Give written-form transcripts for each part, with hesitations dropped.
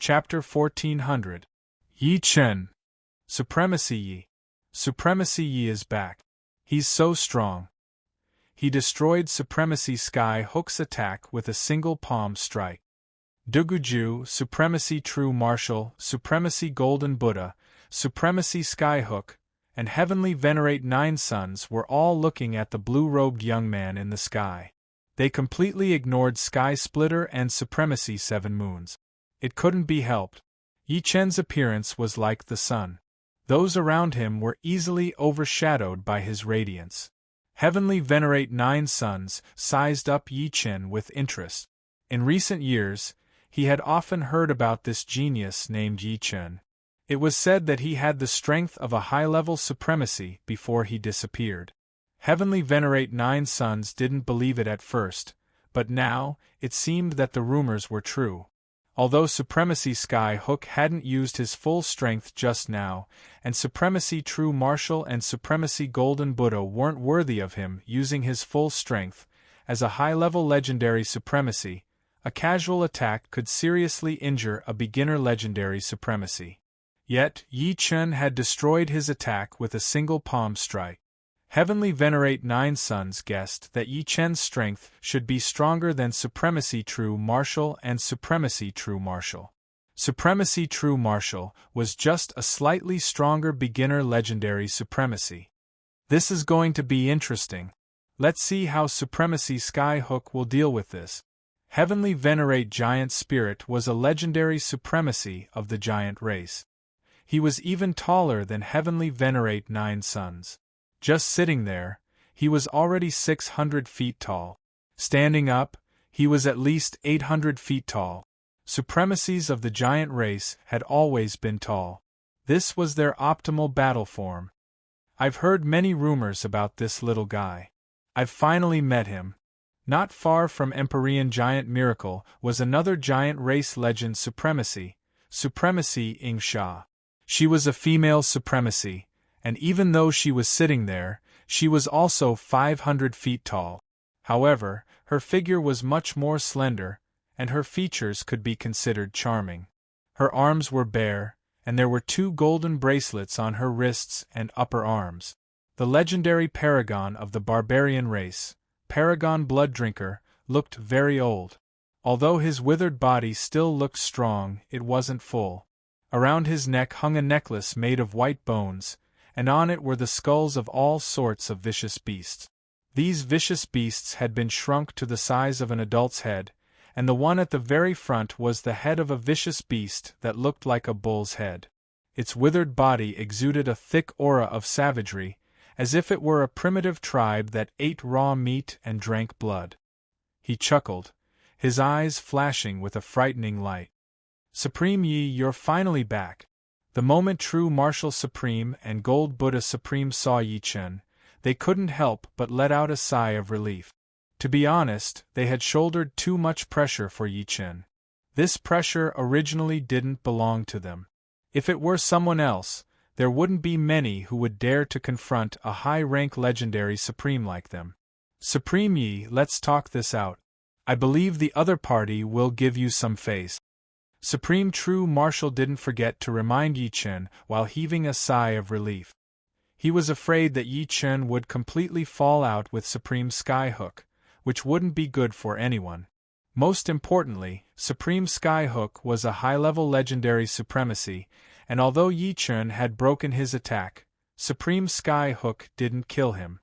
Chapter 1400. Yi Chen. Supremacy Yi. Supremacy Yi is back. He's so strong. He destroyed Supremacy Sky Hook's attack with a single palm strike. Duguju, Supremacy True Martial, Supremacy Golden Buddha, Supremacy Skyhook, and Heavenly Venerate Nine Suns were all looking at the blue-robed young man in the sky. They completely ignored Sky Splitter and Supremacy Seven Moons. It couldn't be helped. Yi Chen's appearance was like the sun. Those around him were easily overshadowed by his radiance. Heavenly Venerate Nine Suns sized up Yi Chen with interest. In recent years, he had often heard about this genius named Yi Chen. It was said that he had the strength of a high-level supremacy before he disappeared. Heavenly Venerate Nine Suns didn't believe it at first, but now, it seemed that the rumors were true. Although Supremacy Sky Hook hadn't used his full strength just now, and Supremacy True Martial and Supremacy Golden Buddha weren't worthy of him using his full strength, as a high-level legendary supremacy, a casual attack could seriously injure a beginner legendary supremacy. Yet, Yi Chen had destroyed his attack with a single palm strike. Heavenly Venerate Nine Suns guessed that Yi Chen's strength should be stronger than Supremacy True Martial and Supremacy True Martial. Supremacy True Martial was just a slightly stronger beginner legendary supremacy. This is going to be interesting. Let's see how Supremacy Skyhook will deal with this. Heavenly Venerate Giant Spirit was a legendary supremacy of the giant race. He was even taller than Heavenly Venerate Nine Suns. Just sitting there, he was already 600 feet tall. Standing up, he was at least 800 feet tall. Supremacies of the giant race had always been tall. This was their optimal battle form. I've heard many rumors about this little guy. I've finally met him. Not far from Empyrean Giant Miracle was another giant race legend supremacy, Supremacy Ing Sha. She was a female supremacy, and even though she was sitting there, she was also 500 feet tall. However, her figure was much more slender, and her features could be considered charming. Her arms were bare, and there were two golden bracelets on her wrists and upper arms. The legendary paragon of the barbarian race, Paragon Blooddrinker, looked very old. Although his withered body still looked strong, it wasn't full. Around his neck hung a necklace made of white bones, and on it were the skulls of all sorts of vicious beasts. These vicious beasts had been shrunk to the size of an adult's head, and the one at the very front was the head of a vicious beast that looked like a bull's head. Its withered body exuded a thick aura of savagery, as if it were a primitive tribe that ate raw meat and drank blood. He chuckled, his eyes flashing with a frightening light. Supreme Yi, you're finally back. The moment True Martial Supreme and Gold Buddha Supreme saw Yi Chen, they couldn't help but let out a sigh of relief. To be honest, they had shouldered too much pressure for Yi Chen. This pressure originally didn't belong to them. If it were someone else, there wouldn't be many who would dare to confront a high-rank legendary supreme like them. Supreme Yi, let's talk this out. I believe the other party will give you some face. Supreme True Martial didn't forget to remind Yi Chen while heaving a sigh of relief. He was afraid that Yi Chen would completely fall out with Supreme Skyhook, which wouldn't be good for anyone. Most importantly, Supreme Skyhook was a high-level legendary supremacy, and although Yi Chen had broken his attack, Supreme Skyhook didn't kill him.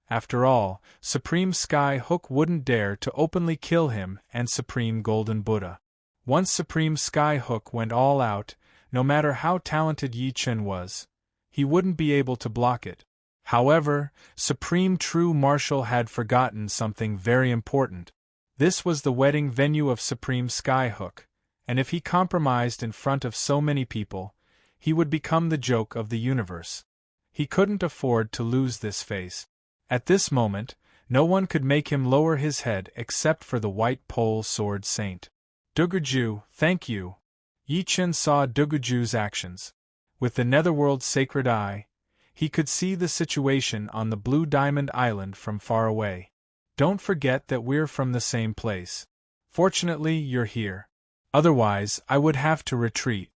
After all, Supreme Skyhook wouldn't dare to openly kill him and Supreme Golden Buddha. Once Supreme Skyhook went all out, no matter how talented Yi Chen was, he wouldn't be able to block it. However, Supreme True Martial had forgotten something very important. This was the wedding venue of Supreme Skyhook, and if he compromised in front of so many people, he would become the joke of the universe. He couldn't afford to lose this face. At this moment, no one could make him lower his head except for the White Pole Sword Saint. Duguju, thank you. Yi Chen saw Duguju's actions. With the Netherworld's sacred eye, he could see the situation on the Blue Diamond Island from far away. Don't forget that we're from the same place. Fortunately, you're here. Otherwise, I would have to retreat.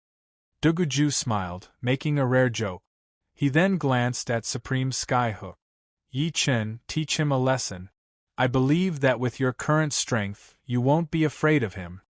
Duguju smiled, making a rare joke. He then glanced at Supreme Skyhook. Yi Chen, teach him a lesson. I believe that with your current strength, you won't be afraid of him.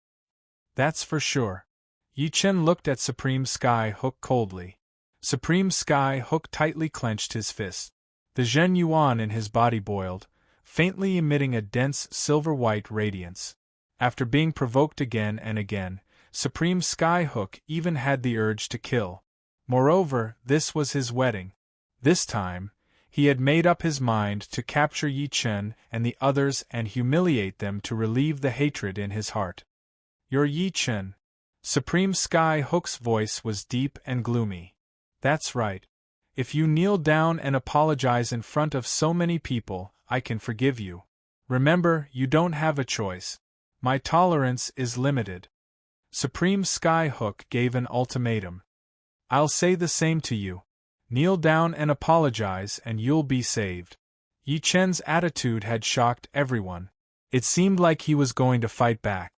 That's for sure. Yi Chen looked at Supreme Skyhook coldly. Supreme Skyhook tightly clenched his fist. The Zhen Yuan in his body boiled, faintly emitting a dense silver-white radiance. After being provoked again and again, Supreme Skyhook even had the urge to kill. Moreover, this was his wedding. This time, he had made up his mind to capture Yi Chen and the others and humiliate them to relieve the hatred in his heart. You're Yi Chen. Supreme Skyhook's voice was deep and gloomy. That's right. If you kneel down and apologize in front of so many people, I can forgive you. Remember, you don't have a choice. My tolerance is limited. Supreme Skyhook gave an ultimatum. I'll say the same to you. Kneel down and apologize and you'll be saved. Yi Chen's attitude had shocked everyone. It seemed like he was going to fight back.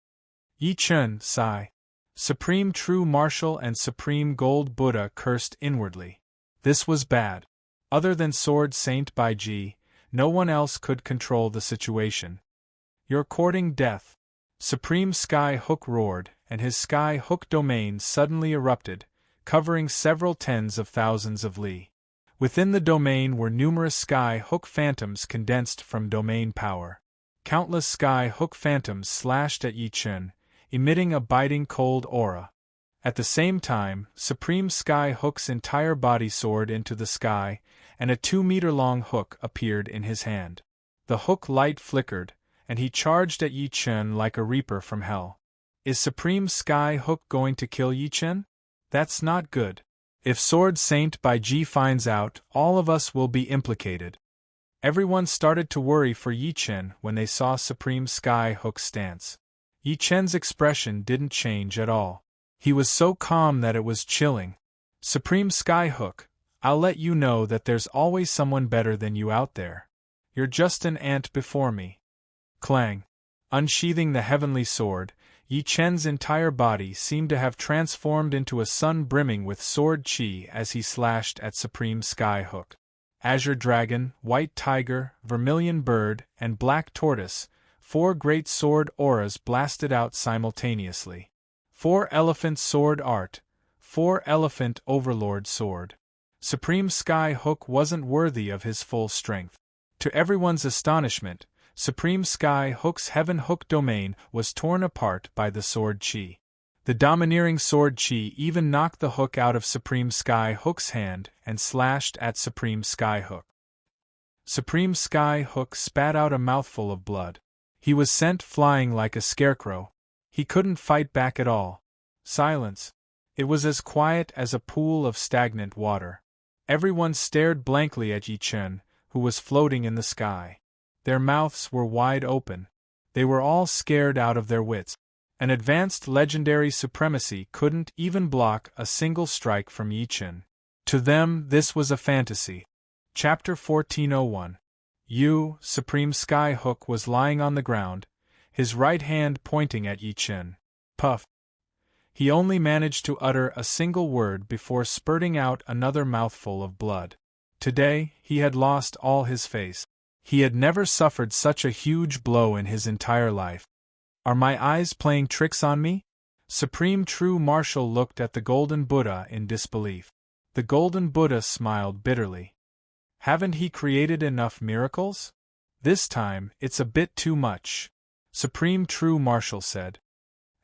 Yi Chen, sigh. Supreme True Martial and Supreme Gold Buddha cursed inwardly. This was bad. Other than Sword Saint Baiji, no one else could control the situation. You're courting death. Supreme Skyhook roared, and his Skyhook domain suddenly erupted, covering several tens of thousands of li. Within the domain were numerous Skyhook phantoms condensed from domain power. Countless Skyhook phantoms slashed at Yi Chen, emitting a biting cold aura. At the same time, Supreme Skyhook's entire body soared into the sky, and a 2-meter-long hook appeared in his hand. The hook light flickered, and he charged at Yi Chen like a reaper from hell. Is Supreme Skyhook going to kill Yi Chen? That's not good. If Sword Saint Baiji finds out, all of us will be implicated. Everyone started to worry for Yi Chen when they saw Supreme Skyhook's stance. Yi Chen's expression didn't change at all. He was so calm that it was chilling. Supreme Skyhook, I'll let you know that there's always someone better than you out there. You're just an ant before me. Clang. Unsheathing the heavenly sword, Yi Chen's entire body seemed to have transformed into a sun brimming with sword chi as he slashed at Supreme Skyhook. Azure Dragon, White Tiger, Vermilion Bird, and Black Tortoise, 4 great sword auras blasted out simultaneously. 4 Elephant Sword Art, 4 Elephant Overlord Sword. Supreme Skyhook wasn't worthy of his full strength. To everyone's astonishment, Supreme Skyhook's Heaven Hook domain was torn apart by the sword chi. The domineering sword chi even knocked the hook out of Supreme Skyhook's hand and slashed at Supreme Skyhook. Supreme Skyhook spat out a mouthful of blood. He was sent flying like a scarecrow. He couldn't fight back at all. Silence. It was as quiet as a pool of stagnant water. Everyone stared blankly at Yi Chen, who was floating in the sky. Their mouths were wide open. They were all scared out of their wits. An advanced legendary supremacy couldn't even block a single strike from Yi Chen. To them, this was a fantasy. Chapter 1401. Supreme Skyhook was lying on the ground, his right hand pointing at Yi Chen. Puff. He only managed to utter a single word before spurting out another mouthful of blood. Today, he had lost all his face. He had never suffered such a huge blow in his entire life. Are my eyes playing tricks on me? Supreme True Martial looked at the Golden Buddha in disbelief. The Golden Buddha smiled bitterly. Haven't he created enough miracles? This time, it's a bit too much. Supreme True Martial said.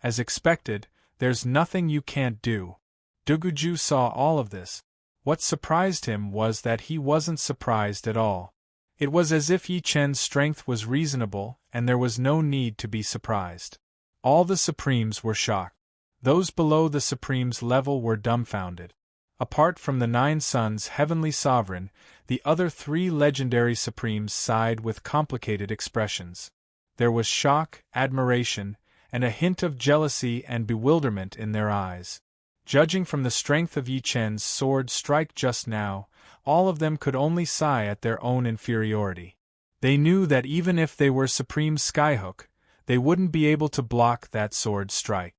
As expected, there's nothing you can't do. Duguju saw all of this. What surprised him was that he wasn't surprised at all. It was as if Yi Chen's strength was reasonable, and there was no need to be surprised. All the Supremes were shocked. Those below the Supreme's level were dumbfounded. Apart from the 9 Suns' heavenly sovereign, the other 3 legendary Supremes sighed with complicated expressions. There was shock, admiration, and a hint of jealousy and bewilderment in their eyes. Judging from the strength of Yi Chen's sword strike just now, all of them could only sigh at their own inferiority. They knew that even if they were Supreme Skyhook, they wouldn't be able to block that sword strike.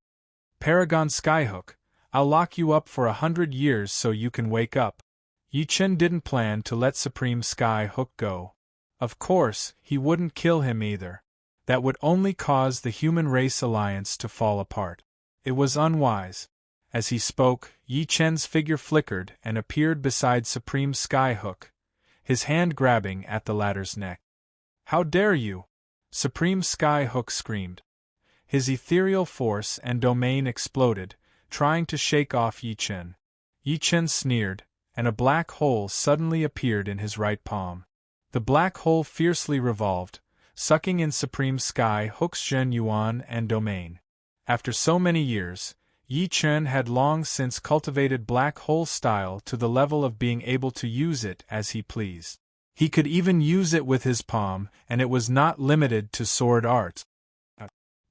Paragon Skyhook, I'll lock you up for 100 years so you can wake up. Yi Chen didn't plan to let Supreme Skyhook go. Of course, he wouldn't kill him either. That would only cause the human race alliance to fall apart. It was unwise. As he spoke, Yi Chen's figure flickered and appeared beside Supreme Skyhook, his hand grabbing at the latter's neck. How dare you! Supreme Skyhook screamed. His ethereal force and domain exploded, trying to shake off Yi Chen. Yi Chen sneered, and a black hole suddenly appeared in his right palm. The black hole fiercely revolved, sucking in Supreme Skyhook's Zhen Yuan and domain. After so many years, Yi Chen had long since cultivated black hole style to the level of being able to use it as he pleased. He could even use it with his palm, and it was not limited to sword art.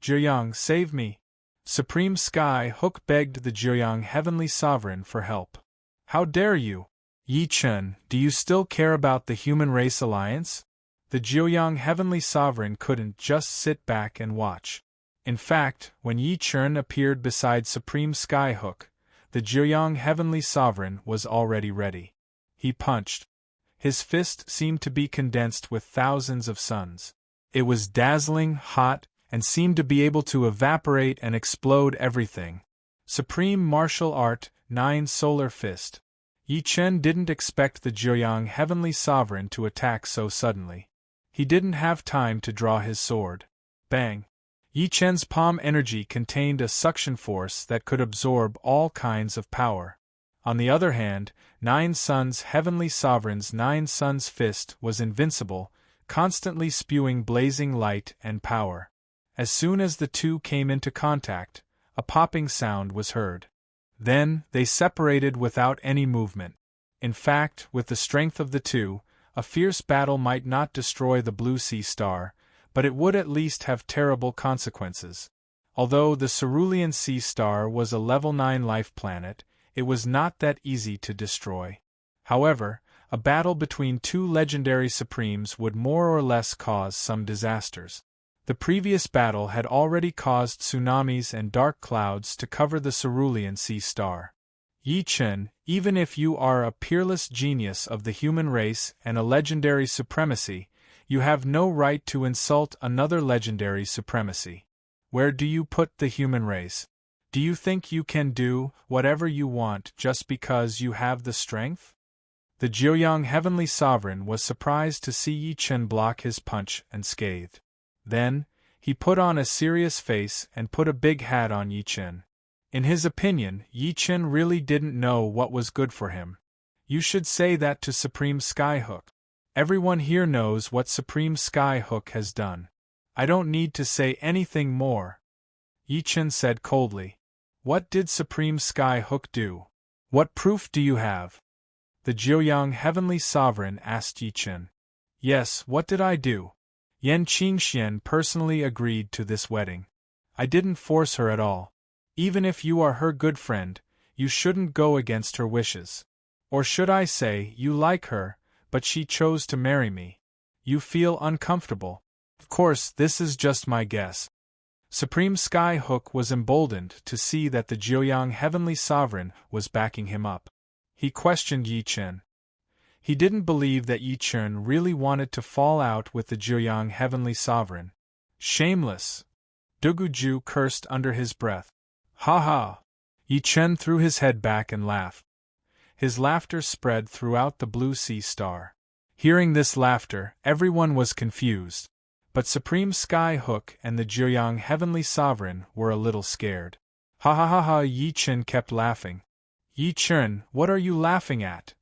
Jiuyang, save me! Supreme Skyhook begged the Jiuyang Heavenly Sovereign for help. How dare you! Yi Chen, do you still care about the human race alliance? The Jiuyang Heavenly Sovereign couldn't just sit back and watch. In fact, when Yi Chen appeared beside Supreme Skyhook, the Jiuyang Heavenly Sovereign was already ready. He punched. His fist seemed to be condensed with thousands of suns. It was dazzling, hot, and seemed to be able to evaporate and explode everything. Supreme Martial Art, 9 Solar Fist. Yi Chen didn't expect the Jiuyang Heavenly Sovereign to attack so suddenly. He didn't have time to draw his sword. Bang! Yi Chen's palm energy contained a suction force that could absorb all kinds of power. On the other hand, 9 Suns Heavenly Sovereign's 9 Suns fist was invincible, constantly spewing blazing light and power. As soon as the two came into contact, a popping sound was heard. Then, they separated without any movement. In fact, with the strength of the two, a fierce battle might not destroy the Blue Sea Star, but it would at least have terrible consequences. Although the Cerulean Sea Star was a level 9 life planet, it was not that easy to destroy. However, a battle between two legendary supremes would more or less cause some disasters. The previous battle had already caused tsunamis and dark clouds to cover the Cerulean Sea Star. Yi Chen, even if you are a peerless genius of the human race and a legendary supremacy, you have no right to insult another legendary supremacy. Where do you put the human race? Do you think you can do whatever you want just because you have the strength? The Jiuyang Heavenly Sovereign was surprised to see Yi Chen block his punch and scathed. Then, he put on a serious face and put a big hat on Yi Chen. In his opinion, Yi Chen really didn't know what was good for him. You should say that to Supreme Skyhook. Everyone here knows what Supreme Skyhook has done. I don't need to say anything more. Yi Chen said coldly. What did Supreme Skyhook do? What proof do you have? The Jiuyang Heavenly Sovereign asked Yi Chen. Yes, what did I do? Yan Qingxian personally agreed to this wedding. I didn't force her at all. Even if you are her good friend, you shouldn't go against her wishes. Or should I say, you like her, but she chose to marry me. You feel uncomfortable. Of course, this is just my guess. Supreme Skyhook was emboldened to see that the Jiuyang Heavenly Sovereign was backing him up. He questioned Yi Chen. He didn't believe that Yi Chen really wanted to fall out with the Jiuyang Heavenly Sovereign. Shameless! Duguju cursed under his breath. Ha ha! Yi Chen threw his head back and laughed. His laughter spread throughout the Blue Sea Star. Hearing this laughter, everyone was confused. But Supreme Skyhook and the Jiuyang Heavenly Sovereign were a little scared. Ha ha ha ha! Yi Chen kept laughing. Yi Chen, what are you laughing at?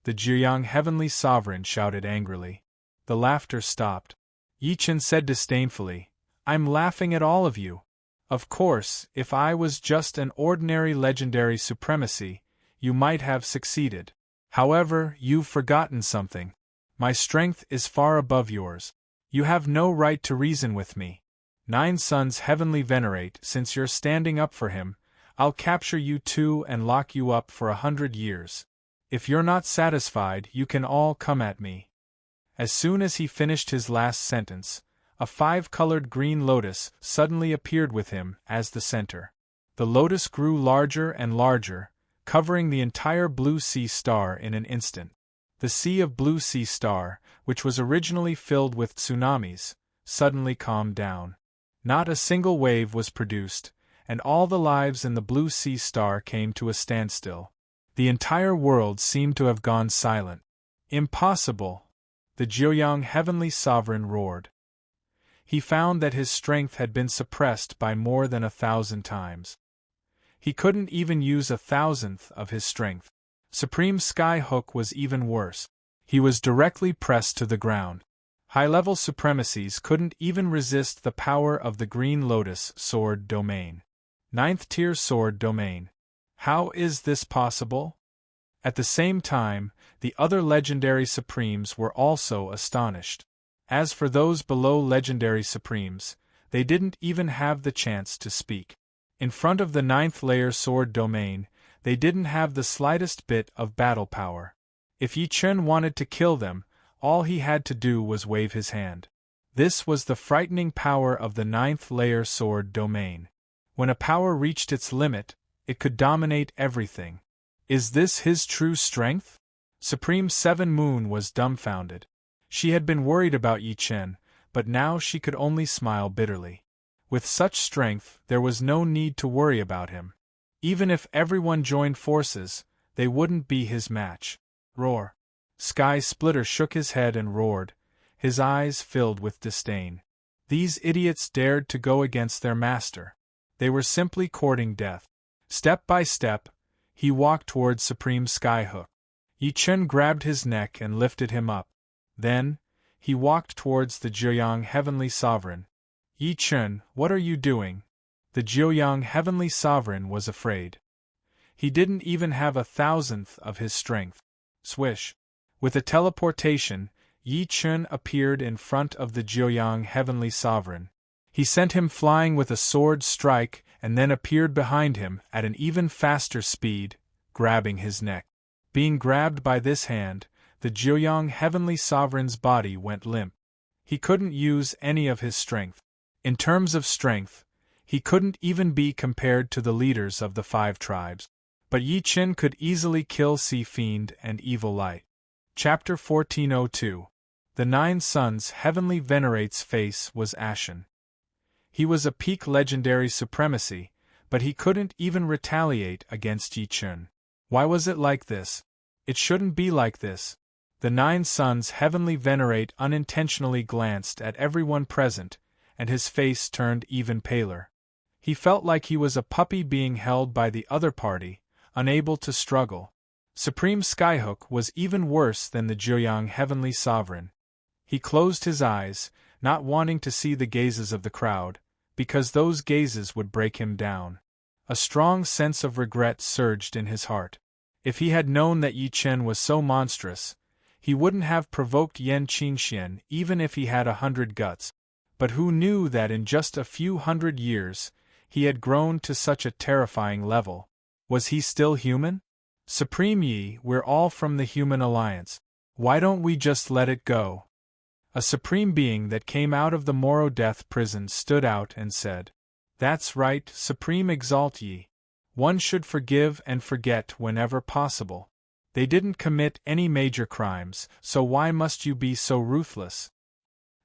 The Jiuyang Heavenly Sovereign shouted angrily. The laughter stopped. Yi Chen said disdainfully, I'm laughing at all of you. Of course, if I was just an ordinary legendary supremacy, you might have succeeded. However, you've forgotten something. My strength is far above yours. You have no right to reason with me. 9 Suns Heavenly Venerate, since you're standing up for him, I'll capture you too and lock you up for 100 years. If you're not satisfied, you can all come at me. As soon as he finished his last sentence, a 5-colored green lotus suddenly appeared with him as the center. The lotus grew larger and larger, covering the entire blue sea star in an instant. The sea of blue sea star, which was originally filled with tsunamis, suddenly calmed down. Not a single wave was produced, and all the lives in the blue sea star came to a standstill. The entire world seemed to have gone silent. Impossible! The Jiuyang Heavenly Sovereign roared. He found that his strength had been suppressed by more than 1,000 times. He couldn't even use 1,000th of his strength. Supreme Sky Hook was even worse. He was directly pressed to the ground. High-level supremacies couldn't even resist the power of the Green Lotus Sword Domain. 9th-tier Sword Domain. How is this possible? At the same time, the other legendary supremes were also astonished. As for those below legendary supremes, they didn't even have the chance to speak. In front of the 9th-layer Sword Domain, they didn't have the slightest bit of battle power. If Yi Chen wanted to kill them, all he had to do was wave his hand. This was the frightening power of the 9th-layer Sword Domain. When a power reached its limit, it could dominate everything. Is this his true strength? Supreme Seven Moon was dumbfounded. She had been worried about Yi Chen, but now she could only smile bitterly. With such strength, there was no need to worry about him. Even if everyone joined forces, they wouldn't be his match. Roar! Sky Splitter shook his head and roared, his eyes filled with disdain. These idiots dared to go against their master. They were simply courting death. Step by step, he walked towards Supreme Skyhook. Yi Chen grabbed his neck and lifted him up. Then, he walked towards the Jiuyang Heavenly Sovereign. Yi Chen, what are you doing? The Jiuyang Heavenly Sovereign was afraid. He didn't even have 1,000th of his strength. Swish! With a teleportation, Yi Chen appeared in front of the Jiuyang Heavenly Sovereign. He sent him flying with a sword strike and then appeared behind him at an even faster speed, grabbing his neck. Being grabbed by this hand, the Jiuyang Heavenly Sovereign's body went limp. He couldn't use any of his strength. In terms of strength, he couldn't even be compared to the leaders of the 5 tribes. But Yi Chen could easily kill Sea Fiend and Evil Light. Chapter 1402. The 9 Suns Heavenly Venerate's face was ashen. He was a peak legendary supremacy, but he couldn't even retaliate against Yi Chen. Why was it like this? It shouldn't be like this. The 9 Suns Heavenly Venerate unintentionally glanced at everyone present, and his face turned even paler. He felt like he was a puppy being held by the other party, unable to struggle. Supreme Skyhook was even worse than the Jiuyang Heavenly Sovereign. He closed his eyes, not wanting to see the gazes of the crowd, because those gazes would break him down. A strong sense of regret surged in his heart. If he had known that Yi Chen was so monstrous, he wouldn't have provoked Yan Qingxian even if he had 100 guts. But who knew that in just a few hundred years, he had grown to such a terrifying level? Was he still human? Supreme Yi, we're all from the Human Alliance. Why don't we just let it go? A supreme being that came out of the Moro Death prison stood out and said, "That's right, Supreme Exalt Yi. One should forgive and forget whenever possible. They didn't commit any major crimes, so why must you be so ruthless?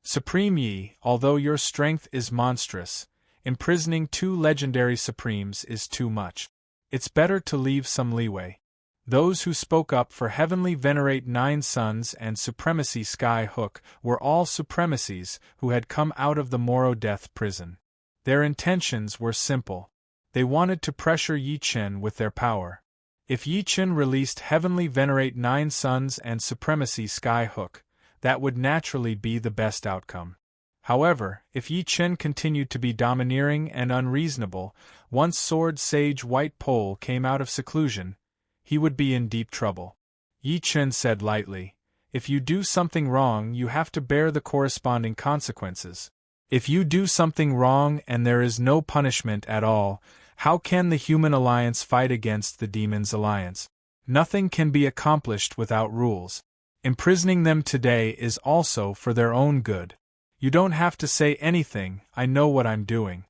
Supreme Yi, although your strength is monstrous, imprisoning 2 legendary supremes is too much. It's better to leave some leeway." Those who spoke up for Heavenly Venerate 9 Suns and Supremacy Sky Hook were all supremacies who had come out of the Moro Death prison. Their intentions were simple. They wanted to pressure Yi Chen with their power. If Yi Chen released Heavenly Venerate 9 Suns and Supremacy Sky Hook, that would naturally be the best outcome. However, if Yi Chen continued to be domineering and unreasonable, once Sword Sage White Pole came out of seclusion, he would be in deep trouble. Yi Chen said lightly, "If you do something wrong, you have to bear the corresponding consequences. If you do something wrong and there is no punishment at all, how can the Human Alliance fight against the Demon's Alliance? Nothing can be accomplished without rules. Imprisoning them today is also for their own good. You don't have to say anything, I know what I'm doing."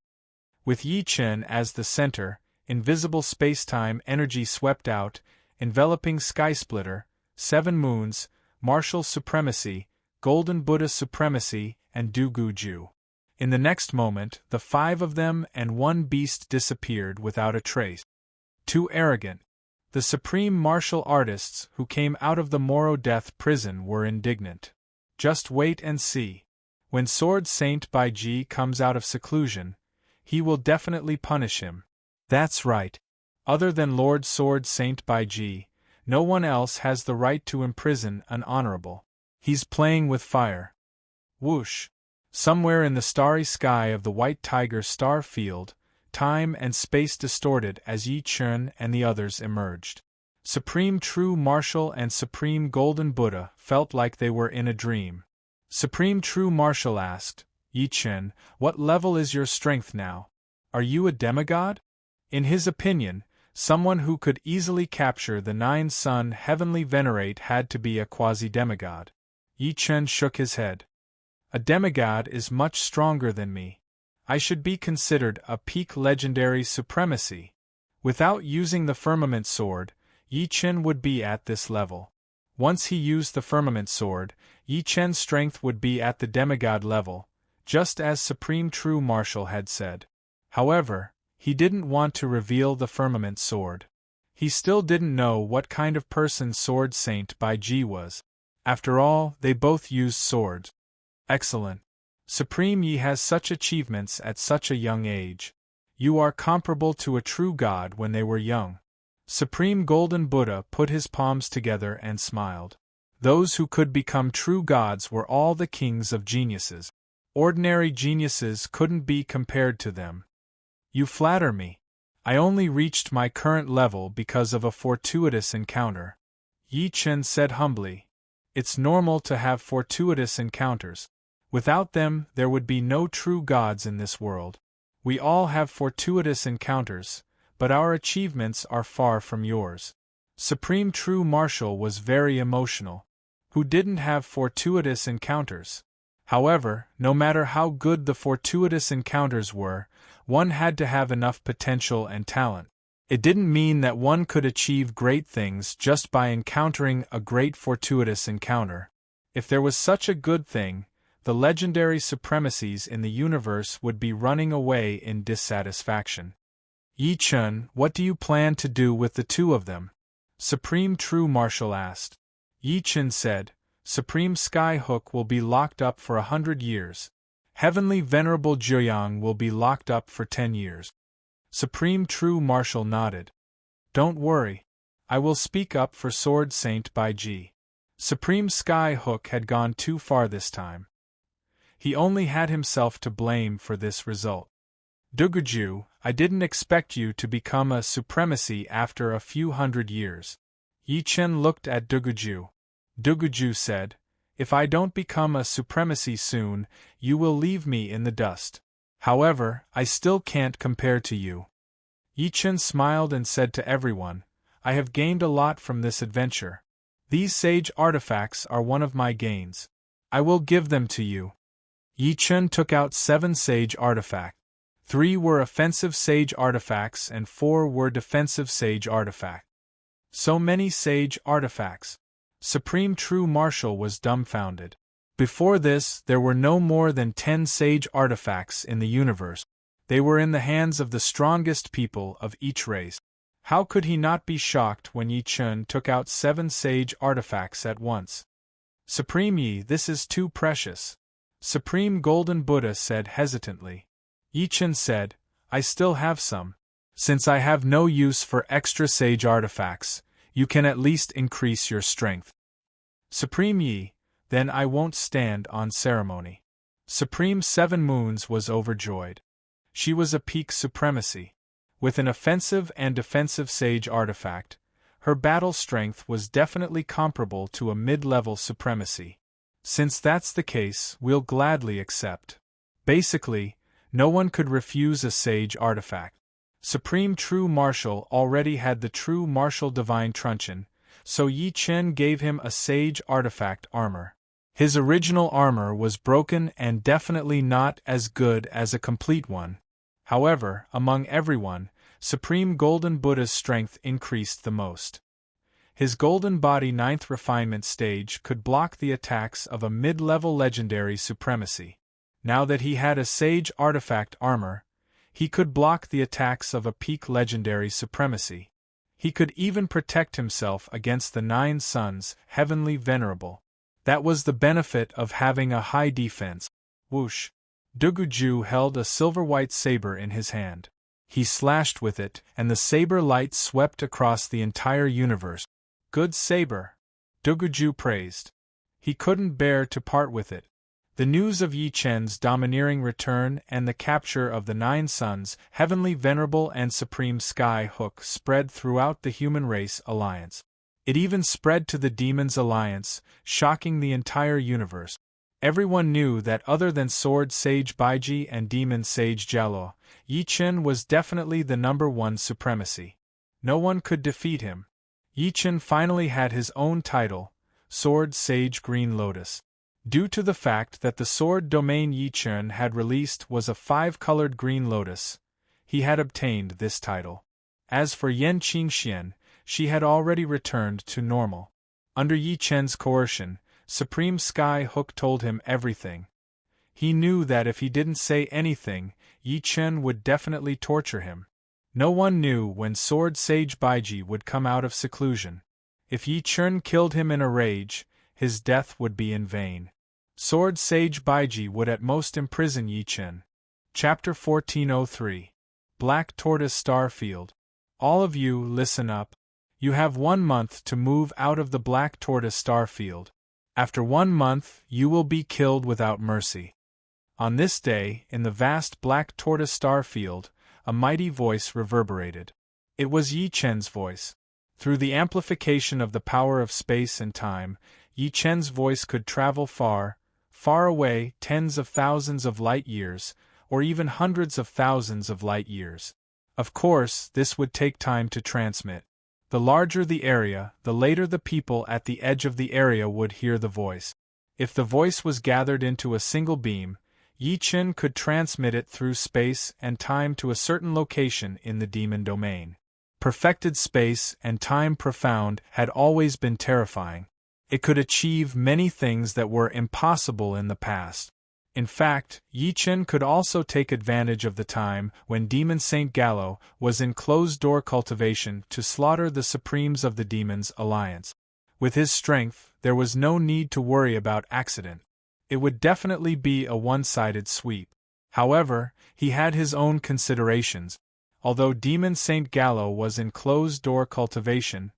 With Yi Chen as the center, invisible spacetime energy swept out, enveloping Skysplitter, 7 moons, martial supremacy, golden Buddha supremacy, and Duguju. In the next moment, the 5 of them and one beast disappeared without a trace. Too arrogant. The supreme martial artists who came out of the Moro death prison were indignant. Just wait and see. When Sword Saint Baiji comes out of seclusion, he will definitely punish him. That's right. Other than Lord Sword Saint Baiji, no one else has the right to imprison an honorable. He's playing with fire. Whoosh. Somewhere in the starry sky of the White Tiger star field, time and space distorted as Yi Chun and the others emerged. Supreme True Martial and Supreme Golden Buddha felt like they were in a dream. Supreme True Martial asked, Yi Chun, what level is your strength now? Are you a demigod? In his opinion, someone who could easily capture the 9 Sun Heavenly Venerate had to be a quasi-demigod. Yi Chun shook his head. A demigod is much stronger than me. I should be considered a peak legendary supremacy. Without using the firmament sword, Yi Chun would be at this level. Once he used the firmament sword, Yi Chun's strength would be at the demigod level, just as Supreme True Martial had said. However, he didn't want to reveal the firmament sword. He still didn't know what kind of person Sword Saint Baiji was. After all, they both used swords. Excellent. Supreme Yi has such achievements at such a young age. You are comparable to a true god when they were young. Supreme Golden Buddha put his palms together and smiled. Those who could become true gods were all the kings of geniuses. Ordinary geniuses couldn't be compared to them. You flatter me. I only reached my current level because of a fortuitous encounter. Yi Chun said humbly. It's normal to have fortuitous encounters. Without them, there would be no true gods in this world. We all have fortuitous encounters, but our achievements are far from yours. Supreme True Martial was very emotional. Who didn't have fortuitous encounters? However, no matter how good the fortuitous encounters were, one had to have enough potential and talent. It didn't mean that one could achieve great things just by encountering a great fortuitous encounter. If there was such a good thing, the legendary supremacies in the universe would be running away in dissatisfaction. Yi Chun, what do you plan to do with the 2 of them? Supreme True Martial asked. Yi Chun said, Supreme Sky Hook will be locked up for 100 years. Heavenly Venerable Jiuyang will be locked up for 10 years. Supreme True Martial nodded. Don't worry. I will speak up for Sword Saint Baiji. Supreme Sky Hook had gone too far this time. He only had himself to blame for this result. Duguju, I didn't expect you to become a supremacy after a few hundred years. Yi Chun looked at Duguju. Duguju said, If I don't become a supremacy soon, you will leave me in the dust. However, I still can't compare to you. Yi Chun smiled and said to everyone, I have gained a lot from this adventure. These sage artifacts are one of my gains. I will give them to you. Yi Chun took out 7 sage artifacts. 3 were offensive sage artifacts and 4 were defensive sage artifacts. So many sage artifacts. Supreme True Martial was dumbfounded. Before this, there were no more than 10 sage artifacts in the universe. They were in the hands of the strongest people of each race. How could he not be shocked when Yi Chun took out 7 sage artifacts at once? Supreme Yi, this is too precious. Supreme Golden Buddha said hesitantly. Yi Chun said, I still have some. Since I have no use for extra sage artifacts, you can at least increase your strength. Supreme Yi, then I won't stand on ceremony. Supreme 7 Moons was overjoyed. She was a peak supremacy. With an offensive and defensive sage artifact, her battle strength was definitely comparable to a mid-level supremacy. Since that's the case, we'll gladly accept. Basically, no one could refuse a sage artifact. Supreme True Martial already had the True Martial Divine Truncheon, so Yi Chun gave him a sage artifact armor. His original armor was broken and definitely not as good as a complete one. However, among everyone, Supreme Golden Buddha's strength increased the most. His golden body ninth refinement stage could block the attacks of a mid-level legendary supremacy. Now that he had a sage artifact armor, he could block the attacks of a peak legendary supremacy. He could even protect himself against the Nine Suns, heavenly venerable. That was the benefit of having a high defense. Whoosh! Duguju held a silver-white saber in his hand. He slashed with it, and the saber light swept across the entire universe. Good saber! Duguju praised. He couldn't bear to part with it. The news of Yi Chen's domineering return and the capture of the Nine Suns, heavenly venerable and supreme sky hook spread throughout the human race alliance. It even spread to the Demons Alliance, shocking the entire universe. Everyone knew that other than Sword Sage Baiji and Demon Sage Jialo, Yi Chen was definitely the #1 supremacy. No one could defeat him. Yi Chen finally had his own title, Sword Sage Green Lotus. Due to the fact that the sword domain Yi Chen had released was a 5-colored green lotus, he had obtained this title. As for Yan Qingxian, she had already returned to normal. Under Yi Chen's coercion, Supreme Sky Hook told him everything. He knew that if he didn't say anything, Yi Chen would definitely torture him. No one knew when Sword Sage Baiji would come out of seclusion. If Yi Chen killed him in a rage, his death would be in vain. Sword Sage Baiji would at most imprison Yi Chen. Chapter 1403. Black Tortoise Starfield. All of you, listen up. You have 1 month to move out of the Black Tortoise Starfield. After 1 month, you will be killed without mercy. On this day, in the vast Black Tortoise Starfield, a mighty voice reverberated. It was Yi Chen's voice. Through the amplification of the power of space and time, Yi Chen's voice could travel far, far away, tens of thousands of light years, or even hundreds of thousands of light years. Of course, this would take time to transmit. The larger the area, the later the people at the edge of the area would hear the voice. If the voice was gathered into a single beam, Yi Chen could transmit it through space and time to a certain location in the demon domain. Perfected space and time profound had always been terrifying. It could achieve many things that were impossible in the past. In fact, Yi Chen could also take advantage of the time when Demon Saint Gallo was in closed-door cultivation to slaughter the Supremes of the Demons Alliance. With his strength, there was no need to worry about accident. It would definitely be a one-sided sweep. However, he had his own considerations. Although Demon Saint Gallo was in closed-door cultivation,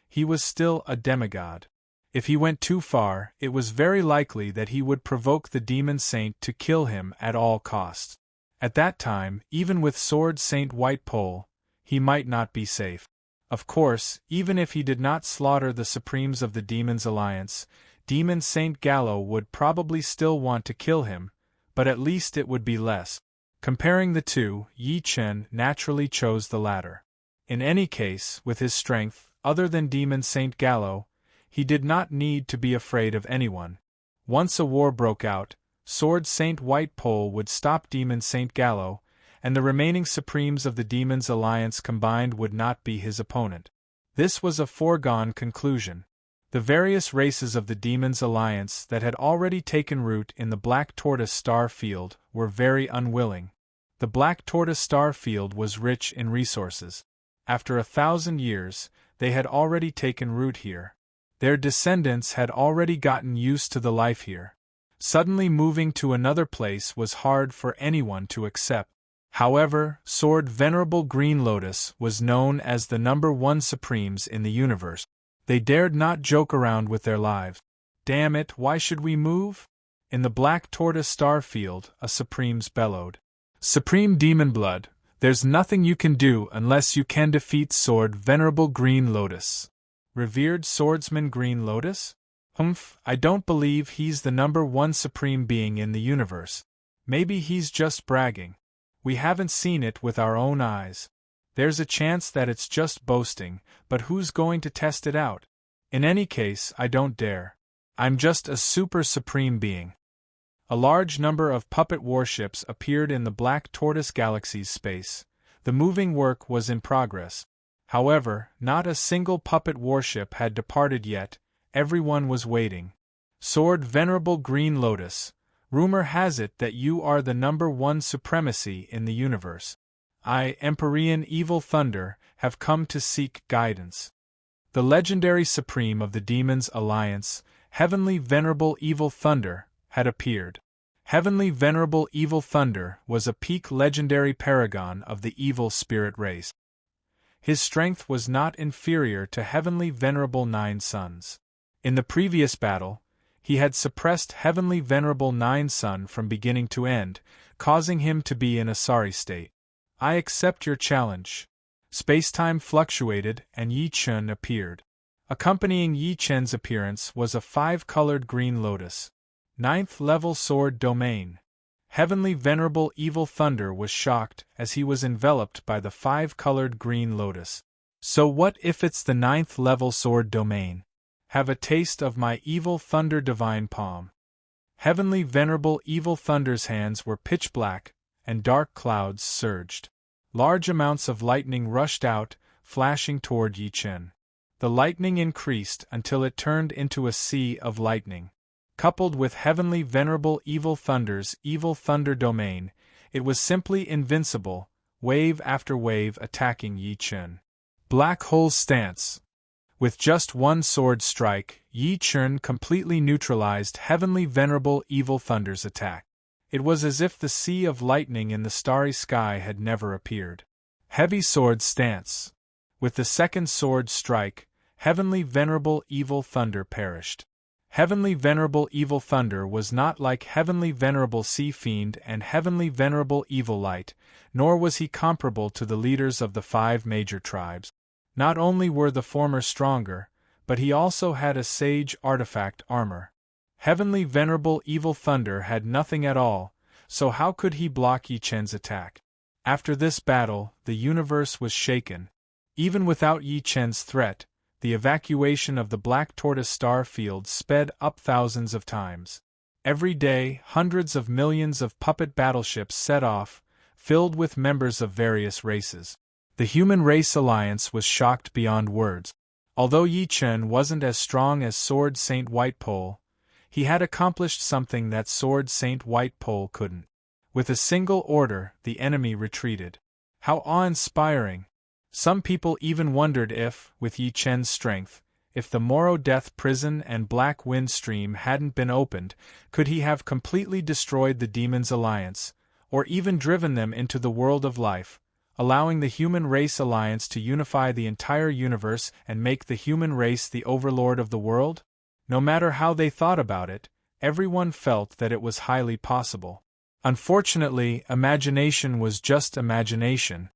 he was still a demigod. If he went too far, it was very likely that he would provoke the Demon Saint to kill him at all costs. At that time, even with Sword Saint White Pole, he might not be safe. Of course, even if he did not slaughter the Supremes of the Demons Alliance, Demon Saint Gallo would probably still want to kill him, but at least it would be less. Comparing the two, Yi Chen naturally chose the latter. In any case, with his strength, other than Demon Saint Gallo, he did not need to be afraid of anyone. Once a war broke out, Sword Saint White Pole would stop Demon Saint Gallo, and the remaining Supremes of the Demons Alliance combined would not be his opponent. This was a foregone conclusion. The various races of the Demons Alliance that had already taken root in the Black Tortoise Star Field were very unwilling. The Black Tortoise Star Field was rich in resources. After 1,000 years, they had already taken root here. Their descendants had already gotten used to the life here. Suddenly moving to another place was hard for anyone to accept. However, Sword Venerable Green Lotus was known as the #1 Supremes in the universe. They dared not joke around with their lives. Damn it, why should we move? In the Black Tortoise Star Field, a Supremes bellowed. Supreme Demon Blood, there's nothing you can do unless you can defeat Sword Venerable Green Lotus. Revered Swordsman Green Lotus? I don't believe he's the #1 supreme being in the universe. Maybe he's just bragging. We haven't seen it with our own eyes. There's a chance that it's just boasting, but who's going to test it out? In any case, I don't dare. I'm just a super supreme being. A large number of puppet warships appeared in the Black Tortoise Galaxy's space. The moving work was in progress. However, not a single puppet warship had departed yet, everyone was waiting. Sword Venerable Green Lotus, rumor has it that you are the #1 supremacy in the universe. I, Empyrean Evil Thunder, have come to seek guidance. The legendary supreme of the Demons' Alliance, Heavenly Venerable Evil Thunder, had appeared. Heavenly Venerable Evil Thunder was a peak legendary paragon of the evil spirit race. His strength was not inferior to Heavenly Venerable Nine Suns. In the previous battle, he had suppressed Heavenly Venerable Nine Sun from beginning to end, causing him to be in a sorry state. I accept your challenge. Spacetime fluctuated and Yi Chen appeared. Accompanying Yi Chen's appearance was a 5-colored green lotus. 9th level sword domain. Heavenly Venerable Evil Thunder was shocked as he was enveloped by the 5-colored green lotus. So what if it's the 9th level sword domain? Have a taste of my Evil Thunder Divine Palm. Heavenly Venerable Evil Thunder's hands were pitch black, and dark clouds surged. Large amounts of lightning rushed out, flashing toward Yi Chen. The lightning increased until it turned into a sea of lightning. Coupled with Heavenly Venerable Evil Thunder's Evil Thunder Domain, it was simply invincible, wave after wave attacking Yi Chen. Black Hole Stance. With just one sword strike, Yi Chen completely neutralized Heavenly Venerable Evil Thunder's attack. It was as if the sea of lightning in the starry sky had never appeared. Heavy Sword Stance. With the second sword strike, Heavenly Venerable Evil Thunder perished. Heavenly Venerable Evil Thunder was not like Heavenly Venerable Sea Fiend and Heavenly Venerable Evil Light, nor was he comparable to the leaders of the 5 major tribes. Not only were the former stronger, but he also had a sage artifact armor. Heavenly Venerable Evil Thunder had nothing at all, so how could he block Yi Chen's attack? After this battle, the universe was shaken. Even without Yi Chen's threat, the evacuation of the Black Tortoise star field sped up thousands of times. Every day, hundreds of millions of puppet battleships set off, filled with members of various races. The Human Race Alliance was shocked beyond words. Although Yi Chen wasn't as strong as Sword Saint Whitepole, he had accomplished something that Sword Saint Whitepole couldn't. With a single order, the enemy retreated. How awe-inspiring! Some people even wondered if, with Yi Chen's strength, if the Moro Death Prison and Black Wind Stream hadn't been opened, could he have completely destroyed the Demons' Alliance, or even driven them into the world of life, allowing the Human Race Alliance to unify the entire universe and make the human race the overlord of the world? No matter how they thought about it, everyone felt that it was highly possible. Unfortunately, imagination was just imagination.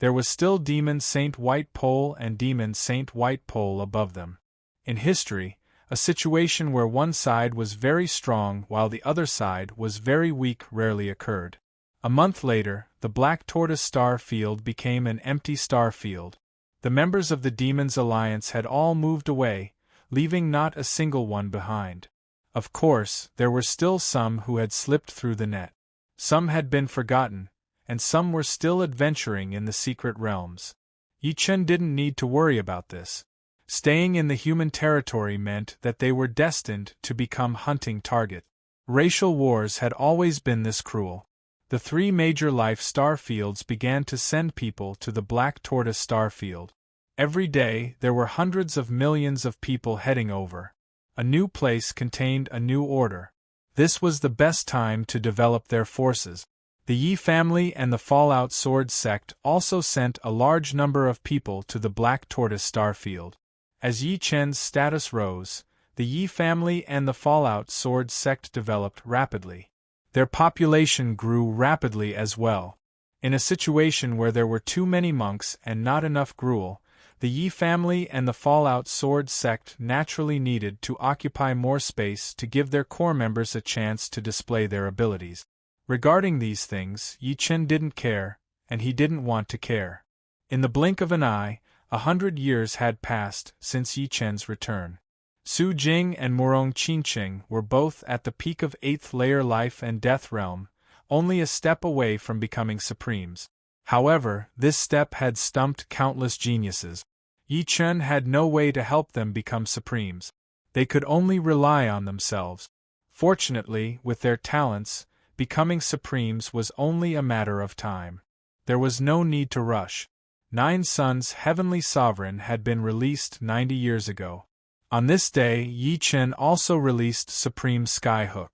There was still Demon Saint Whitepole and Demon Saint Whitepole above them. In history, a situation where one side was very strong while the other side was very weak rarely occurred. A month later, the Black Tortoise star field became an empty star field. The members of the Demons' Alliance had all moved away, leaving not a single one behind. Of course, there were still some who had slipped through the net. Some had been forgotten, and some were still adventuring in the secret realms. Yi Chen didn't need to worry about this. Staying in the human territory meant that they were destined to become hunting targets. Racial wars had always been this cruel. The 3 major life star fields began to send people to the Black Tortoise star field. Every day, there were hundreds of millions of people heading over. A new place contained a new order. This was the best time to develop their forces. The Yi family and the Fallout Sword sect also sent a large number of people to the Black Tortoise star field. As Yi Chen's status rose, the Yi family and the Fallout Sword sect developed rapidly. Their population grew rapidly as well. In a situation where there were too many monks and not enough gruel, the Yi family and the Fallout Sword sect naturally needed to occupy more space to give their core members a chance to display their abilities. Regarding these things, Yi Chen didn't care, and he didn't want to care. In the blink of an eye, 100 years had passed since Yi Chen's return. Su Jing and Murong Qinqing were both at the peak of 8th layer life and death realm, only a step away from becoming supremes. However, this step had stumped countless geniuses. Yi Chen had no way to help them become supremes. They could only rely on themselves. Fortunately, with their talents, becoming supremes was only a matter of time. There was no need to rush. Nine Suns' heavenly sovereign had been released 90 years ago. On this day, Yi Chen also released Supreme Skyhook.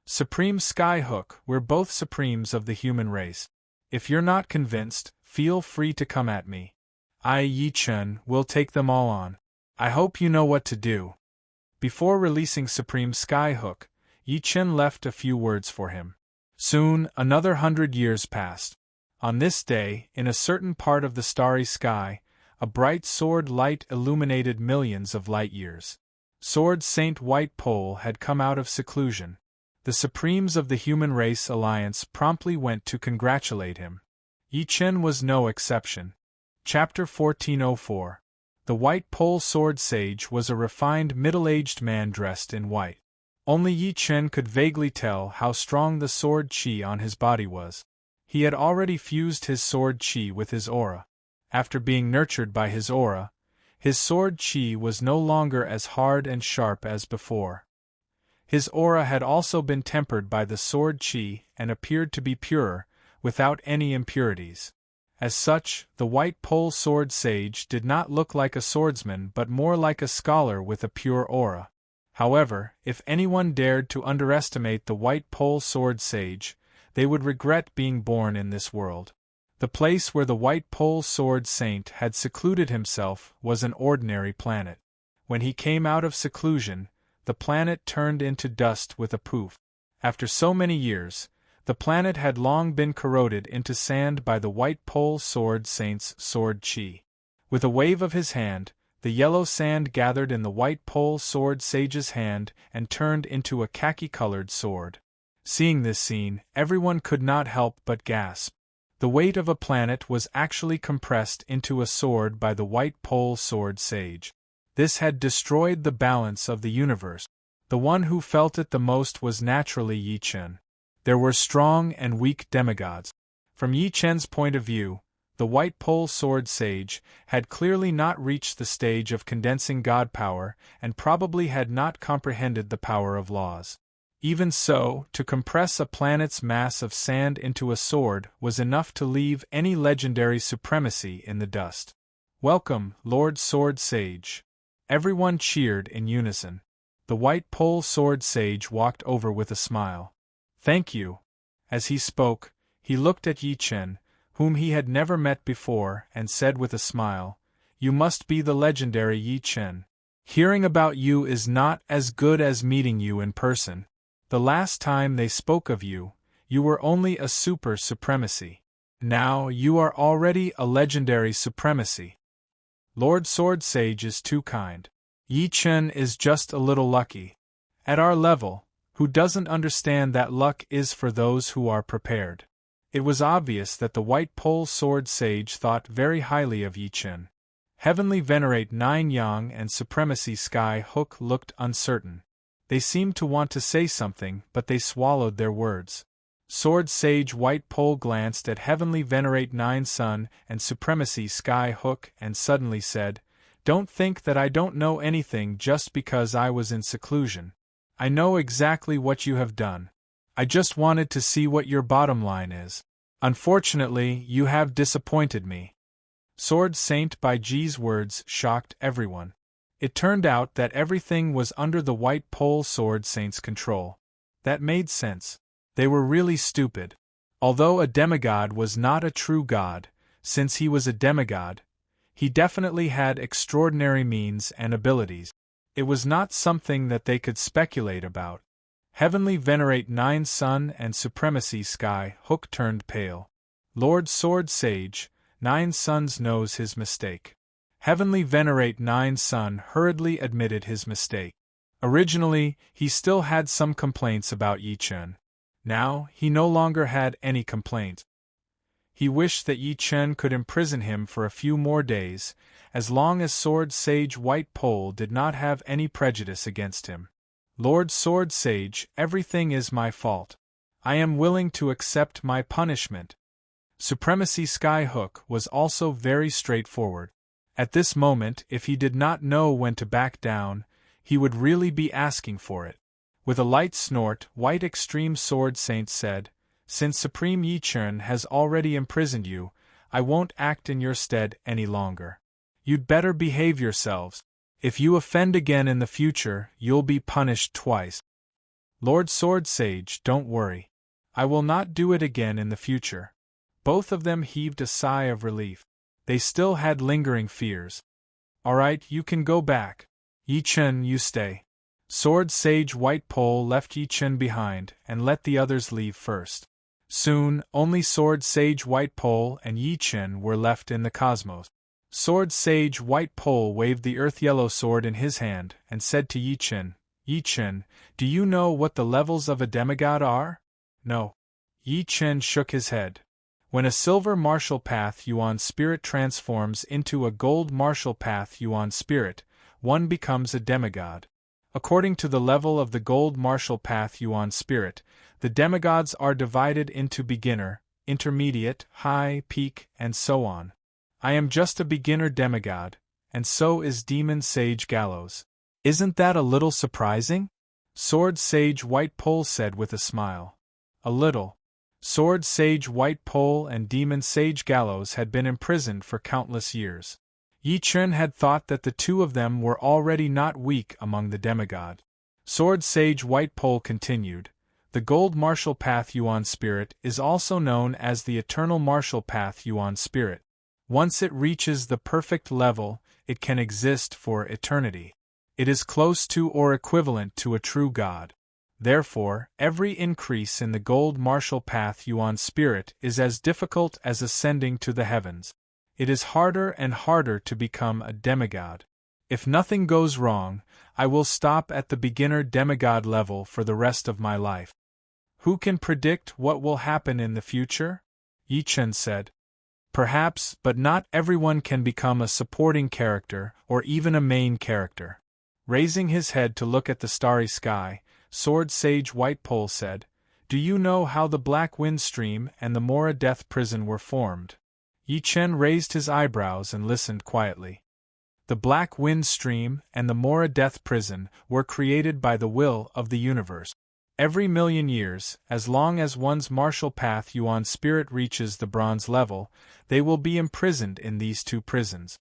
Supreme Skyhook, we're both supremes of the human race. If you're not convinced, feel free to come at me. I, Yi Chen, will take them all on. I hope you know what to do. Before releasing Supreme Skyhook, Yi Chen left a few words for him. Soon, another 100 years passed. On this day, in a certain part of the starry sky, a bright sword light illuminated millions of light years. Sword Saint White Pole had come out of seclusion. The Supremes of the Human Race Alliance promptly went to congratulate him. Yi Chen was no exception. Chapter 1404. The White Pole Sword Sage was a refined middle-aged man dressed in white. Only Yi Chen could vaguely tell how strong the sword qi on his body was. He had already fused his sword qi with his aura. After being nurtured by his aura, his sword qi was no longer as hard and sharp as before. His aura had also been tempered by the sword qi and appeared to be purer, without any impurities. As such, the White Pole Sword Sage did not look like a swordsman but more like a scholar with a pure aura. However, if anyone dared to underestimate the White Pole Sword Sage, they would regret being born in this world. The place where the White Pole Sword Saint had secluded himself was an ordinary planet. When he came out of seclusion, the planet turned into dust with a poof. After so many years, the planet had long been corroded into sand by the White Pole Sword Saint's sword qi. With a wave of his hand, the yellow sand gathered in the White Pole Sword Sage's hand and turned into a khaki-colored sword. Seeing this scene, everyone could not help but gasp. The weight of a planet was actually compressed into a sword by the White Pole Sword Sage. This had destroyed the balance of the universe. The one who felt it the most was naturally Yi Chen. There were strong and weak demigods. From Yi Chen's point of view, the White Pole Sword Sage had clearly not reached the stage of condensing god power and probably had not comprehended the power of laws. Even so, to compress a planet's mass of sand into a sword was enough to leave any legendary supremacy in the dust. "Welcome, Lord Sword Sage." Everyone cheered in unison. The White Pole Sword Sage walked over with a smile. "Thank you." As he spoke, he looked at Yi Chen, whom he had never met before, and said with a smile, "You must be the legendary Yi Chen. Hearing about you is not as good as meeting you in person. The last time they spoke of you, you were only a super supremacy. Now you are already a legendary supremacy. Lord Sword Sage is too kind. Yi Chen is just a little lucky. At our level, who doesn't understand that luck is for those who are prepared?" It was obvious that the White Pole Sword Sage thought very highly of Yi Chen. Heavenly Venerate Nine Yang and Supremacy Sky Hook looked uncertain. They seemed to want to say something, but they swallowed their words. Sword Sage White Pole glanced at Heavenly Venerate Nine Sun and Supremacy Sky Hook and suddenly said, "Don't think that I don't know anything just because I was in seclusion. I know exactly what you have done. I just wanted to see what your bottom line is. Unfortunately, you have disappointed me." Sword Saint Bai Ji's words shocked everyone. It turned out that everything was under the White Pole Sword Saint's control. That made sense. They were really stupid. Although a demigod was not a true god, since he was a demigod, he definitely had extraordinary means and abilities. It was not something that they could speculate about. Heavenly Venerate Nine Sun and Supremacy Sky Hook turned pale. Lord Sword Sage, Nine Suns knows his mistake. Heavenly Venerate Nine Sun hurriedly admitted his mistake. Originally, he still had some complaints about Yi Chen. Now, he no longer had any complaint. He wished that Yi Chen could imprison him for a few more days, as long as Sword Sage White Pole did not have any prejudice against him. "Lord Sword Sage, everything is my fault. I am willing to accept my punishment." Supremacy Skyhook was also very straightforward. At this moment, if he did not know when to back down, he would really be asking for it. With a light snort, White Extreme Sword Saint said, "Since Supreme Yi-Chun has already imprisoned you, I won't act in your stead any longer. You'd better behave yourselves. If you offend again in the future, you'll be punished twice." "Lord Sword Sage, don't worry. I will not do it again in the future." Both of them heaved a sigh of relief. They still had lingering fears. "All right, you can go back. Yi-Chun, you stay." Sword Sage White Pole left Yi-Chun behind and let the others leave first. Soon, only Sword Sage White Pole and Yi-Chun were left in the cosmos. Sword Sage White Pole waved the earth yellow sword in his hand and said to Yi-Chun, "Yi-Chun, do you know what the levels of a demigod are?" "No." Yi-Chun shook his head. When a silver martial path Yuan spirit transforms into a gold martial path Yuan spirit, one becomes a demigod. According to the level of the gold martial path Yuan spirit, the demigods are divided into beginner, intermediate, high, peak, and so on. I am just a beginner demigod, and so is Demon Sage Gallows. Isn't that a little surprising? Sword Sage White Pole said with a smile. A little. Sword Sage White Pole and Demon Sage Gallows had been imprisoned for countless years. Yi-Chun had thought that the two of them were already not weak among the demigod. Sword Sage White Pole continued, "The Gold Martial Path Yuan Spirit is also known as the Eternal Martial Path Yuan Spirit. Once it reaches the perfect level, it can exist for eternity. It is close to or equivalent to a true god. Therefore, every increase in the Gold Martial Path Yuan Spirit is as difficult as ascending to the heavens. It is harder and harder to become a demigod. If nothing goes wrong, I will stop at the beginner demigod level for the rest of my life." "Who can predict what will happen in the future?" Yi-Chun said. "Perhaps, but not everyone can become a supporting character or even a main character." Raising his head to look at the starry sky, Sword Sage White Pole said, "Do you know how the Black Wind Stream and the Mora Death Prison were formed?" Yi-Chun raised his eyebrows and listened quietly. The Black Wind Stream and the Mora Death Prison were created by the will of the universe. Every million years, as long as one's martial path Yuan spirit reaches the bronze level, they will be imprisoned in these two prisons.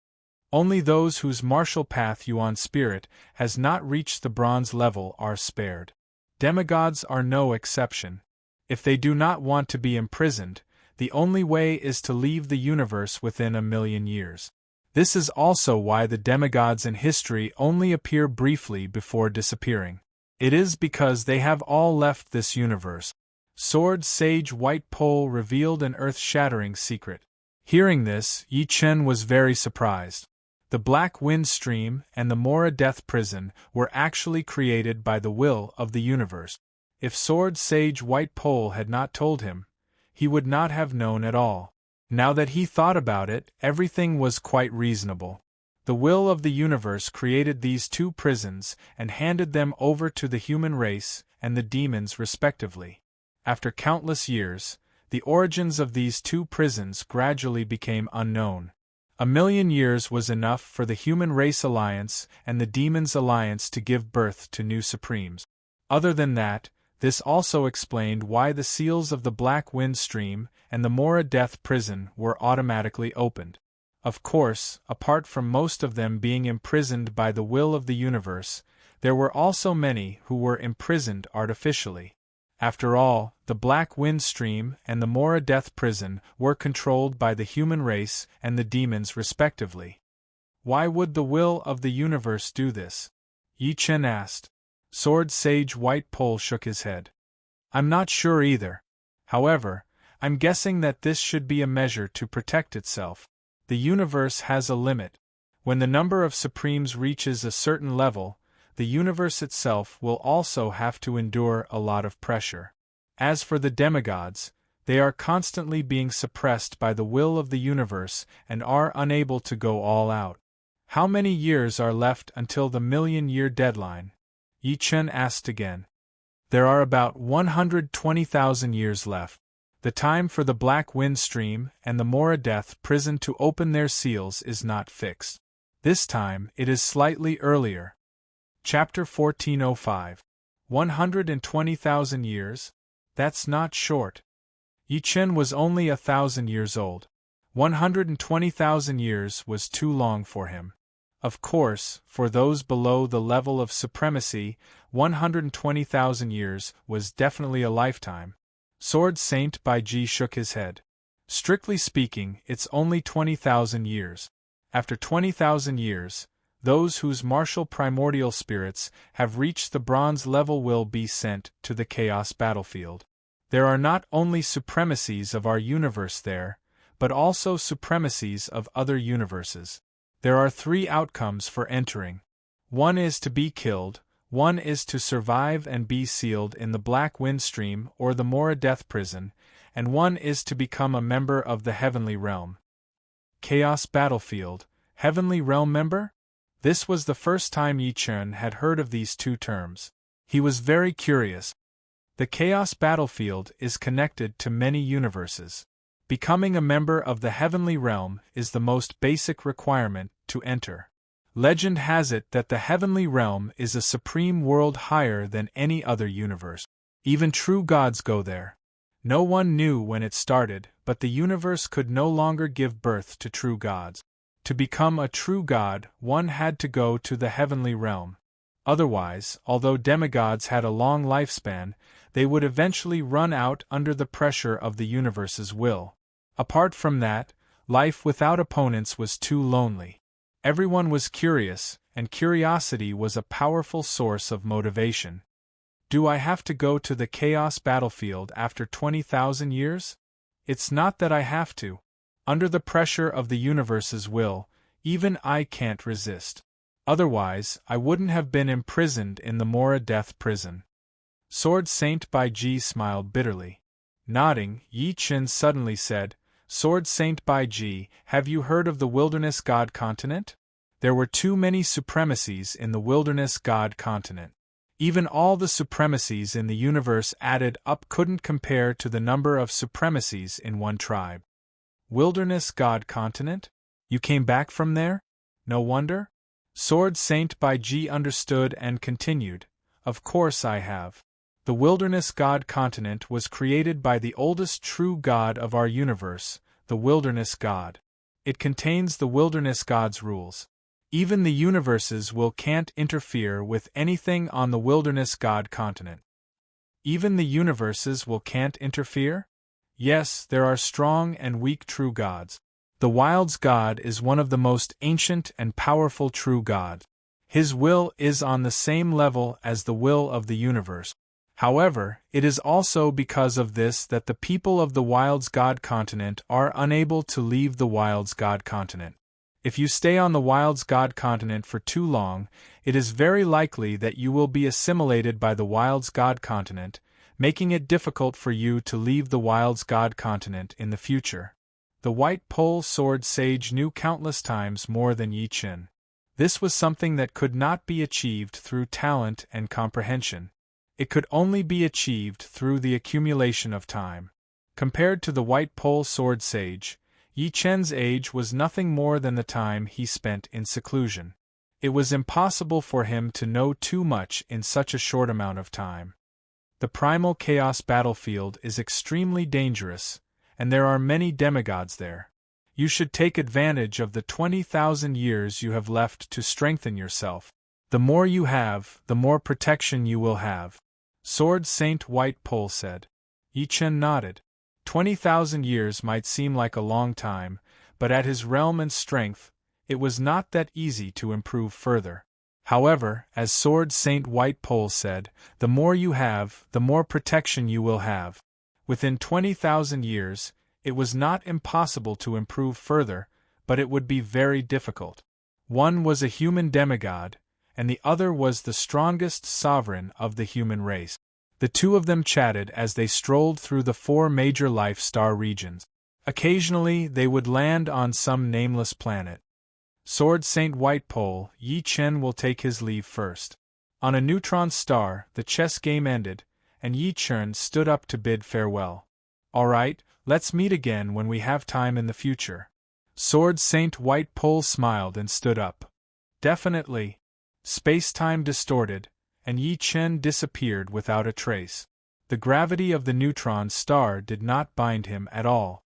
Only those whose martial path Yuan spirit has not reached the bronze level are spared. Demigods are no exception. If they do not want to be imprisoned, the only way is to leave the universe within a million years. This is also why the demigods in history only appear briefly before disappearing. It is because they have all left this universe. Sword Sage White Pole revealed an earth-shattering secret. Hearing this, Yi-Chun was very surprised. The Black Wind Stream and the Mora Death Prison were actually created by the will of the universe. If Sword Sage White Pole had not told him, he would not have known at all. Now that he thought about it, everything was quite reasonable. The will of the universe created these two prisons and handed them over to the human race and the demons respectively. After countless years, the origins of these two prisons gradually became unknown. 1,000,000 years was enough for the Human Race Alliance and the Demons Alliance to give birth to new Supremes. Other than that, this also explained why the seals of the Black Wind Stream and the Mora Death Prison were automatically opened. Of course, apart from most of them being imprisoned by the will of the universe, there were also many who were imprisoned artificially. After all, the Black Wind Stream and the Mora Death Prison were controlled by the human race and the demons respectively. Why would the will of the universe do this? Yi-Chun asked. Sword Sage White Pole shook his head. I'm not sure either. However, I'm guessing that this should be a measure to protect itself. The universe has a limit. When the number of Supremes reaches a certain level, the universe itself will also have to endure a lot of pressure. As for the demigods, they are constantly being suppressed by the will of the universe and are unable to go all out. How many years are left until the 1,000,000-year deadline? Yi-Chun asked again. There are about 120,000 years left. The time for the Black Wind Stream and the Mora Death Prison to open their seals is not fixed. This time it is slightly earlier. Chapter 1405. 120,000 years? That's not short. Yi Chen was only 1,000 years old. 120,000 years was too long for him. Of course, for those below the level of supremacy, 120,000 years was definitely a lifetime. Sword Saint Baiji shook his head. Strictly speaking, it's only 20,000 years. After 20,000 years, those whose martial primordial spirits have reached the bronze level will be sent to the chaos battlefield. There are not only supremacies of our universe there, but also supremacies of other universes. There are 3 outcomes for entering. One is to be killed, one is to survive and be sealed in the Black Wind Stream or the Mora Death Prison, and one is to become a member of the Heavenly Realm. Chaos Battlefield, Heavenly Realm member? This was the first time Yi Chen had heard of these 2 terms. He was very curious. The Chaos Battlefield is connected to many universes. Becoming a member of the Heavenly Realm is the most basic requirement to enter. Legend has it that the Heavenly Realm is a supreme world higher than any other universe. Even true gods go there. No one knew when it started, but the universe could no longer give birth to true gods. To become a true god, one had to go to the Heavenly Realm. Otherwise, although demigods had a long lifespan, they would eventually run out under the pressure of the universe's will. Apart from that, life without opponents was too lonely. Everyone was curious, and curiosity was a powerful source of motivation. Do I have to go to the chaos battlefield after 20,000 years? It's not that I have to. Under the pressure of the universe's will, even I can't resist. Otherwise, I wouldn't have been imprisoned in the Mora Death Prison. Sword Saint Baiji smiled bitterly. Nodding, Yi Chen suddenly said, Sword Saint Baiji, have you heard of the Wilderness God Continent? There were too many supremacies in the Wilderness God Continent. Even all the supremacies in the universe added up couldn't compare to the number of supremacies in one tribe. Wilderness God Continent? You came back from there? No wonder? Sword Saint Baiji understood and continued, Of course I have. The Wilderness God Continent was created by the oldest true God of our universe, the Wilderness God. It contains the Wilderness God's rules. Even the universe's will can't interfere with anything on the Wilderness God Continent. Even the universe's will can't interfere? Yes, there are strong and weak true gods. The Wild's God is one of the most ancient and powerful true gods. His will is on the same level as the will of the universe. However, it is also because of this that the people of the Wild's God Continent are unable to leave the Wild's God Continent. If you stay on the Wild's God Continent for too long, it is very likely that you will be assimilated by the Wild's God Continent, making it difficult for you to leave the Wild's God Continent in the future. The White Pole Sword Sage knew countless times more than Yi Chen. This was something that could not be achieved through talent and comprehension. It could only be achieved through the accumulation of time. Compared to the White Pole Sword Sage, Yi Chen's age was nothing more than the time he spent in seclusion. It was impossible for him to know too much in such a short amount of time. The primal chaos battlefield is extremely dangerous, and there are many demigods there. You should take advantage of the 20,000 years you have left to strengthen yourself. The more you have, the more protection you will have. Sword Saint White Pole said. Yi Chen nodded. 20,000 years might seem like a long time, but at his realm and strength, it was not that easy to improve further. However, as Sword Saint White Pole said, the more you have, the more protection you will have. Within 20,000 years, it was not impossible to improve further, but it would be very difficult. One was a human demigod, and the other was the strongest sovereign of the human race. The two of them chatted as they strolled through the 4 major life star regions. Occasionally, they would land on some nameless planet. Sword Saint White Pole, Yi Chen will take his leave first. On a neutron star, the chess game ended, and Yi Chen stood up to bid farewell. Alright, let's meet again when we have time in the future. Sword Saint White Pole smiled and stood up. Definitely. Space-time distorted, and Yi Chen disappeared without a trace. The gravity of the neutron star did not bind him at all.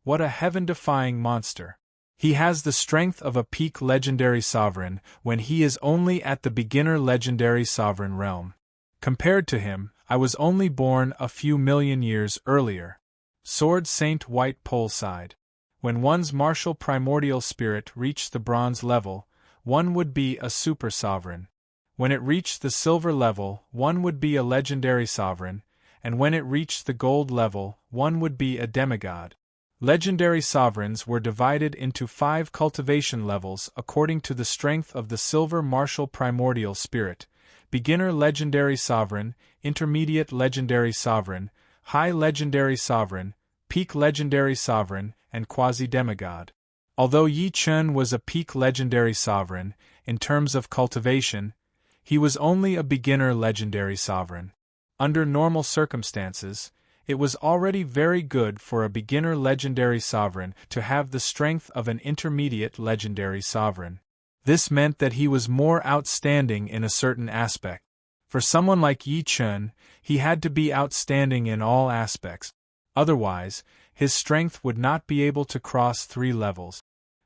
What a heaven-defying monster. He has the strength of a peak legendary sovereign when he is only at the beginner legendary sovereign realm. Compared to him, I was only born a few million years earlier. Sword Saint White Pole sighed. When one's martial primordial spirit reached the bronze level, one would be a super sovereign. When it reached the silver level, one would be a legendary sovereign, and when it reached the gold level, one would be a demigod. Legendary sovereigns were divided into 5 cultivation levels according to the strength of the silver martial primordial spirit: beginner legendary sovereign, intermediate legendary sovereign, high legendary sovereign, peak legendary sovereign, and quasi-demigod. Although Yi Chen was a peak legendary sovereign, in terms of cultivation, he was only a beginner legendary sovereign. Under normal circumstances, it was already very good for a beginner legendary sovereign to have the strength of an intermediate legendary sovereign. This meant that he was more outstanding in a certain aspect. For someone like Yi Chen, he had to be outstanding in all aspects. Otherwise, his strength would not be able to cross 3 levels.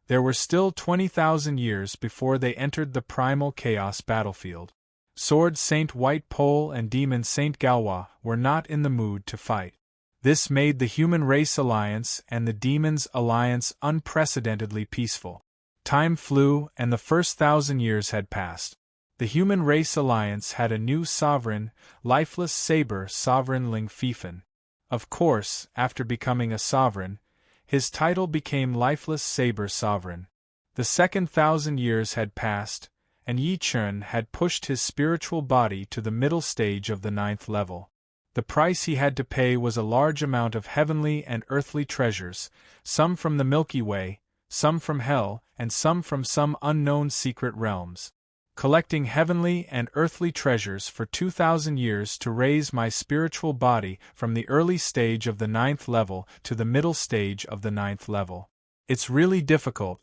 There were still 20,000 years before they entered the primal chaos battlefield. Sword Saint White Pole and Demon Saint Galwa were not in the mood to fight. This made the Human Race Alliance and the Demons Alliance unprecedentedly peaceful. Time flew and the first 1,000 years had passed. The Human Race Alliance had a new sovereign, lifeless saber sovereign Ling Fifan. Of course, after becoming a sovereign, his title became lifeless saber sovereign. The second 1,000 years had passed, and Yi Chen had pushed his spiritual body to the middle stage of the 9th level. The price he had to pay was a large amount of heavenly and earthly treasures, some from the Milky Way, some from Hell, and some from some unknown secret realms. Collecting heavenly and earthly treasures for 2,000 years to raise my spiritual body from the early stage of the 9th level to the middle stage of the 9th level. It's really difficult.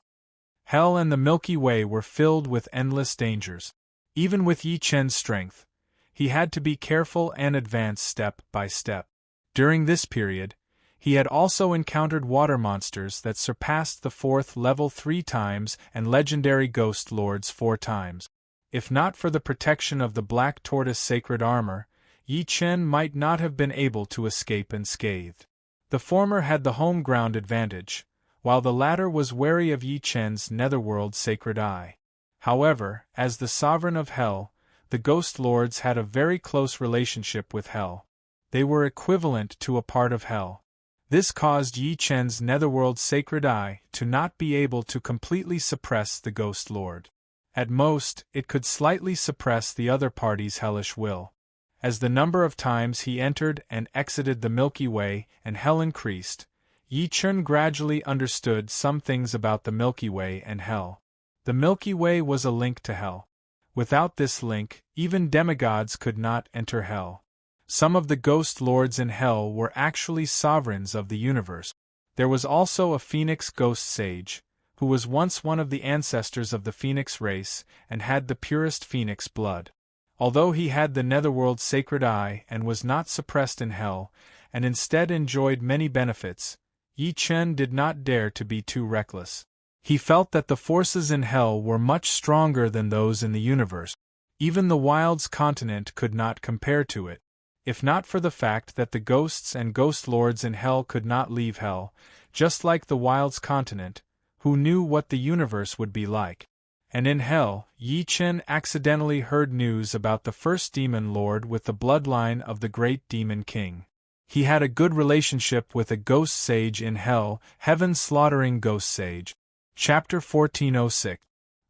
Hell and the Milky Way were filled with endless dangers. Even with Yi Chen's strength, he had to be careful and advance step by step. During this period, he had also encountered water monsters that surpassed the 4th level 3 times and legendary ghost lords 4 times. If not for the protection of the Black Tortoise sacred armor, Yi Chen might not have been able to escape unscathed. The former had the home ground advantage, while the latter was wary of Yi Chen's netherworld sacred eye. However, as the sovereign of Hell, the Ghost Lords had a very close relationship with Hell. They were equivalent to a part of Hell. This caused Yi Chen's netherworld sacred eye to not be able to completely suppress the Ghost Lord. At most, it could slightly suppress the other party's hellish will. As the number of times he entered and exited the Milky Way and Hell increased, Yi Chen gradually understood some things about the Milky Way and Hell. The Milky Way was a link to Hell. Without this link, even demigods could not enter Hell. Some of the Ghost Lords in Hell were actually sovereigns of the universe. There was also a Phoenix Ghost Sage, who was once one of the ancestors of the Phoenix race and had the purest Phoenix blood. Although he had the netherworld sacred eye and was not suppressed in Hell, and instead enjoyed many benefits, Yi Chen did not dare to be too reckless. He felt that the forces in Hell were much stronger than those in the universe. Even the Wilds continent could not compare to it. If not for the fact that the ghosts and ghost lords in Hell could not leave Hell, just like the Wilds continent, who knew what the universe would be like. And in Hell, Yi Chen accidentally heard news about the first demon lord with the bloodline of the great demon king. He had a good relationship with a ghost sage in Hell, heaven-slaughtering ghost sage. Chapter 1406.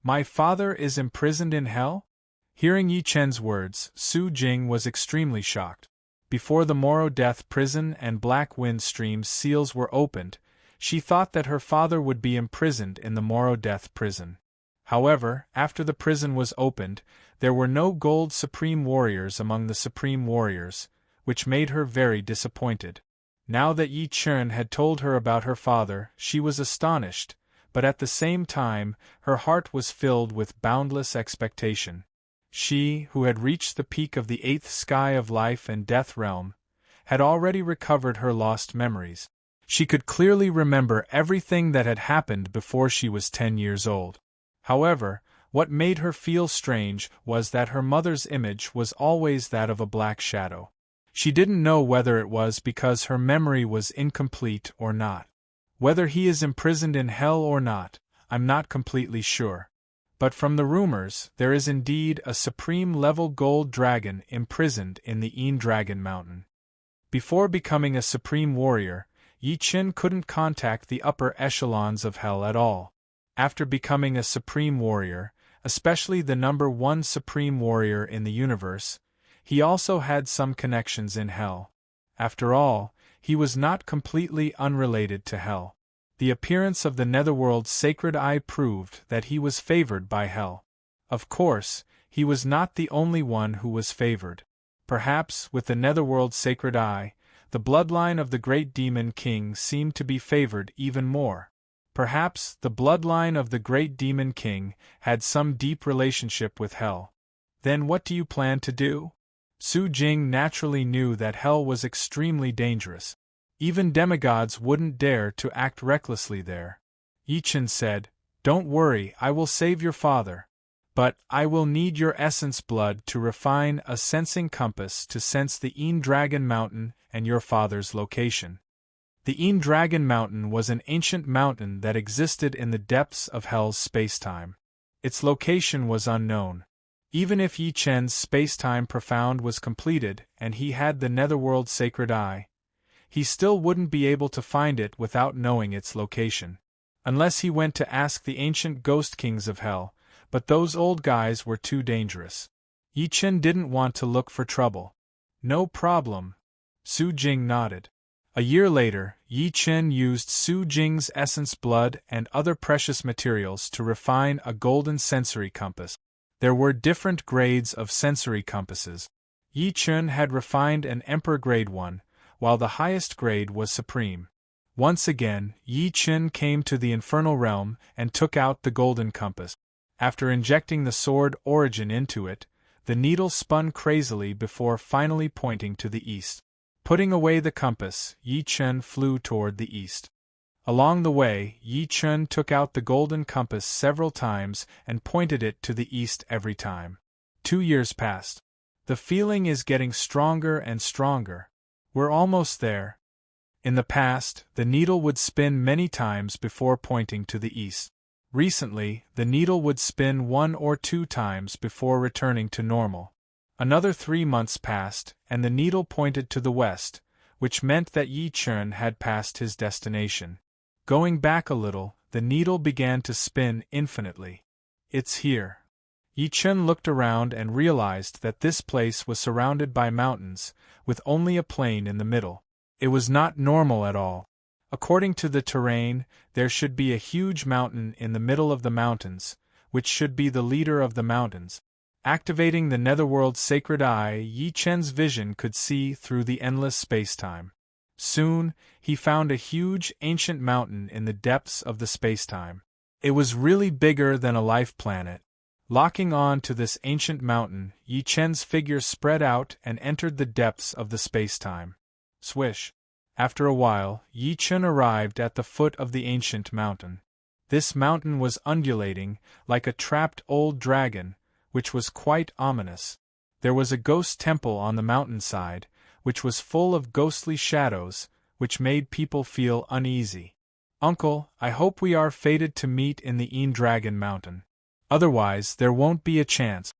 My father is imprisoned in Hell? Hearing Yi Chen's words, Su Jing was extremely shocked. Before the Moro Death Prison and Black Wind Stream's seals were opened, she thought that her father would be imprisoned in the Moro Death Prison. However, after the prison was opened, there were no gold supreme warriors among the supreme warriors, which made her very disappointed. Now that Yi Chen had told her about her father, she was astonished, but at the same time, her heart was filled with boundless expectation. She, who had reached the peak of the eighth sky of life and death realm, had already recovered her lost memories. She could clearly remember everything that had happened before she was 10 years old. However, what made her feel strange was that her mother's image was always that of a black shadow. She didn't know whether it was because her memory was incomplete or not. Whether he is imprisoned in hell or not, I'm not completely sure. But from the rumors, there is indeed a supreme-level gold dragon imprisoned in the Dragon Mountain. Before becoming a supreme warrior, Yi Chen couldn't contact the upper echelons of hell at all. After becoming a supreme warrior, especially the number 1 supreme warrior in the universe, he also had some connections in hell. After all, he was not completely unrelated to hell. The appearance of the Netherworld's sacred eye proved that he was favored by hell. Of course, he was not the only one who was favored. Perhaps, with the Netherworld's sacred eye, the bloodline of the great demon king seemed to be favored even more. Perhaps the bloodline of the great demon king had some deep relationship with hell. Then what do you plan to do? Su Jing naturally knew that hell was extremely dangerous. Even demigods wouldn't dare to act recklessly there. Yi Chen said, "Don't worry, I will save your father. But I will need your essence blood to refine a sensing compass to sense the Dragon Mountain and your father's location." The Dragon Mountain was an ancient mountain that existed in the depths of hell's spacetime. Its location was unknown. Even if Yi Chen's spacetime profound was completed and he had the Netherworld's sacred eye, he still wouldn't be able to find it without knowing its location. Unless he went to ask the ancient ghost kings of hell, but those old guys were too dangerous. Yi Chen didn't want to look for trouble. "No problem." Su Jing nodded. A year later, Yi Chen used Su Jing's essence blood and other precious materials to refine a golden sensory compass. There were different grades of sensory compasses. Yi Chen had refined an Emperor Grade 1, while the highest grade was Supreme. Once again, Yi Chen came to the infernal realm and took out the golden compass. After injecting the sword Origin into it, the needle spun crazily before finally pointing to the east. Putting away the compass, Yi Chen flew toward the east. Along the way, Yi Chen took out the golden compass several times and pointed it to the east every time. 2 years passed. The feeling is getting stronger and stronger. We're almost there. In the past, the needle would spin many times before pointing to the east. Recently, the needle would spin 1 or 2 times before returning to normal. Another 3 months passed, and the needle pointed to the west, which meant that Yi Chen had passed his destination. Going back a little, the needle began to spin infinitely. "It's here." Yi Chen looked around and realized that this place was surrounded by mountains, with only a plain in the middle. It was not normal at all. According to the terrain, there should be a huge mountain in the middle of the mountains, which should be the leader of the mountains. Activating the Netherworld's sacred eye, Yi Chen's vision could see through the endless spacetime. Soon, he found a huge, ancient mountain in the depths of the spacetime. It was really bigger than a life planet. Locking on to this ancient mountain, Yi Chen's figure spread out and entered the depths of the spacetime. Swish! After a while, Yi Chen arrived at the foot of the ancient mountain. This mountain was undulating, like a trapped old dragon, which was quite ominous. There was a ghost temple on the mountainside, which was full of ghostly shadows, which made people feel uneasy. "Uncle, I hope we are fated to meet in the Dragon Mountain. Otherwise, there won't be a chance."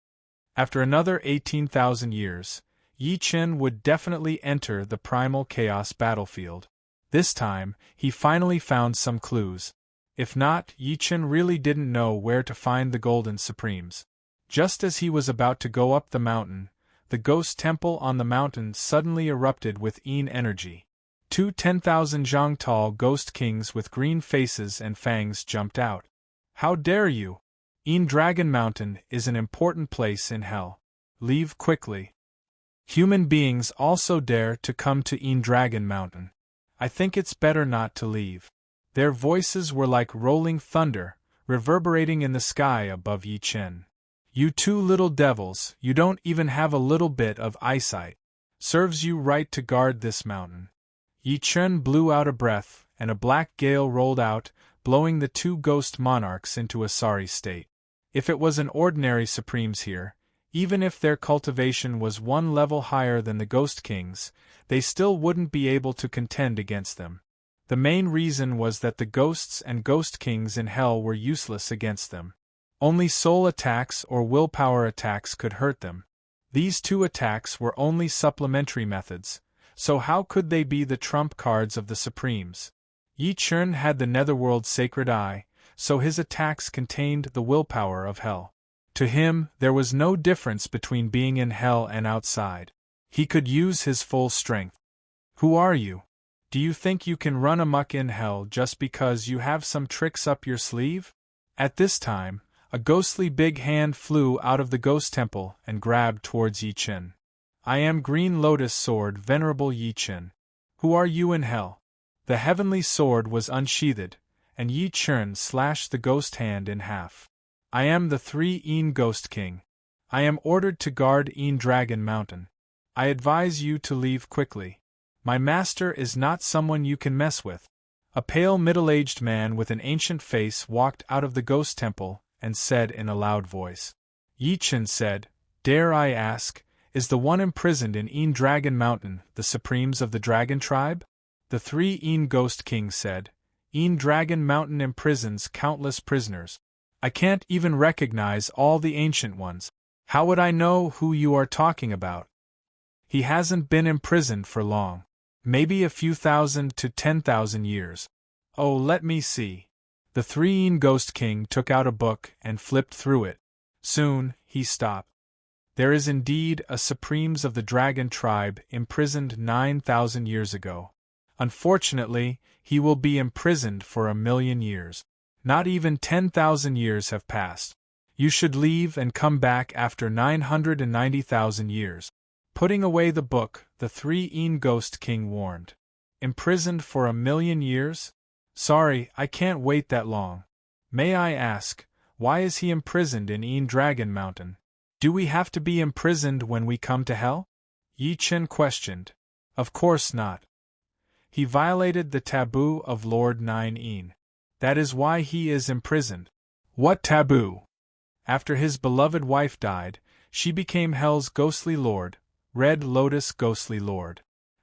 After another 18,000 years, Yi Chen would definitely enter the primal chaos battlefield. This time, he finally found some clues. If not, Yi Chen really didn't know where to find the Golden Supremes. Just as he was about to go up the mountain, the ghost temple on the mountain suddenly erupted with energy. 2 10,000 zhang tall ghost kings with green faces and fangs jumped out. "How dare you! Dragon Mountain is an important place in hell. Leave quickly." Human beings also dare to come to Dragon Mountain. I think it's better not to leave. Their voices were like rolling thunder, reverberating in the sky above Yi Chen. You two little devils, you don't even have a little bit of eyesight. Serves you right to guard this mountain. Yi Chen blew out a breath, and a black gale rolled out, blowing the two ghost monarchs into a sorry state. If it was an ordinary supremes here, even if their cultivation was one level higher than the Ghost Kings, they still wouldn't be able to contend against them. The main reason was that the ghosts and Ghost Kings in Hell were useless against them. Only soul attacks or willpower attacks could hurt them. These two attacks were only supplementary methods, so how could they be the trump cards of the Supremes? Yi Chen had the Netherworld's sacred eye, so his attacks contained the willpower of Hell. To him, there was no difference between being in Hell and outside. He could use his full strength. Who are you? Do you think you can run amok in Hell just because you have some tricks up your sleeve? At this time, a ghostly big hand flew out of the ghost temple and grabbed towards Yi Chen. I am Green Lotus Sword, Venerable Yi Chen. Who are you in Hell? The heavenly sword was unsheathed, and Yi Chen slashed the ghost hand in half. I am the 3 Ghost King. I am ordered to guard Dragon Mountain. I advise you to leave quickly. My master is not someone you can mess with. A pale middle-aged man with an ancient face walked out of the ghost temple and said in a loud voice. Yi Chen said, "Dare I ask, is the one imprisoned in Dragon Mountain the Supremes of the Dragon Tribe?" The 3 Ghost Kings said, Dragon Mountain imprisons countless prisoners. I can't even recognize all the ancient ones. How would I know who you are talking about? He hasn't been imprisoned for long. Maybe a few thousand to 10,000 years. Oh, let me see. The 3 Ghost King took out a book and flipped through it. Soon, he stopped. There is indeed a Supremes of the Dragon Tribe imprisoned 9,000 years ago. Unfortunately, he will be imprisoned for 1,000,000 years. Not even 10,000 years have passed. You should leave and come back after 990,000 years. Putting away the book, the 3 Ghost King warned. Imprisoned for 1,000,000 years? Sorry, I can't wait that long. May I ask, why is he imprisoned in Dragon Mountain? Do we have to be imprisoned when we come to Hell? Yi Chen questioned. Of course not. He violated the taboo of Lord 9. That is why he is imprisoned. What taboo? After his beloved wife died, she became Hell's ghostly lord, Red Lotus Ghostly Lord.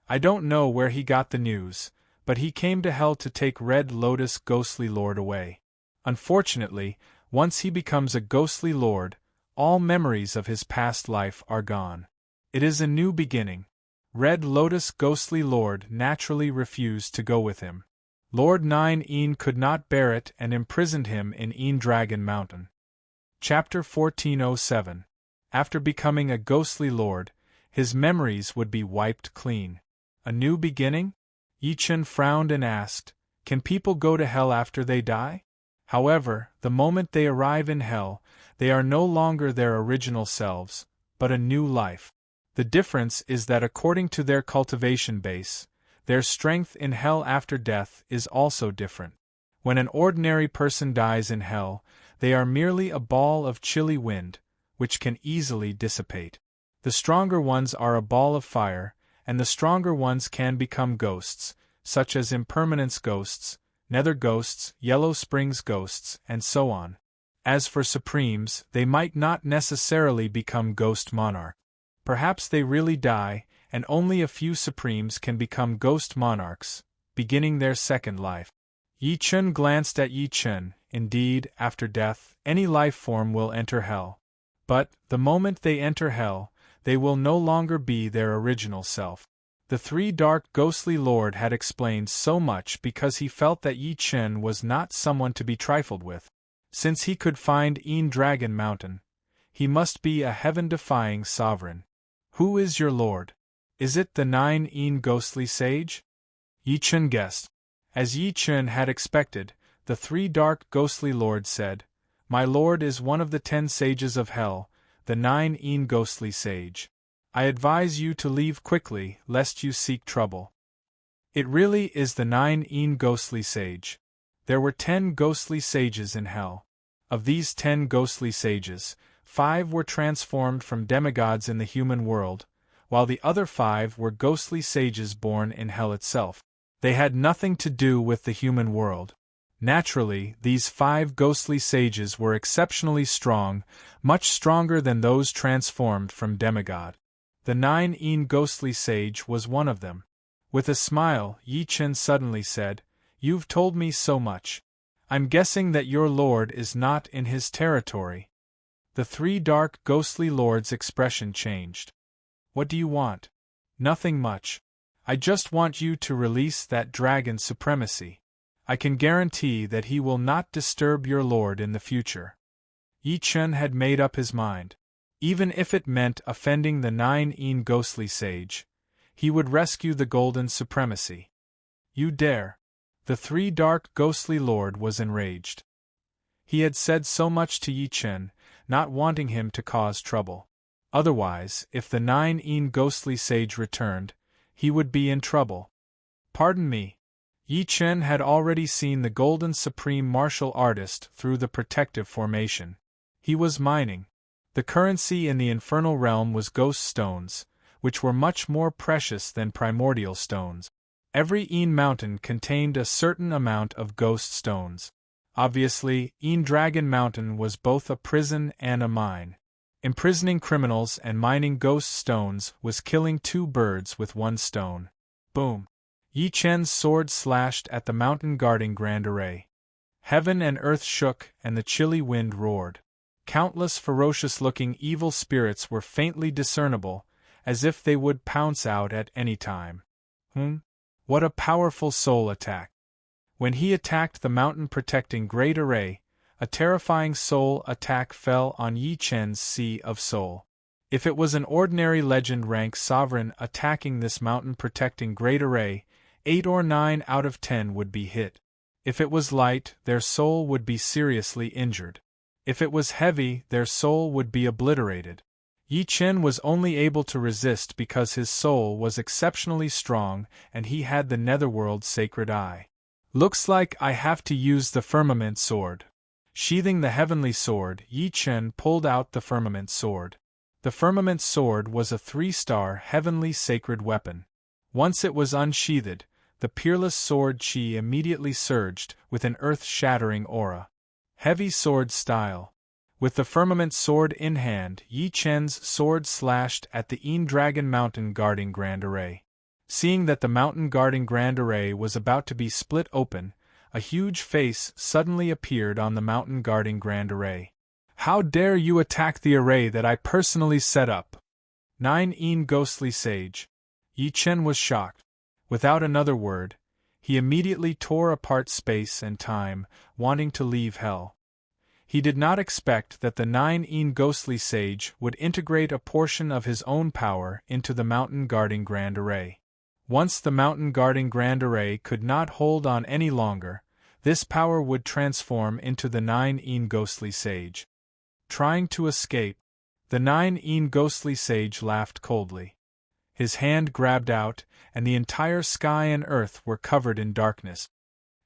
I don't know where he got the news, but he came to Hell to take Red Lotus Ghostly Lord away. Unfortunately, once he becomes a ghostly lord, all memories of his past life are gone. It is a new beginning. Red Lotus Ghostly Lord naturally refused to go with him. Lord 9 could not bear it and imprisoned him in Dragon Mountain. Chapter 1407. After becoming a ghostly lord, his memories would be wiped clean. A new beginning? Yi Chen frowned and asked, can people go to Hell after they die? However, the moment they arrive in Hell, they are no longer their original selves, but a new life. The difference is that according to their cultivation base, their strength in Hell after death is also different. When an ordinary person dies in Hell, they are merely a ball of chilly wind, which can easily dissipate. The stronger ones are a ball of fire, and the stronger ones can become ghosts, such as impermanence ghosts, nether ghosts, yellow springs ghosts, and so on. As for Supremes, they might not necessarily become ghost monarch. Perhaps they really die, and only a few Supremes can become ghost monarchs, beginning their second life. Yi Chen glanced at Yi Chen. Indeed, after death, any life form will enter Hell. But, the moment they enter Hell, they will no longer be their original self. The 3 Dark Ghostly Lord had explained so much because he felt that Yi Chen was not someone to be trifled with. Since he could find Dragon Mountain, he must be a heaven-defying sovereign. Who is your lord? Is it the 9 Ghostly Sage? Yi Chen guessed. As Yi Chen had expected, the 3 Dark Ghostly Lords said, My lord is one of the 10 sages of Hell, the 9 Ghostly Sage. I advise you to leave quickly, lest you seek trouble. It really is the 9 ghostly sage. There were 10 ghostly sages in hell. Of these 10 ghostly sages, 5 were transformed from demigods in the human world, while the other 5 were ghostly sages born in hell itself. They had nothing to do with the human world. Naturally, these 5 ghostly sages were exceptionally strong, much stronger than those transformed from demigod. The 9 ghostly sage was one of them. With a smile, Yi Chen suddenly said, "You've told me so much. I'm guessing that your lord is not in his territory." The 3 dark ghostly lords' expression changed. "What do you want?" "Nothing much. I just want you to release that dragon supremacy. I can guarantee that he will not disturb your lord in the future." Yi Chen had made up his mind. Even if it meant offending the 9 ghostly sage, he would rescue the golden supremacy. "You dare!" The 3 dark ghostly lord was enraged. He had said so much to Yi Chen, not wanting him to cause trouble. Otherwise, if the 9 ghostly sage returned, he would be in trouble. "Pardon me." Yi Chen had already seen the golden supreme martial artist through the protective formation. He was mining. The currency in the infernal realm was ghost stones, which were much more precious than primordial stones. Every mountain contained a certain amount of ghost stones. Obviously, Dragon Mountain was both a prison and a mine. Imprisoning criminals and mining ghost stones was killing 2 birds with 1 stone. Boom! Yi Chen's sword slashed at the mountain guarding Grand Array. Heaven and earth shook and the chilly wind roared. Countless ferocious-looking evil spirits were faintly discernible, as if they would pounce out at any time. What a powerful soul attack! When he attacked the mountain-protecting Great Array, a terrifying soul attack fell on Yi Chen's Sea of Soul. If it was an ordinary legend-rank sovereign attacking this mountain-protecting Great Array, 8 or 9 out of 10 would be hit. If it was light, their soul would be seriously injured. If it was heavy, their soul would be obliterated. Yi Chen was only able to resist because his soul was exceptionally strong and he had the Netherworld's sacred eye. "Looks like I have to use the firmament sword." Sheathing the heavenly sword, Yi Chen pulled out the firmament sword. The firmament sword was a 3-star heavenly sacred weapon. Once it was unsheathed, the peerless sword chi immediately surged with an earth-shattering aura. Heavy sword style. With the firmament sword in hand, Yi Chen's sword slashed at the Dragon Mountain guarding Grand Array. Seeing that the mountain guarding Grand Array was about to be split open, a huge face suddenly appeared on the mountain guarding Grand Array. "How dare you attack the array that I personally set up?" 9 ghostly sage. Yi Chen was shocked. Without another word, he immediately tore apart space and time, wanting to leave hell. He did not expect that the 9 ghostly sage would integrate a portion of his own power into the mountain guarding Grand Array. Once the mountain guarding Grand Array could not hold on any longer, this power would transform into the 9 ghostly sage. Trying to escape, the 9 ghostly sage laughed coldly. His hand grabbed out, and the entire sky and earth were covered in darkness.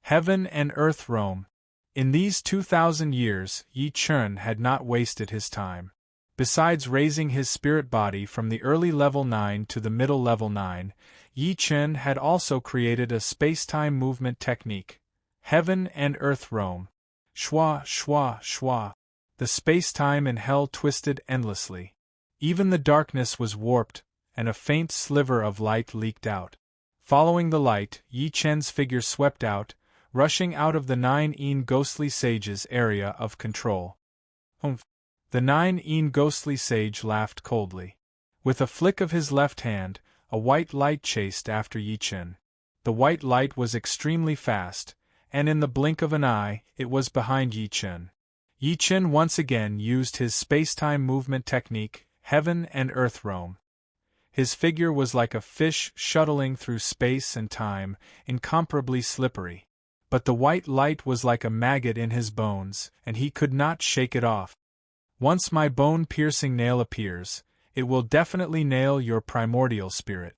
Heaven and earth roam. In these 2,000 years, Yi Chen had not wasted his time. Besides raising his spirit body from the early level 9 to the middle level 9, Yi Chen had also created a space-time movement technique. Heaven and earth roam. Shwa, shwa, shwa. The space-time in hell twisted endlessly. Even the darkness was warped, and a faint sliver of light leaked out. Following the light, Yi Chen's figure swept out, rushing out of the 9 ghostly sage's area of control. "Humph!" The 9 ghostly sage laughed coldly. With a flick of his left hand, a white light chased after Yi Chen. The white light was extremely fast, and in the blink of an eye, it was behind Yi Chen. Yi Chen once again used his space-time movement technique, Heaven and Earth Roam. His figure was like a fish shuttling through space and time, incomparably slippery. But the white light was like a maggot in his bones, and he could not shake it off. "Once my bone-piercing nail appears, it will definitely nail your primordial spirit."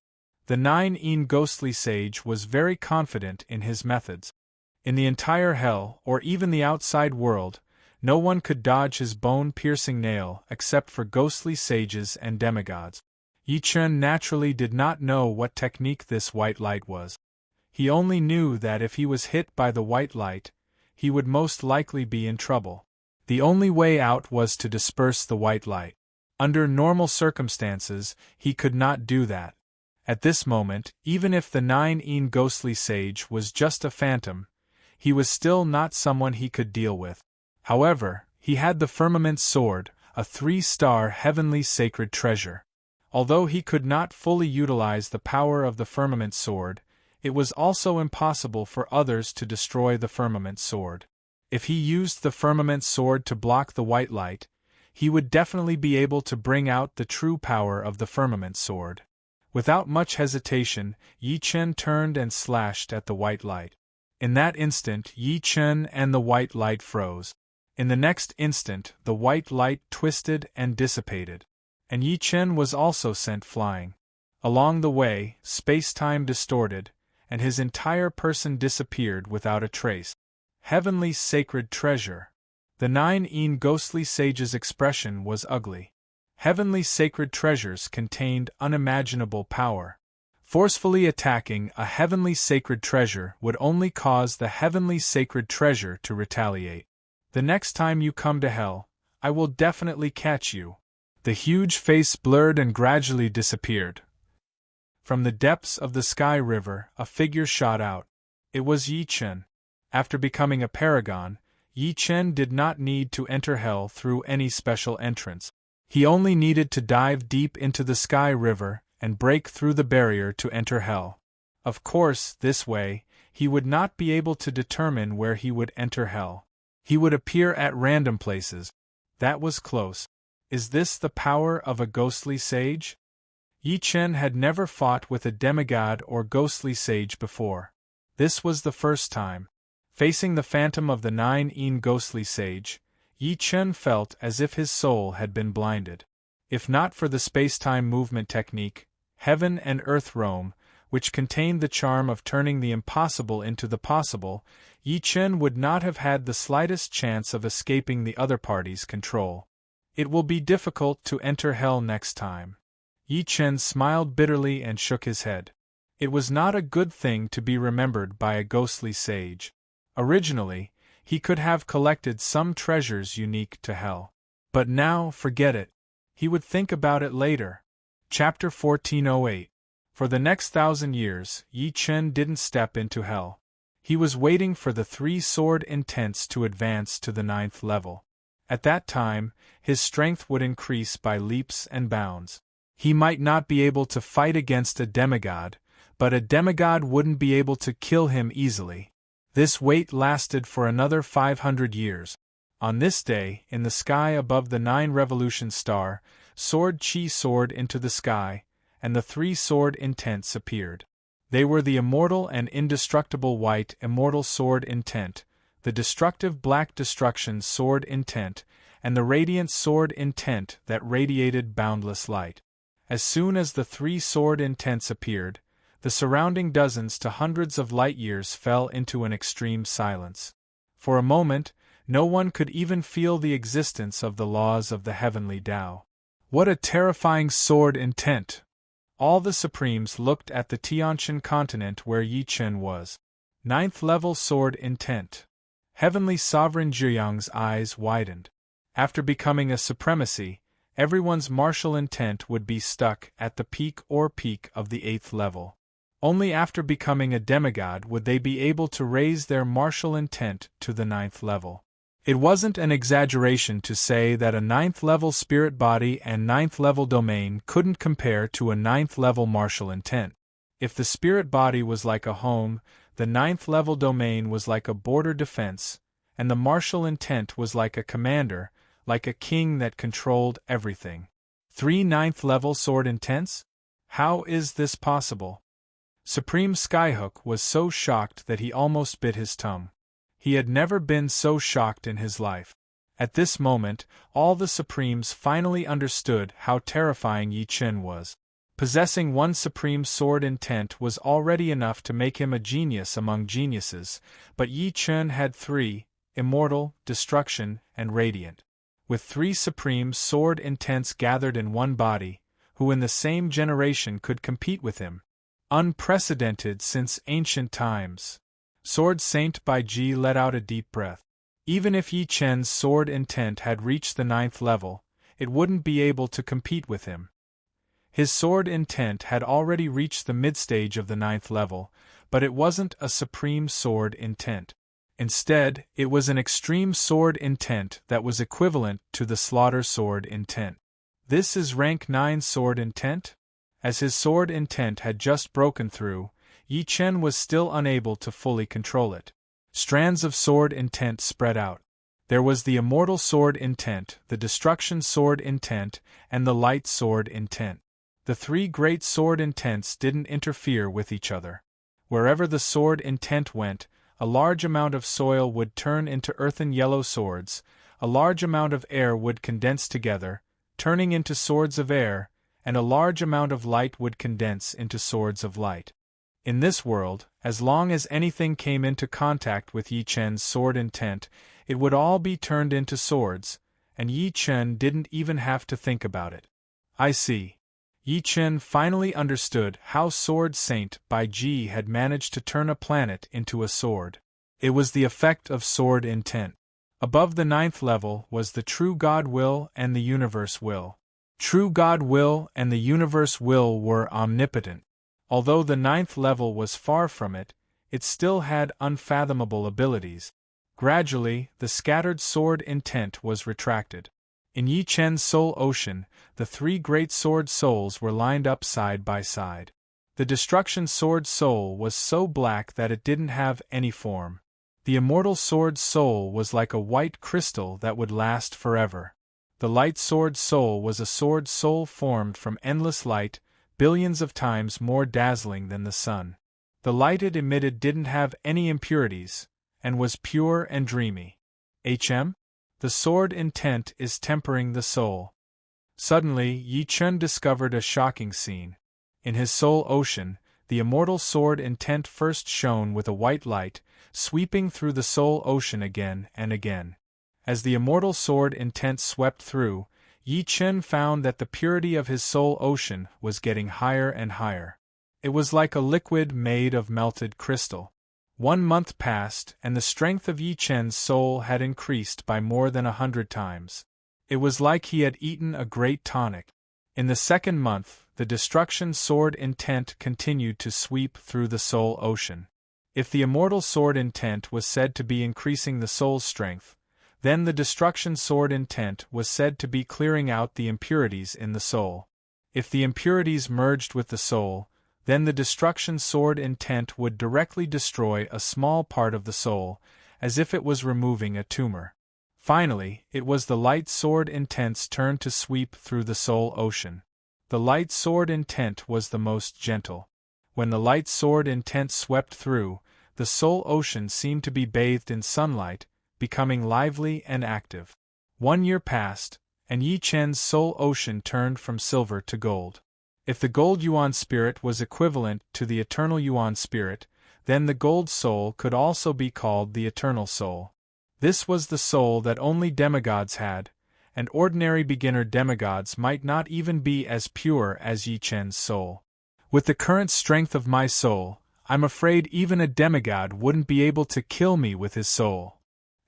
The nine-een ghostly sage was very confident in his methods. In the entire hell, or even the outside world, no one could dodge his bone-piercing nail except for ghostly sages and demigods. Yi Chen naturally did not know what technique this white light was. He only knew that if he was hit by the white light, he would most likely be in trouble. The only way out was to disperse the white light. Under normal circumstances, he could not do that. At this moment, even if the nine-een ghostly sage was just a phantom, he was still not someone he could deal with. However, he had the firmament sword, a 3-star heavenly sacred treasure. Although he could not fully utilize the power of the firmament sword, it was also impossible for others to destroy the firmament sword. If he used the firmament sword to block the white light, he would definitely be able to bring out the true power of the firmament sword. Without much hesitation, Yi Chen turned and slashed at the white light. In that instant, Yi Chen and the white light froze. In the next instant, the white light twisted and dissipated. And Yi Chen was also sent flying. Along the way, space-time distorted, and his entire person disappeared without a trace. Heavenly sacred treasure. The nine-een ghostly sage's expression was ugly. Heavenly sacred treasures contained unimaginable power. Forcefully attacking a heavenly sacred treasure would only cause the heavenly sacred treasure to retaliate. The next time you come to hell, I will definitely catch you. The huge face blurred and gradually disappeared. From the depths of the sky river, a figure shot out. It was Yi Chen. After becoming a paragon, Yi Chen did not need to enter hell through any special entrance. He only needed to dive deep into the sky river and break through the barrier to enter hell. Of course, this way, he would not be able to determine where he would enter hell. He would appear at random places. That was close. Is this the power of a ghostly sage? Yi Chen had never fought with a demigod or ghostly sage before. This was the first time. Facing the phantom of the nine-een ghostly sage, Yi Chen felt as if his soul had been blinded. If not for the space-time movement technique, heaven and earth realm, which contained the charm of turning the impossible into the possible, Yi Chen would not have had the slightest chance of escaping the other party's control. It will be difficult to enter hell next time. Yi Chen smiled bitterly and shook his head. It was not a good thing to be remembered by a ghostly sage. Originally, he could have collected some treasures unique to hell. But now, forget it. He would think about it later. Chapter 1408. For the next 1,000 years, Yi Chen didn't step into hell. He was waiting for the 3-sword intents to advance to the 9th level. At that time, his strength would increase by leaps and bounds. He might not be able to fight against a demigod, but a demigod wouldn't be able to kill him easily. This wait lasted for another 500 years. On this day, in the sky above the 9-revolution star, Sword Chi soared into the sky, and the 3-sword intents appeared. They were the immortal and indestructible white immortal sword intent, the destructive black destruction sword intent, and the radiant sword intent that radiated boundless light. As soon as the 3-sword intents appeared, the surrounding dozens to hundreds of light-years fell into an extreme silence. For a moment, no one could even feel the existence of the laws of the heavenly Tao. What a terrifying sword intent! All the Supremes looked at the Tiantian continent where Yi Chen was. 9th-level sword intent. Heavenly Sovereign Zhiyang's eyes widened. After becoming a supremacy, everyone's martial intent would be stuck at the peak of the 8th level. Only after becoming a demigod would they be able to raise their martial intent to the 9th level. It wasn't an exaggeration to say that a 9th-level spirit body and 9th-level domain couldn't compare to a 9th-level martial intent. If the spirit body was like a home, the 9th-level domain was like a border defense, and the martial intent was like a commander, like a king that controlled everything. 3 9th-level sword intents? How is this possible? Supreme Skyhook was so shocked that he almost bit his tongue. He had never been so shocked in his life. At this moment, all the Supremes finally understood how terrifying Yi Chen was. Possessing one supreme sword intent was already enough to make him a genius among geniuses, but Yi Chen had three: Immortal, Destruction, and Radiant. With three supreme sword intents gathered in one body, who in the same generation could compete with him? Unprecedented since ancient times. Sword Saint Bai Ji let out a deep breath. Even if Yi Chen's sword intent had reached the 9th level, it wouldn't be able to compete with him. His sword intent had already reached the mid-stage of the 9th level, but it wasn't a supreme sword intent. Instead, it was an extreme sword intent that was equivalent to the slaughter sword intent. This is rank 9 sword intent? As his sword intent had just broken through, Yi Chen was still unable to fully control it. Strands of sword intent spread out. There was the Immortal sword intent, the Destruction sword intent, and the Light sword intent. The three great sword intents didn't interfere with each other. Wherever the sword intent went, a large amount of soil would turn into earthen yellow swords, a large amount of air would condense together, turning into swords of air, and a large amount of light would condense into swords of light. In this world, as long as anything came into contact with Yi Chen's sword intent, it would all be turned into swords, and Yi Chen didn't even have to think about it. I see. Yi Chen finally understood how Sword Saint Bai Ji had managed to turn a planet into a sword. It was the effect of sword intent. Above the 9th level was the true God will and the universe will. True God will and the universe will were omnipotent. Although the 9th level was far from it, it still had unfathomable abilities. Gradually, the scattered sword intent was retracted. In Yi Chen's soul ocean, the three great sword souls were lined up side by side. The Destruction sword soul was so black that it didn't have any form. The Immortal sword soul was like a white crystal that would last forever. The Light sword soul was a sword soul formed from endless light, billions of times more dazzling than the sun. The light it emitted didn't have any impurities, and was pure and dreamy. The sword intent is tempering the soul. Suddenly, Yi Chen discovered a shocking scene. In his soul ocean, the Immortal sword intent first shone with a white light, sweeping through the soul ocean again and again. As the Immortal sword intent swept through, Yi Chen found that the purity of his soul ocean was getting higher and higher. It was like a liquid made of melted crystal. 1 month passed, and the strength of Yi Chen's soul had increased by more than 100 times. It was like he had eaten a great tonic. In the 2nd month, the Destruction sword intent continued to sweep through the soul ocean. If the Immortal sword intent was said to be increasing the soul's strength, then the Destruction sword intent was said to be clearing out the impurities in the soul. If the impurities merged with the soul, then the Destruction sword intent would directly destroy a small part of the soul, as if it was removing a tumor. Finally, it was the Light sword intent's turn to sweep through the soul ocean. The Light sword intent was the most gentle. When the Light sword intent swept through, the soul ocean seemed to be bathed in sunlight, becoming lively and active. 1 year passed, and Yi Chen's soul ocean turned from silver to gold. If the gold Yuan spirit was equivalent to the eternal Yuan spirit, then the gold soul could also be called the eternal soul. This was the soul that only demigods had, and ordinary beginner demigods might not even be as pure as Yi Chen's soul. With the current strength of my soul, I'm afraid even a demigod wouldn't be able to kill me with his soul.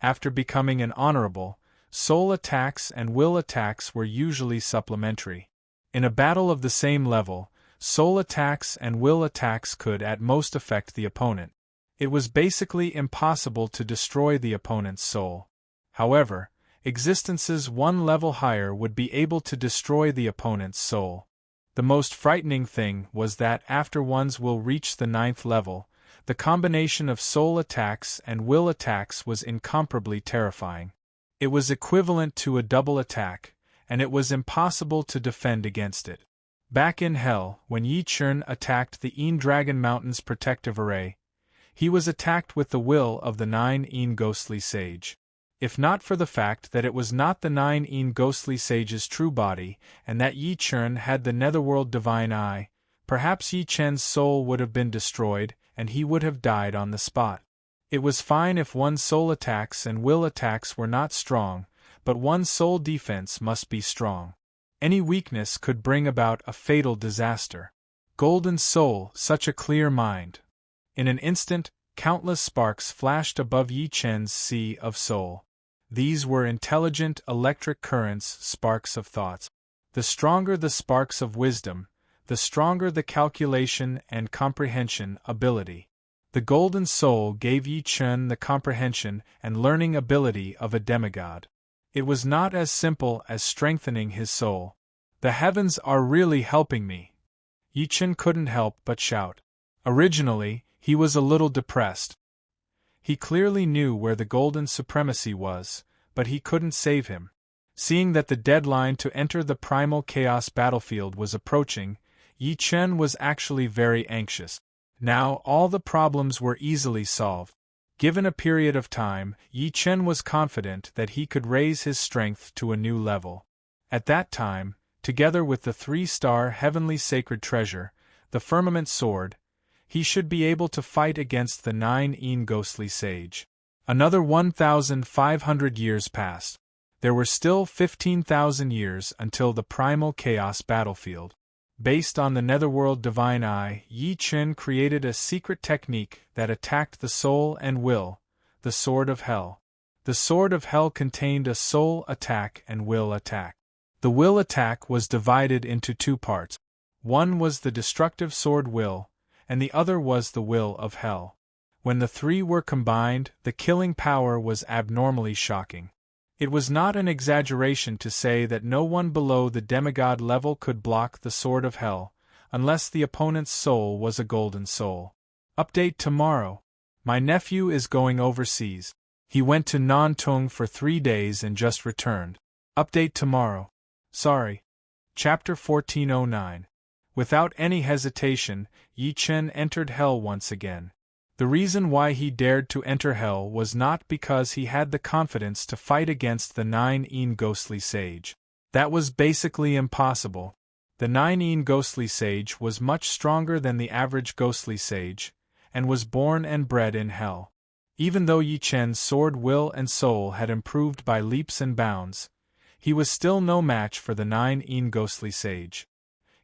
After becoming an honorable, soul attacks and will attacks were usually supplementary. In a battle of the same level, soul attacks and will attacks could at most affect the opponent. It was basically impossible to destroy the opponent's soul. However, existences 1 level higher would be able to destroy the opponent's soul. The most frightening thing was that after one's will reached the 9th level, the combination of soul attacks and will attacks was incomparably terrifying. It was equivalent to a double attack, and it was impossible to defend against it. Back in Hell, when Yi Chen attacked the Een Dragon Mountain's protective array, he was attacked with the will of the 9 Een Ghostly Sage. If not for the fact that it was not the nine ghostly sage's true body, and that Yi Chen had the netherworld divine eye, perhaps Yi Chen's soul would have been destroyed, and he would have died on the spot. It was fine if one's soul attacks and will attacks were not strong, but one's soul defense must be strong. Any weakness could bring about a fatal disaster. Golden soul, such a clear mind. In an instant, countless sparks flashed above Yi Chen's sea of soul. These were intelligent electric currents, sparks of thoughts. The stronger the sparks of wisdom, the stronger the calculation and comprehension ability. The golden soul gave Yi Chen the comprehension and learning ability of a demigod. It was not as simple as strengthening his soul. The heavens are really helping me. Yi Chen couldn't help but shout. Originally, he was a little depressed. He clearly knew where the golden supremacy was, but he couldn't save him. Seeing that the deadline to enter the primal chaos battlefield was approaching, Yi Chen was actually very anxious. Now all the problems were easily solved. Given a period of time, Yi Chen was confident that he could raise his strength to a new level. At that time, together with the 3-star heavenly sacred treasure, the firmament sword, he should be able to fight against the 9 ghostly sage. Another 1,500 years passed. There were still 15,000 years until the primal chaos battlefield. Based on the netherworld divine eye, Yi Chen created a secret technique that attacked the soul and will, the sword of hell. The sword of hell contained a soul attack and will attack. The will attack was divided into 2 parts. One was the destructive sword will, and the other was the will of hell. When the 3 were combined, the killing power was abnormally shocking. It was not an exaggeration to say that no one below the demigod level could block the sword of hell, unless the opponent's soul was a golden soul. Update tomorrow. My nephew is going overseas. He went to Nantung for 3 days and just returned. Update tomorrow. Sorry. Chapter 1409. Without any hesitation, Yi Chen entered hell once again. The reason why he dared to enter hell was not because he had the confidence to fight against the 9 ghostly sage. That was basically impossible. The 9 ghostly sage was much stronger than the average ghostly sage, and was born and bred in hell. Even though Yi Chen's sword will and soul had improved by leaps and bounds, he was still no match for the 9 ghostly sage.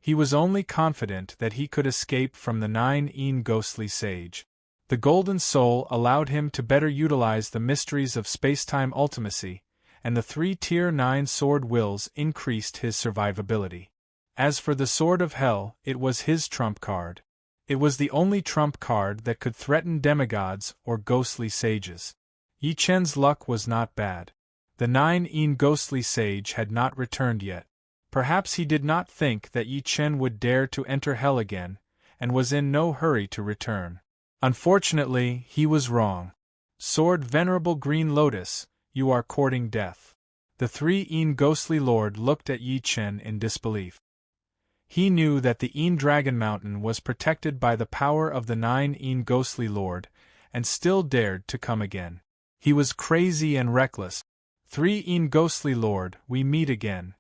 He was only confident that he could escape from the 9 ghostly sage. The golden soul allowed him to better utilize the mysteries of spacetime ultimacy, and the 3-tier 9 sword wills increased his survivability. As for the sword of hell, it was his trump card. It was the only trump card that could threaten demigods or ghostly sages. Yi Chen's luck was not bad. The 9 ghostly sage had not returned yet. Perhaps he did not think that Yi Chen would dare to enter hell again, and was in no hurry to return. Unfortunately, he was wrong. Sword Venerable Green Lotus, you are courting death. The 3 ghostly lord looked at Yi Chen in disbelief. He knew that the Dragon Mountain was protected by the power of the 9 ghostly lord, and still dared to come again. He was crazy and reckless. 3 ghostly lord, we meet again.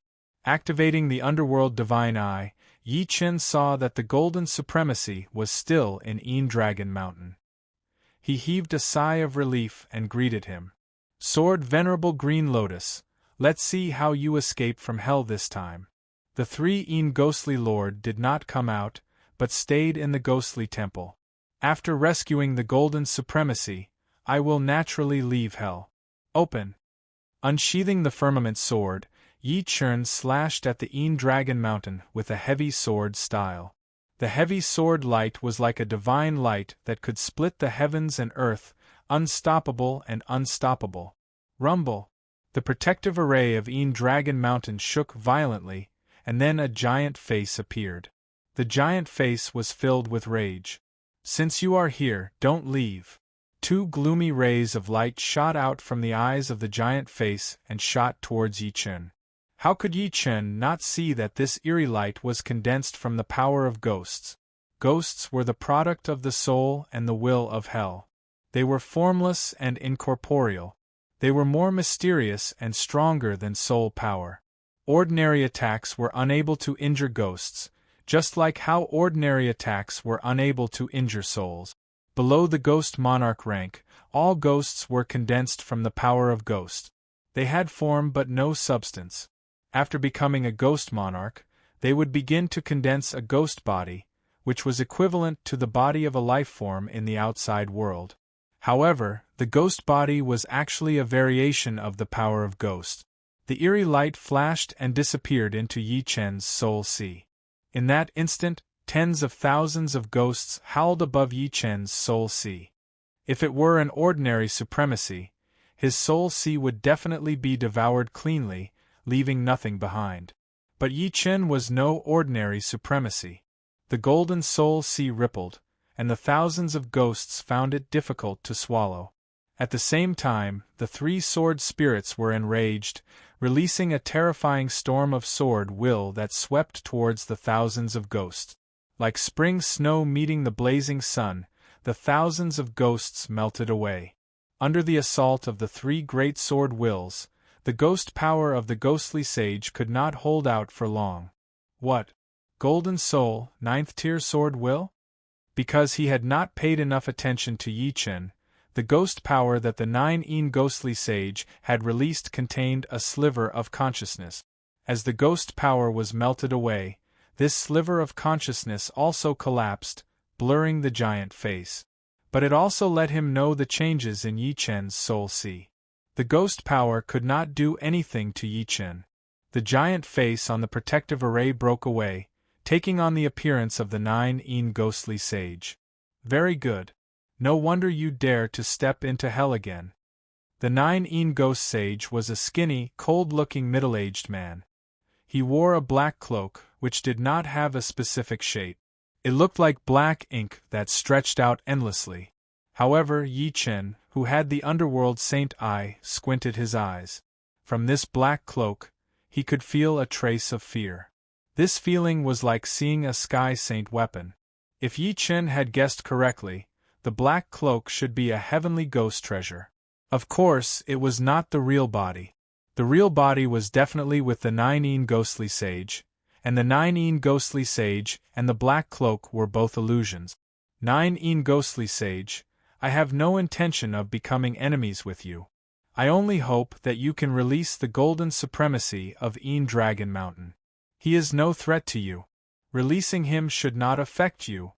Activating the underworld divine eye, Yi Chen saw that the golden supremacy was still in Dragon Mountain. He heaved a sigh of relief and greeted him. Sword Venerable Green Lotus, let's see how you escape from hell this time. The 3 ghostly lord did not come out, but stayed in the ghostly temple. After rescuing the golden supremacy, I will naturally leave hell. Open. Unsheathing the firmament sword, Yi Chen slashed at the Dragon Mountain with a heavy sword style. The heavy sword light was like a divine light that could split the heavens and earth, unstoppable and unstoppable. Rumble! The protective array of Dragon Mountain shook violently, and then a giant face appeared. The giant face was filled with rage. Since you are here, don't leave. 2 gloomy rays of light shot out from the eyes of the giant face and shot towards Yi Chen. How could Yi Chen not see that this eerie light was condensed from the power of ghosts? Ghosts were the product of the soul and the will of hell. They were formless and incorporeal. They were more mysterious and stronger than soul power. Ordinary attacks were unable to injure ghosts, just like how ordinary attacks were unable to injure souls. Below the Ghost Monarch rank, all ghosts were condensed from the power of Ghost. They had form but no substance. After becoming a Ghost Monarch, they would begin to condense a ghost body, which was equivalent to the body of a life form in the outside world. However, the ghost body was actually a variation of the power of Ghost. The eerie light flashed and disappeared into Yi Chen's soul sea. In that instant, tens of thousands of ghosts howled above Yi Chen's soul sea. If it were an ordinary supremacy, his soul sea would definitely be devoured cleanly, leaving nothing behind. But Yi Chen was no ordinary supremacy. The golden soul sea rippled, and the thousands of ghosts found it difficult to swallow. At the same time, the three sword spirits were enraged, releasing a terrifying storm of sword will that swept towards the thousands of ghosts. Like spring snow meeting the blazing sun, the thousands of ghosts melted away. Under the assault of the three great sword wills, the ghost power of the ghostly sage could not hold out for long. What? Golden Soul, 9th tier sword will? Because he had not paid enough attention to Yi Chen, the ghost power that the 9th ghostly sage had released contained a sliver of consciousness. As the ghost power was melted away, this sliver of consciousness also collapsed, blurring the giant face. But it also let him know the changes in Yi Chen's soul sea. The ghost power could not do anything to Yi Chen. The giant face on the protective array broke away, taking on the appearance of the 9th ghostly sage. Very good. No wonder you dare to step into hell again. The 9th ghost sage was a skinny, cold-looking middle-aged man. He wore a black cloak, which did not have a specific shape. It looked like black ink that stretched out endlessly. However, Yi Chen, who had the underworld saint eye, squinted his eyes. From this black cloak, he could feel a trace of fear. This feeling was like seeing a sky saint weapon. If Yi Chen had guessed correctly, the black cloak should be a heavenly ghost treasure. Of course, it was not the real body. The real body was definitely with the 9th ghostly sage, and the 9th ghostly sage and the black cloak were both illusions. 9th ghostly sage, I have no intention of becoming enemies with you. I only hope that you can release the golden supremacy of Dragon Mountain. He is no threat to you. Releasing him should not affect you.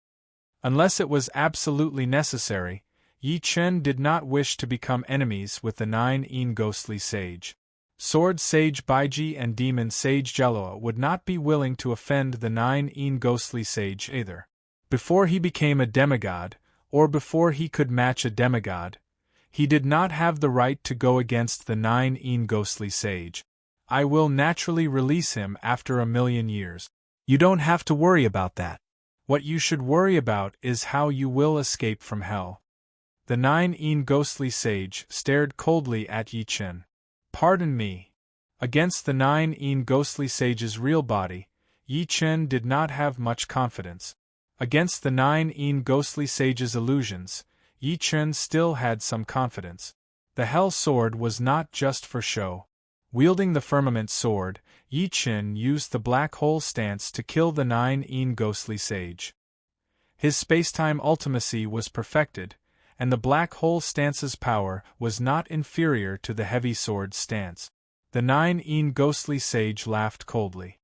Unless it was absolutely necessary, Yi Chen did not wish to become enemies with the 9th ghostly sage. Sword Sage Baiji and Demon Sage Jelloa would not be willing to offend the 9th ghostly sage either. Before he became a demigod, or before he could match a demigod, he did not have the right to go against the 9th ghostly sage. I will naturally release him after 1,000,000 years. You don't have to worry about that. What you should worry about is how you will escape from hell. The 9th ghostly sage stared coldly at Yi Chen. Pardon me. Against the 9th ghostly sage's real body, Yi Chen did not have much confidence. Against the 9th ghostly sage's illusions, Yi Chen still had some confidence. The Hell Sword was not just for show. Wielding the Firmament Sword, Yi Chen used the Black Hole stance to kill the 9th ghostly sage. His spacetime ultimacy was perfected, and the Black Hole stance's power was not inferior to the Heavy Sword stance. The 9th ghostly sage laughed coldly.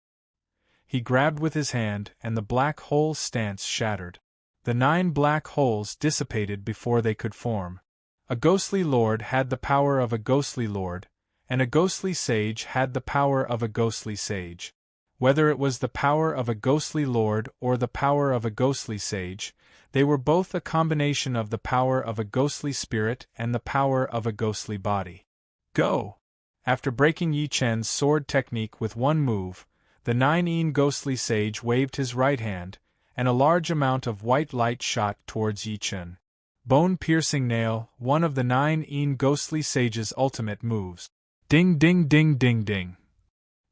He grabbed with his hand, and the Black Hole stance shattered. The 9 black holes dissipated before they could form. A ghostly lord had the power of a ghostly lord, and a ghostly sage had the power of a ghostly sage. Whether it was the power of a ghostly lord or the power of a ghostly sage, they were both a combination of the power of a ghostly spirit and the power of a ghostly body. Go! After breaking Yi Chen's sword technique with one move, the 9th ghostly sage waved his right hand, and a large amount of white light shot towards Yi Chen. Bone-piercing nail, one of the 9th ghostly sage's ultimate moves. Ding ding ding ding ding.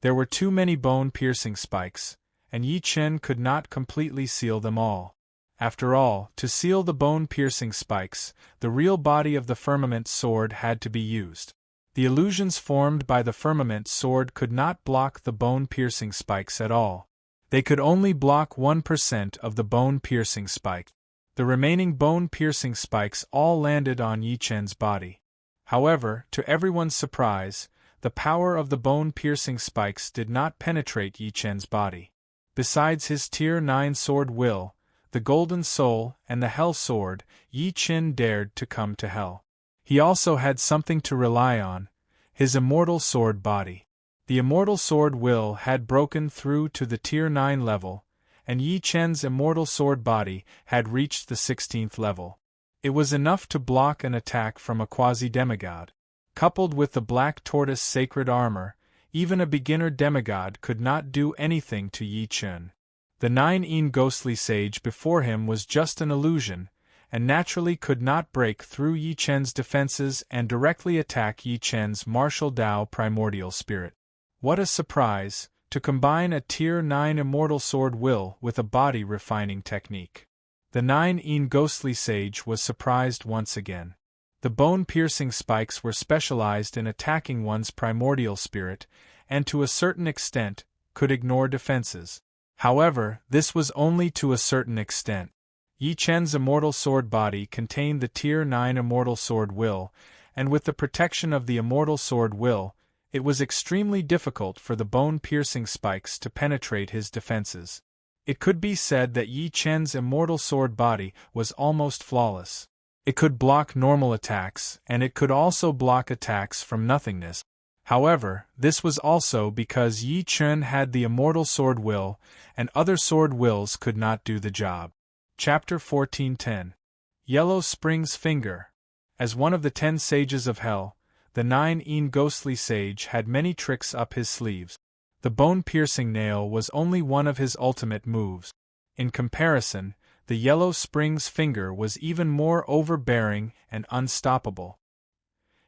There were too many bone-piercing spikes, and Yi Chen could not completely seal them all. After all, to seal the bone-piercing spikes, the real body of the Firmament Sword had to be used. The illusions formed by the firmament sword could not block the bone-piercing spikes at all. They could only block 1% of the bone-piercing spike. The remaining bone-piercing spikes all landed on Yi Chen's body. However, to everyone's surprise, the power of the bone-piercing spikes did not penetrate Yi Chen's body. Besides his Tier 9 sword Will, the Golden Soul, and the Hell Sword, Yi Chen dared to come to Hell. He also had something to rely on, his Immortal Sword body. The Immortal Sword Will had broken through to the Tier 9 level, and Yi Chen's Immortal Sword body had reached the 16th level. It was enough to block an attack from a quasi-demigod. Coupled with the Black Tortoise sacred armor, even a beginner demigod could not do anything to Yi Chen. The 9 ghostly sage before him was just an illusion, and naturally could not break through Yi Chen's defenses and directly attack Yi Chen's martial Dao primordial spirit. What a surprise, to combine a Tier 9 Immortal Sword Will with a body-refining technique. The 9 ghostly sage was surprised once again. The bone-piercing spikes were specialized in attacking one's primordial spirit, and to a certain extent, could ignore defenses. However, this was only to a certain extent. Yi Chen's Immortal Sword body contained the Tier 9 Immortal Sword Will, and with the protection of the Immortal Sword Will, it was extremely difficult for the bone-piercing spikes to penetrate his defenses. It could be said that Yi Chen's Immortal Sword body was almost flawless. It could block normal attacks, and it could also block attacks from nothingness. However, this was also because Yi Chen had the Immortal Sword Will, and other Sword Wills could not do the job. Chapter 14:10 Yellow Spring's Finger. As one of the 10 sages of Hell, the 9 ghostly sage had many tricks up his sleeves. The bone-piercing nail was only one of his ultimate moves. In comparison, the Yellow Spring's Finger was even more overbearing and unstoppable.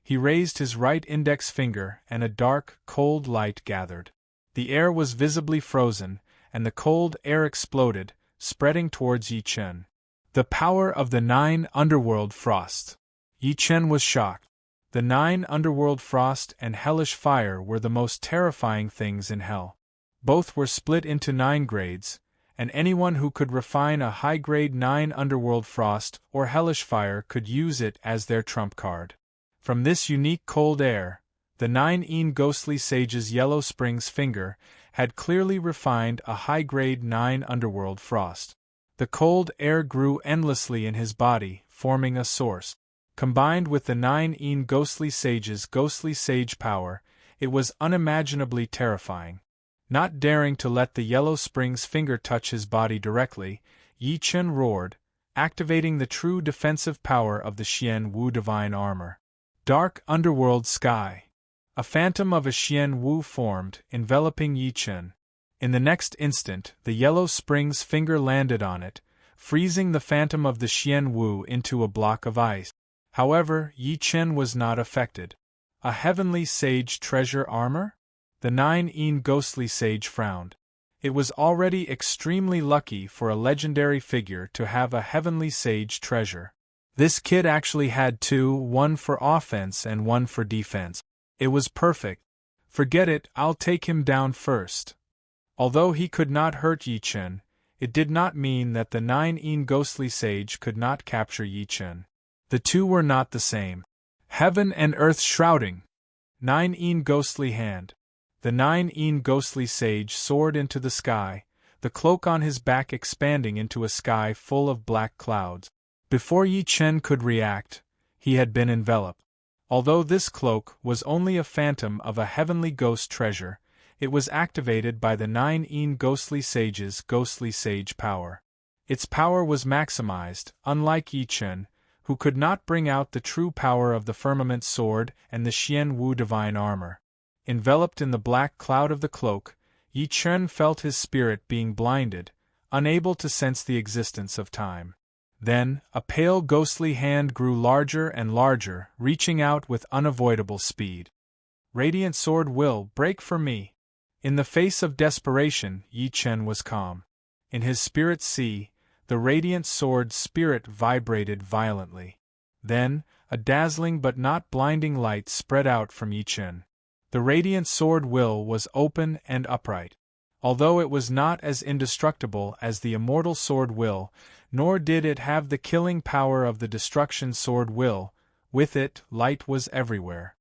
He raised his right index finger and a dark, cold light gathered. The air was visibly frozen, and the cold air exploded, spreading towards Yi Chen. The power of the 9 underworld frost. Yi Chen was shocked. The 9 underworld frost and hellish fire were the most terrifying things in hell. Both were split into 9 grades, and anyone who could refine a high-grade 9 underworld frost or hellish fire could use it as their trump card. From this unique cold air, the 9 ghostly sage's Yellow Spring's Finger had clearly refined a high-grade 9 underworld frost. The cold air grew endlessly in his body, forming a source. Combined with the 9 ghostly sage's ghostly sage power, it was unimaginably terrifying. Not daring to let the Yellow Spring's Finger touch his body directly, Yi Chen roared, activating the true defensive power of the Xian Wu divine armor. Dark underworld sky. A phantom of a Xian Wu formed, enveloping Yi Chen. In the next instant, the Yellow Spring's Finger landed on it, freezing the phantom of the Xian Wu into a block of ice. However, Yi Chen was not affected. A heavenly sage treasure armor? The 9 ghostly sage frowned. It was already extremely lucky for a legendary figure to have a heavenly sage treasure. This kid actually had 2, one for offense and one for defense. It was perfect. Forget it, I'll take him down first. Although he could not hurt Yi Chen, it did not mean that the 9 ghostly sage could not capture Yi Chen. The two were not the same. Heaven and earth shrouding. 9 ghostly hand. The 9 ghostly sage soared into the sky, the cloak on his back expanding into a sky full of black clouds. Before Yi Chen could react, he had been enveloped. Although this cloak was only a phantom of a heavenly ghost treasure, it was activated by the 9 ghostly sage's ghostly sage power. Its power was maximized, unlike Yi Chen, who could not bring out the true power of the firmament sword and the Xian Wu divine armor. Enveloped in the black cloud of the cloak, Yi Chen felt his spirit being blinded, unable to sense the existence of time. Then, a pale ghostly hand grew larger and larger, reaching out with unavoidable speed. Radiant sword will break for me. In the face of desperation, Yi Chen was calm. In his spirit sea, the radiant sword's spirit vibrated violently. Then, A dazzling but not blinding light spread out from Yi Chen. The radiant sword will was open and upright. Although it was not as indestructible as the immortal sword will, nor did it have the killing power of the destruction sword will, with it, light was everywhere.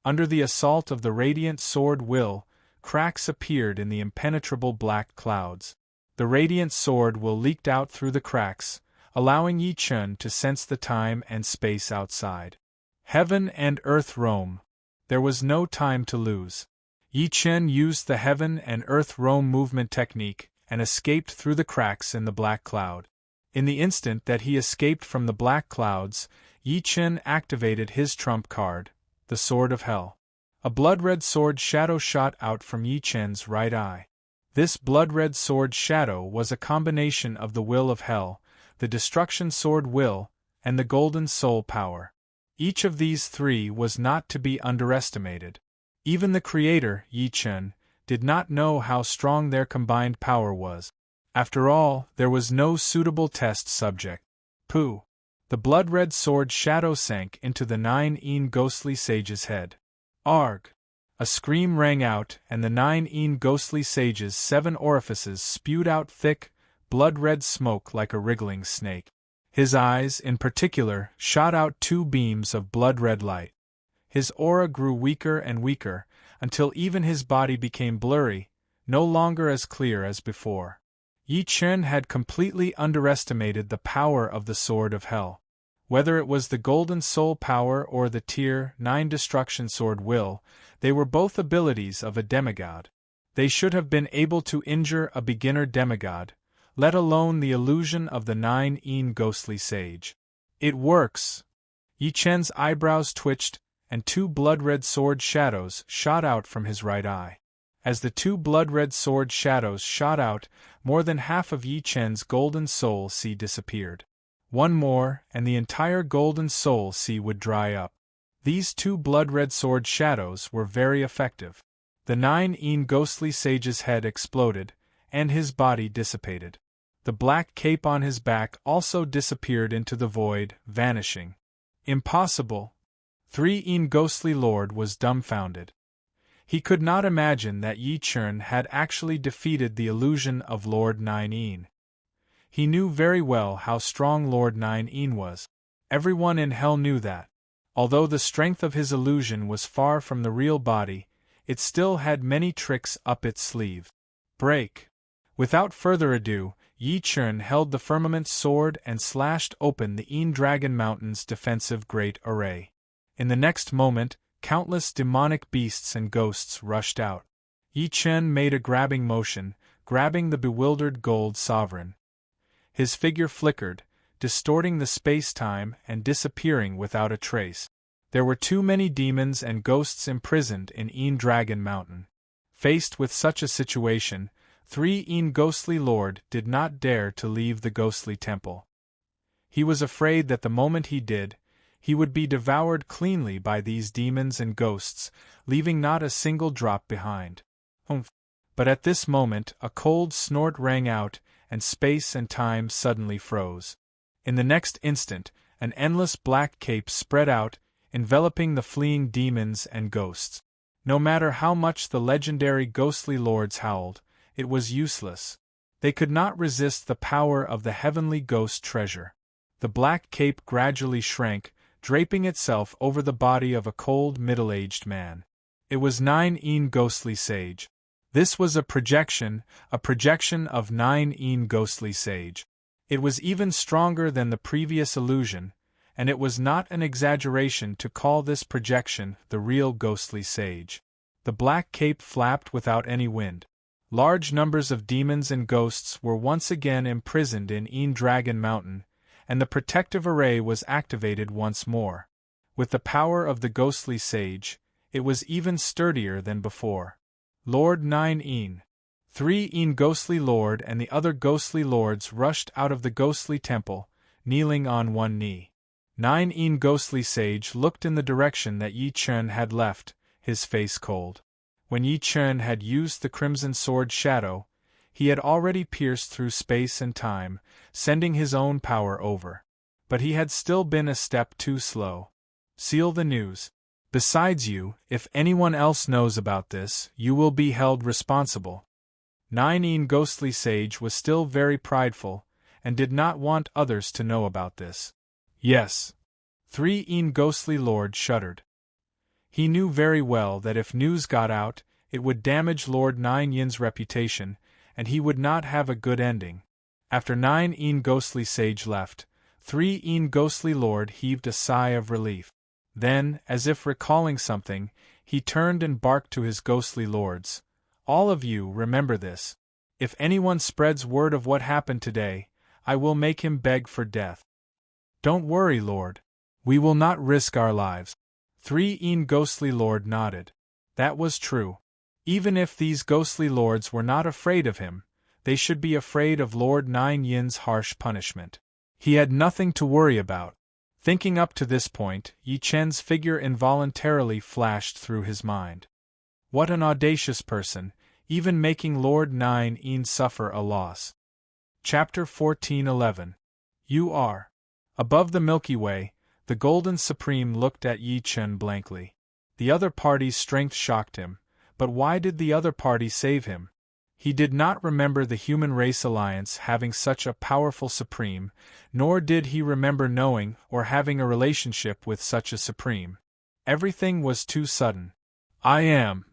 Under the assault of the radiant sword will, cracks appeared in the impenetrable black clouds. The radiant sword will leaked out through the cracks, allowing Yi Chen to sense the time and space outside. Heaven and earth roam. There was no time to lose. Yi Chen used the heaven and earth roam movement technique and escaped through the cracks in the black cloud. In the instant that he escaped from the black clouds, Yi Chen activated his trump card, the Sword of Hell. A blood-red sword shadow shot out from Yi Chen's right eye. This blood-red sword shadow was a combination of the will of hell, the destruction sword will, and the golden soul power. Each of these three was not to be underestimated. Even the creator, Yi Chen, did not know how strong their combined power was. After all, there was no suitable test subject. Pooh! The blood-red sword shadow sank into the 9 ghostly sage's head. Arg! A scream rang out, and the 9 ghostly sage's 7 orifices spewed out thick, blood-red smoke like a wriggling snake. His eyes, in particular, shot out 2 beams of blood-red light. His aura grew weaker and weaker, until even his body became blurry, no longer as clear as before. Yi Chen had completely underestimated the power of the Sword of Hell. Whether it was the Golden Soul power or the Tier 9 Destruction Sword will, they were both abilities of a demigod. They should have been able to injure a beginner demigod, let alone the illusion of the 9 ghostly sage. It works! Yi Chen's eyebrows twitched, and 2 blood-red sword shadows shot out from his right eye. As the 2 blood-red sword shadows shot out, more than half of Yi Chen's golden soul sea disappeared. One more, and the entire golden soul sea would dry up. These 2 blood-red sword shadows were very effective. The 9 ghostly sage's head exploded, and his body dissipated. The black cape on his back also disappeared into the void, vanishing. Impossible! 3 ghostly lord was dumbfounded. He could not imagine that Yi Chen had actually defeated the illusion of Lord 9. He knew very well how strong Lord 9 was. Everyone in hell knew that. Although the strength of his illusion was far from the real body, it still had many tricks up its sleeve. Break! Without further ado, Yi Chen held the firmament sword and slashed open the Dragon Mountain's defensive great array. In the next moment, countless demonic beasts and ghosts rushed out. Yi Chen made a grabbing motion, grabbing the bewildered gold sovereign. His figure flickered, distorting the space-time and disappearing without a trace. There were too many demons and ghosts imprisoned in Dragon Mountain. Faced with such a situation, 3 ghostly lord did not dare to leave the ghostly temple. He was afraid that the moment he did, he would be devoured cleanly by these demons and ghosts, leaving not a single drop behind. Humph! But at this moment a cold snort rang out, and space and time suddenly froze. In the next instant, an endless black cape spread out, enveloping the fleeing demons and ghosts. No matter how much the legendary ghostly lords howled, it was useless. They could not resist the power of the heavenly ghost treasure. The black cape gradually shrank, draping itself over the body of a cold middle-aged man. It was 9 ghostly sage. This was a projection of 9 ghostly sage. It was even stronger than the previous illusion, and it was not an exaggeration to call this projection the real ghostly sage. The black cape flapped without any wind. Large numbers of demons and ghosts were once again imprisoned in Dragon Mountain, and the protective array was activated once more. With the power of the ghostly sage, it was even sturdier than before. Lord 9, 3 ghostly lord and the other ghostly lords rushed out of the ghostly temple, kneeling on one knee. 9 ghostly sage looked in the direction that Yi Chen had left, his face cold. When Yi Chen had used the crimson sword shadow, he had already pierced through space and time, sending his own power over. But he had still been a step too slow. Seal the news. Besides you, if anyone else knows about this, you will be held responsible. 9 Ghostly Sage was still very prideful, and did not want others to know about this. Yes. 3 Ghostly Lord shuddered. He knew very well that if news got out, it would damage Lord 9 Yin's reputation, and he would not have a good ending. After 9 Ghostly Sage left, 3 Ghostly Lord heaved a sigh of relief. Then, as if recalling something, he turned and barked to his ghostly lords. All of you remember this. If anyone spreads word of what happened today, I will make him beg for death. Don't worry, Lord. We will not risk our lives. 3 Ghostly Lord nodded. That was true. Even if these ghostly lords were not afraid of him, they should be afraid of Lord 9 Yin's harsh punishment. He had nothing to worry about. Thinking up to this point, Yi Chen's figure involuntarily flashed through his mind. What an audacious person, even making Lord 9 Yin suffer a loss. Chapter 14:11. You are. Above the Milky Way, the Golden Supreme looked at Yi Chen blankly. The other party's strength shocked him, but why did the other party save him? He did not remember the Human Race Alliance having such a powerful Supreme, nor did he remember knowing or having a relationship with such a Supreme. Everything was too sudden. I am.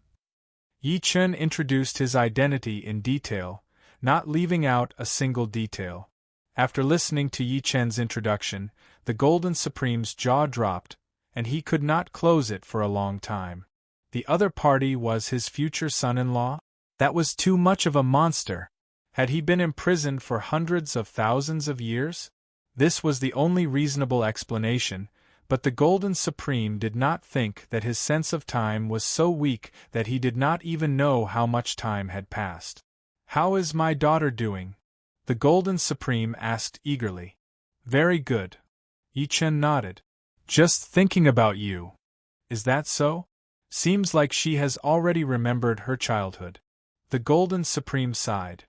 Yi Chen introduced his identity in detail, not leaving out a single detail. After listening to Yi Chen's introduction, the Golden Supreme's jaw dropped, and he could not close it for a long time. The other party was his future son-in-law? That was too much of a monster. Had he been imprisoned for hundreds of thousands of years? This was the only reasonable explanation, but the Golden Supreme did not think that his sense of time was so weak that he did not even know how much time had passed. How is my daughter doing? The Golden Supreme asked eagerly. Very good. Yi Chen nodded. Just thinking about you. Is that so? Seems like she has already remembered her childhood. The Golden Supreme sighed.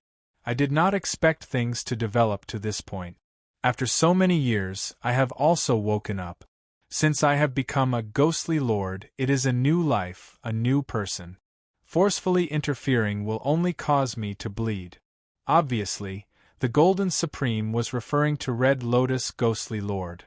I did not expect things to develop to this point. After so many years, I have also woken up. Since I have become a ghostly lord, it is a new life, a new person. Forcefully interfering will only cause me to bleed. Obviously, the Golden Supreme was referring to Red Lotus Ghostly Lord.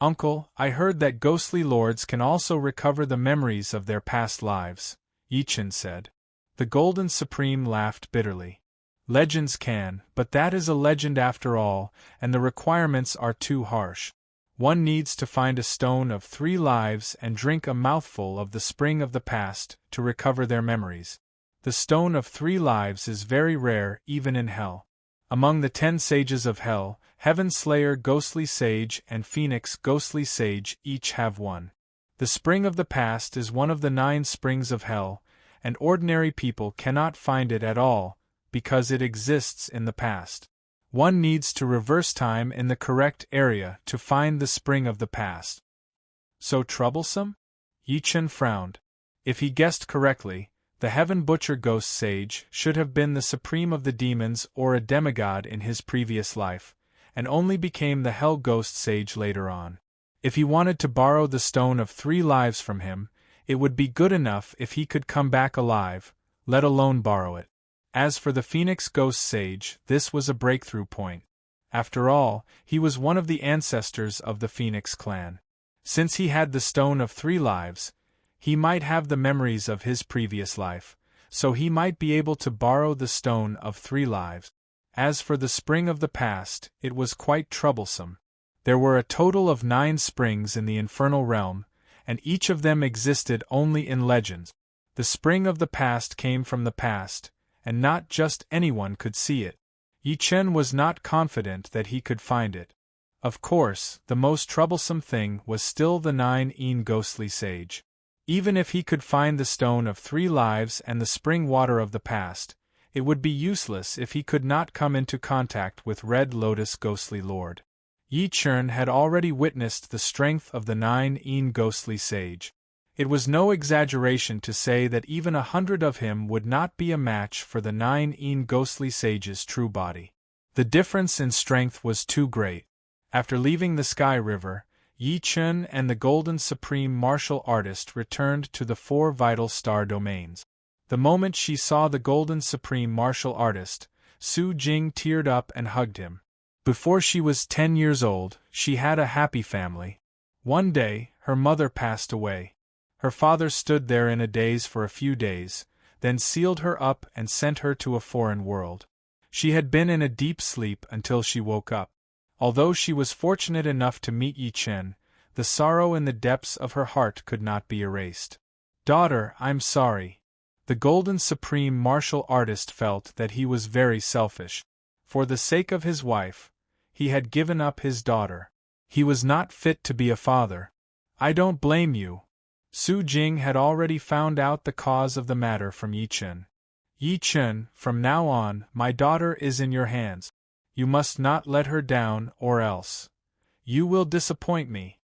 Uncle, I heard that ghostly lords can also recover the memories of their past lives, Yi Chen said. The Golden Supreme laughed bitterly. Legends can, but that is a legend after all, and the requirements are too harsh. One needs to find a stone of 3 lives and drink a mouthful of the spring of the past to recover their memories. The stone of 3 lives is very rare even in hell. Among the 10 sages of hell, Heaven Slayer Ghostly Sage and Phoenix Ghostly Sage each have one. The spring of the past is one of the 9 springs of hell, and ordinary people cannot find it at all, because it exists in the past. One needs to reverse time in the correct area to find the spring of the past. So troublesome? Yi Chen frowned. If he guessed correctly, the Heaven Butcher Ghost Sage should have been the supreme of the demons or a demigod in his previous life, and only became the Hell Ghost Sage later on. If he wanted to borrow the stone of 3 lives from him, it would be good enough if he could come back alive, let alone borrow it. As for the Phoenix Ghost Sage, this was a breakthrough point. After all, he was one of the ancestors of the Phoenix clan. Since he had the stone of 3 lives, he might have the memories of his previous life, so he might be able to borrow the stone of 3 lives. As for the spring of the past, it was quite troublesome. There were a total of 9 springs in the infernal realm, and each of them existed only in legends. The spring of the past came from the past, and not just anyone could see it. Yi Chen was not confident that he could find it. Of course, the most troublesome thing was still the 9 Ghostly Sage. Even if he could find the stone of 3 lives and the spring water of the past, it would be useless if he could not come into contact with Red Lotus Ghostly Lord. Yi Chen had already witnessed the strength of the 9 Ghostly Sage. It was no exaggeration to say that even 100 of him would not be a match for the 9 Ghostly Sage's true body. The difference in strength was too great. After leaving the Sky River, Yi Chen and the Golden Supreme Martial Artist returned to the four vital star domains. The moment she saw the Golden Supreme Martial Artist, Su Jing teared up and hugged him. Before she was 10 years old, she had a happy family. One day, her mother passed away. Her father stood there in a daze for a few days, then sealed her up and sent her to a foreign world. She had been in a deep sleep until she woke up. Although she was fortunate enough to meet Yi Chen, the sorrow in the depths of her heart could not be erased. "Daughter, I'm sorry." The Golden Supreme Martial Artist felt that he was very selfish. For the sake of his wife, he had given up his daughter. He was not fit to be a father. "I don't blame you." Su Jing had already found out the cause of the matter from Yi Chen. "Yi Chen, from now on, my daughter is in your hands. You must not let her down, or else you will disappoint me."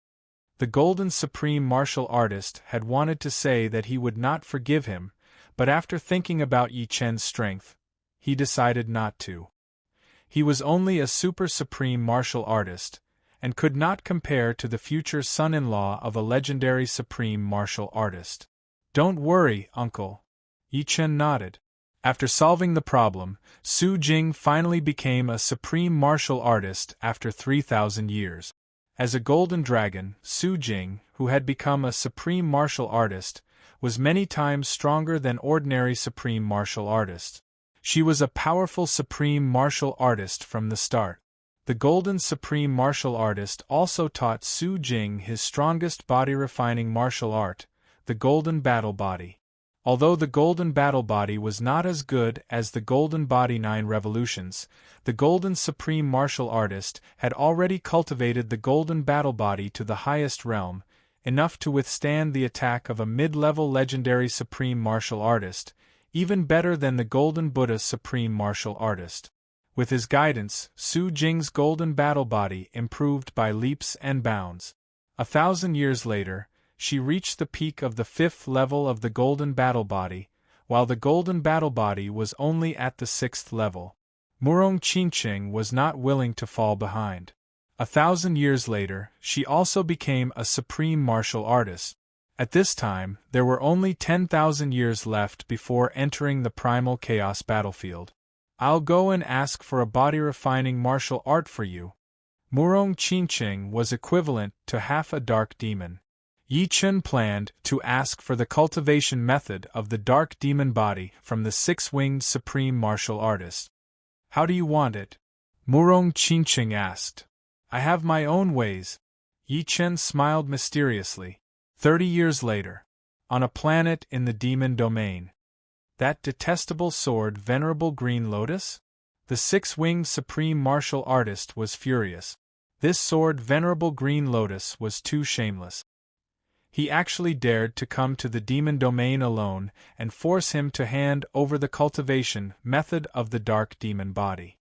The Golden Supreme Martial Artist had wanted to say that he would not forgive him, but after thinking about Yi Chen's strength, he decided not to. He was only a super supreme martial artist, and could not compare to the future son-in-law of a legendary supreme martial artist. "Don't worry, uncle." Yi Chen nodded. After solving the problem, Su Jing finally became a supreme martial artist after 3,000 years. As a golden dragon, Su Jing, who had become a supreme martial artist, was many times stronger than ordinary supreme martial artists. She was a powerful supreme martial artist from the start. The Golden Supreme Martial Artist also taught Su Jing his strongest body-refining martial art, the Golden Battle Body. Although the Golden Battle Body was not as good as the Golden Body 9 Revolutions, the Golden Supreme Martial Artist had already cultivated the Golden Battle Body to the highest realm, enough to withstand the attack of a mid-level legendary Supreme Martial Artist, even better than the Golden Buddha Supreme Martial Artist. With his guidance, Su Jing's Golden Battle Body improved by leaps and bounds. 1,000 years later, she reached the peak of the 5th level of the Golden Battle Body, while the Golden Battle Body was only at the 6th level. Murong Qingqing was not willing to fall behind. 1,000 years later, she also became a supreme martial artist. At this time, there were only 10,000 years left before entering the primal chaos battlefield. "I'll go and ask for a body-refining martial art for you." Murong Qingqing was equivalent to half a dark demon. Yi Chen planned to ask for the cultivation method of the dark demon body from the six-winged supreme martial artist. "How do you want it?" Murong Qingqing asked. "I have my own ways." Yi Chen smiled mysteriously. 30 years later, on a planet in the demon domain. "That detestable sword, Venerable Green Lotus?" The six-winged supreme martial artist was furious. This sword, Venerable Green Lotus, was too shameless. He actually dared to come to the demon domain alone and force him to hand over the cultivation method of the dark demon body.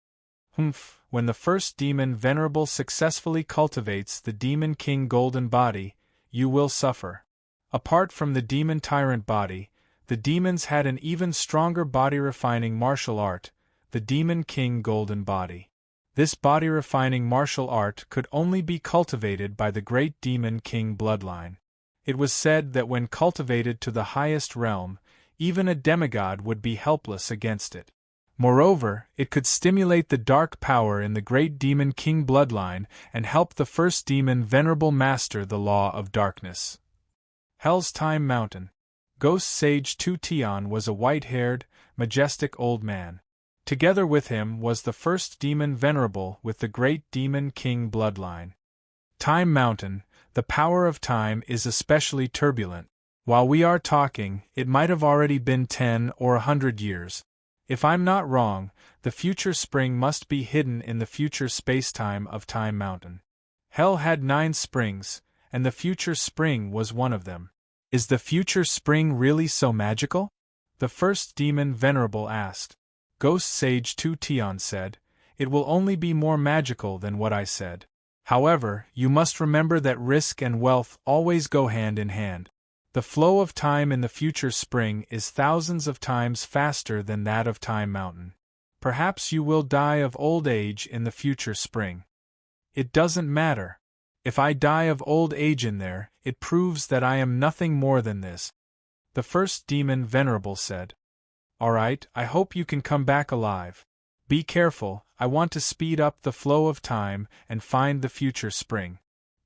Humph! When the first demon Venerable successfully cultivates the Demon King Golden Body, you will suffer. Apart from the Demon Tyrant Body, the demons had an even stronger body-refining martial art, the Demon King Golden Body. This body-refining martial art could only be cultivated by the great Demon King bloodline. It was said that when cultivated to the highest realm, even a demigod would be helpless against it. Moreover, it could stimulate the dark power in the great Demon King bloodline and help the first demon Venerable master the law of darkness. Hell's Time Mountain. Ghost Sage Tu Tian was a white-haired, majestic old man. Together with him was the first demon Venerable with the great Demon King bloodline. Time Mountain, the power of time is especially turbulent. While we are talking, it might have already been 10 or 100 years. If I'm not wrong, the future spring must be hidden in the future space-time of Time Mountain. Hell had 9 springs, and the future spring was one of them. Is the future spring really so magical? The first demon Venerable asked. Ghost Sage Tu Tian said, "It will only be more magical than what I said. However, you must remember that risk and wealth always go hand in hand. The flow of time in the future spring is thousands of times faster than that of Time Mountain. Perhaps you will die of old age in the future spring. It doesn't matter." If I die of old age in there, it proves that I am nothing more than this. The first demon venerable said. Alright, I hope you can come back alive. Be careful, I want to speed up the flow of time and find the future spring.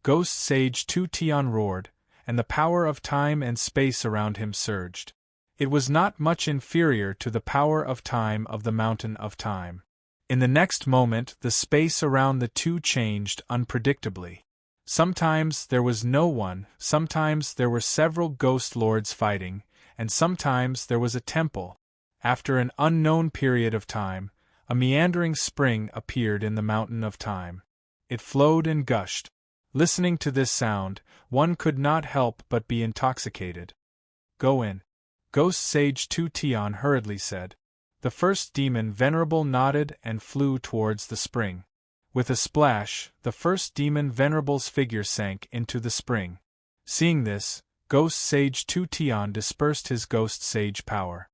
Ghost Sage Tu-Tian roared, and the power of time and space around him surged. It was not much inferior to the power of time of the Mountain of Time. In the next moment the space around the two changed unpredictably. Sometimes there was no one, sometimes there were several ghost lords fighting, and sometimes there was a temple. After an unknown period of time, a meandering spring appeared in the Mountain of Time. It flowed and gushed. Listening to this sound, one could not help but be intoxicated. Go in. Ghost Sage Tu-Tian hurriedly said. The first demon venerable nodded and flew towards the spring. With a splash, the first demon venerable's figure sank into the spring. Seeing this, Ghost Sage Tu-Tian dispersed his Ghost Sage power.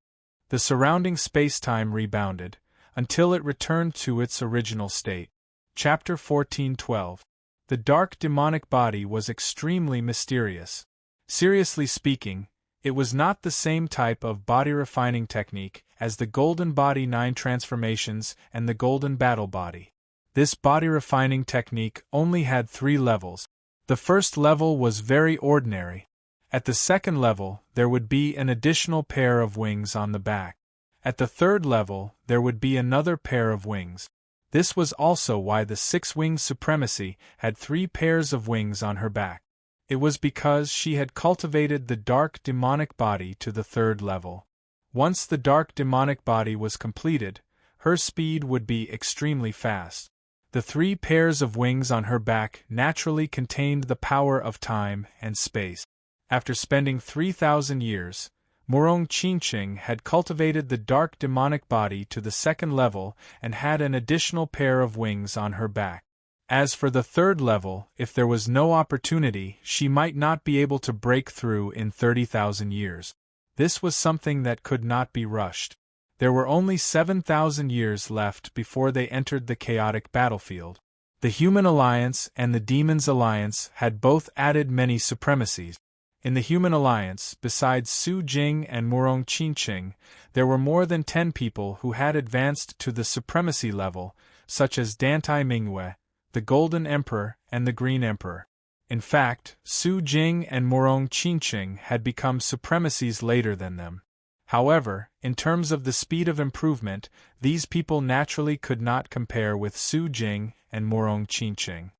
The surrounding space-time rebounded, until it returned to its original state. Chapter 14:12. The dark demonic body was extremely mysterious. Seriously speaking, it was not the same type of body-refining technique as the Golden Body 9 transformations and the Golden Battle Body. This body-refining technique only had 3 levels. The first level was very ordinary. At the second level, there would be an additional pair of wings on the back. At the third level, there would be another pair of wings. This was also why the 6-winged supremacy had 3 pairs of wings on her back. It was because she had cultivated the dark demonic body to the 3rd level. Once the dark demonic body was completed, her speed would be extremely fast. The 3 pairs of wings on her back naturally contained the power of time and space. After spending 3,000 years, Murong Qingqing had cultivated the dark demonic body to the 2nd level and had an additional pair of wings on her back. As for the 3rd level, if there was no opportunity, she might not be able to break through in 30,000 years. This was something that could not be rushed. There were only 7,000 years left before they entered the chaotic battlefield. The Human Alliance and the Demons Alliance had both added many supremacies. In the Human Alliance, besides Su Jing and Murong Qingqing, there were more than 10 people who had advanced to the supremacy level, such as Dantai Mingwei, the Golden Emperor, and the Green Emperor. In fact, Su Jing and Murong Qingqing had become supremacies later than them. However, in terms of the speed of improvement, these people naturally could not compare with Su Jing and Murong Qingqing.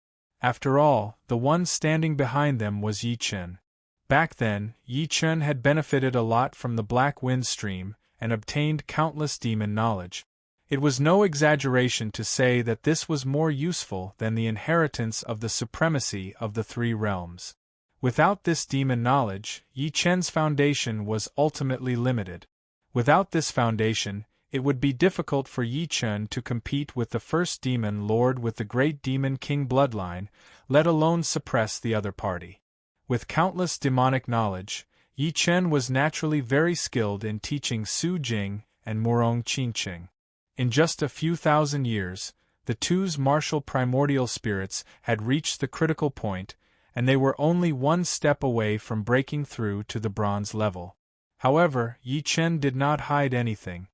After all, the one standing behind them was Yi Chen. Back then, Yi Chen had benefited a lot from the Black Wind Stream and obtained countless demon knowledge. It was no exaggeration to say that this was more useful than the inheritance of the supremacy of the 3 realms. Without this demon knowledge, Yi Chen's foundation was ultimately limited. Without this foundation, it would be difficult for Yi Chen to compete with the first demon lord with the great demon king bloodline, let alone suppress the other party. With countless demonic knowledge, Yi Chen was naturally very skilled in teaching Su Jing and Murong Qingqing. In just a few thousand years, the two's martial primordial spirits had reached the critical point, and they were only one step away from breaking through to the bronze level. However, Yi Chen did not hide anything.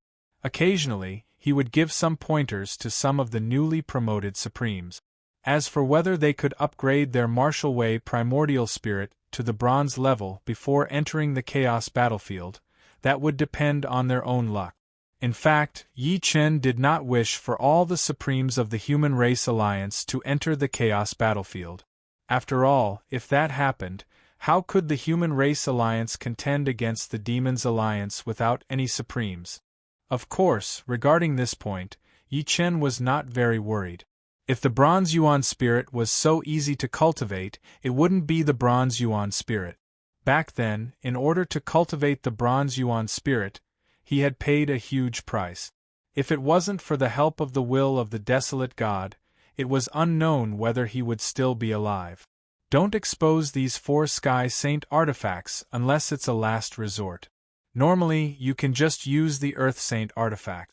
Occasionally, he would give some pointers to some of the newly promoted Supremes. As for whether they could upgrade their martial way primordial spirit to the bronze level before entering the chaos battlefield, that would depend on their own luck. In fact, Yi Chen did not wish for all the Supremes of the Human Race Alliance to enter the chaos battlefield. After all, if that happened, how could the Human Race Alliance contend against the Demons Alliance without any Supremes? Of course, regarding this point, Yi Chen was not very worried. If the Bronze Yuan spirit was so easy to cultivate, it wouldn't be the Bronze Yuan spirit. Back then, in order to cultivate the Bronze Yuan spirit, he had paid a huge price. If it wasn't for the help of the will of the desolate god, it was unknown whether he would still be alive. Don't expose these 4 Sky Saint artifacts unless it's a last resort. Normally, you can just use the Earth Saint artifact.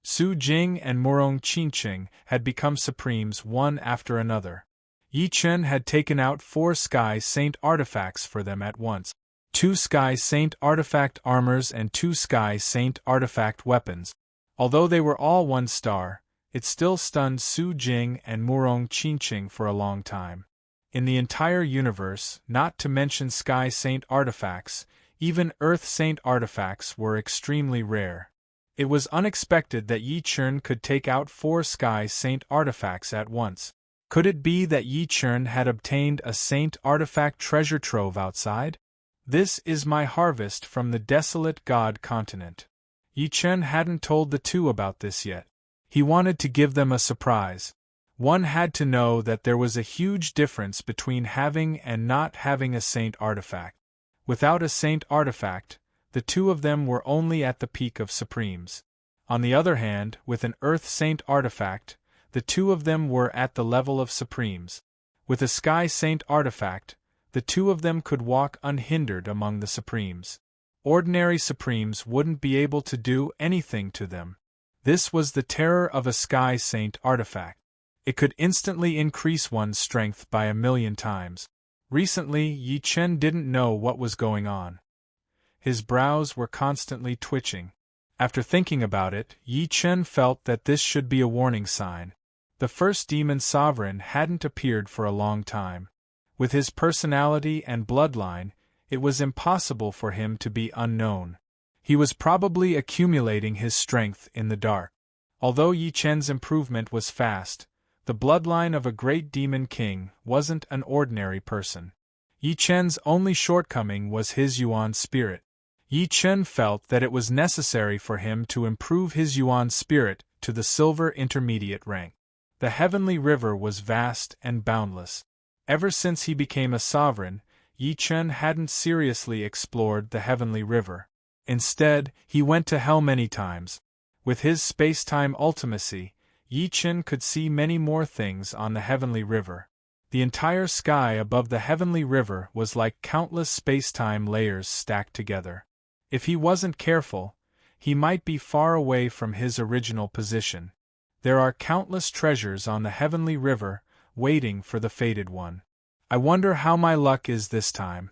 Su Jing and Murong Qingqing had become Supremes one after another. Yi Chen had taken out 4 Sky Saint artifacts for them at once. 2 Sky Saint artifact armors and 2 Sky Saint artifact weapons. Although they were all 1 star, it still stunned Su Jing and Murong Qinqing for a long time. In the entire universe, not to mention Sky Saint artifacts, even Earth Saint artifacts were extremely rare. It was unexpected that Yi Chen could take out 4 Sky Saint artifacts at once. Could it be that Yi Chen had obtained a Saint artifact treasure trove outside? This is my harvest from the desolate God continent. Yi Chen hadn't told the two about this yet. He wanted to give them a surprise. One had to know that there was a huge difference between having and not having a Saint artifact. Without a Saint artifact, the two of them were only at the peak of Supremes. On the other hand, with an Earth Saint artifact, the two of them were at the level of Supremes. With a Sky Saint artifact, the two of them could walk unhindered among the Supremes. Ordinary Supremes wouldn't be able to do anything to them. This was the terror of a Sky Saint artifact. It could instantly increase one's strength by 1,000,000 times. Recently, Yi Chen didn't know what was going on. His brows were constantly twitching. After thinking about it, Yi Chen felt that this should be a warning sign. The first demon sovereign hadn't appeared for a long time. With his personality and bloodline, it was impossible for him to be unknown. He was probably accumulating his strength in the dark. Although Yi Chen's improvement was fast, the bloodline of a great demon king wasn't an ordinary person. Yi Chen's only shortcoming was his Yuan spirit. Yi Chen felt that it was necessary for him to improve his Yuan spirit to the silver intermediate rank. The heavenly river was vast and boundless. Ever since he became a sovereign, Yi Chen hadn't seriously explored the heavenly river. Instead, he went to hell many times. With his space-time ultimacy, Yi Chen could see many more things on the heavenly river. The entire sky above the heavenly river was like countless space-time layers stacked together. If he wasn't careful, he might be far away from his original position. There are countless treasures on the heavenly river, waiting for the fated one. I wonder how my luck is this time.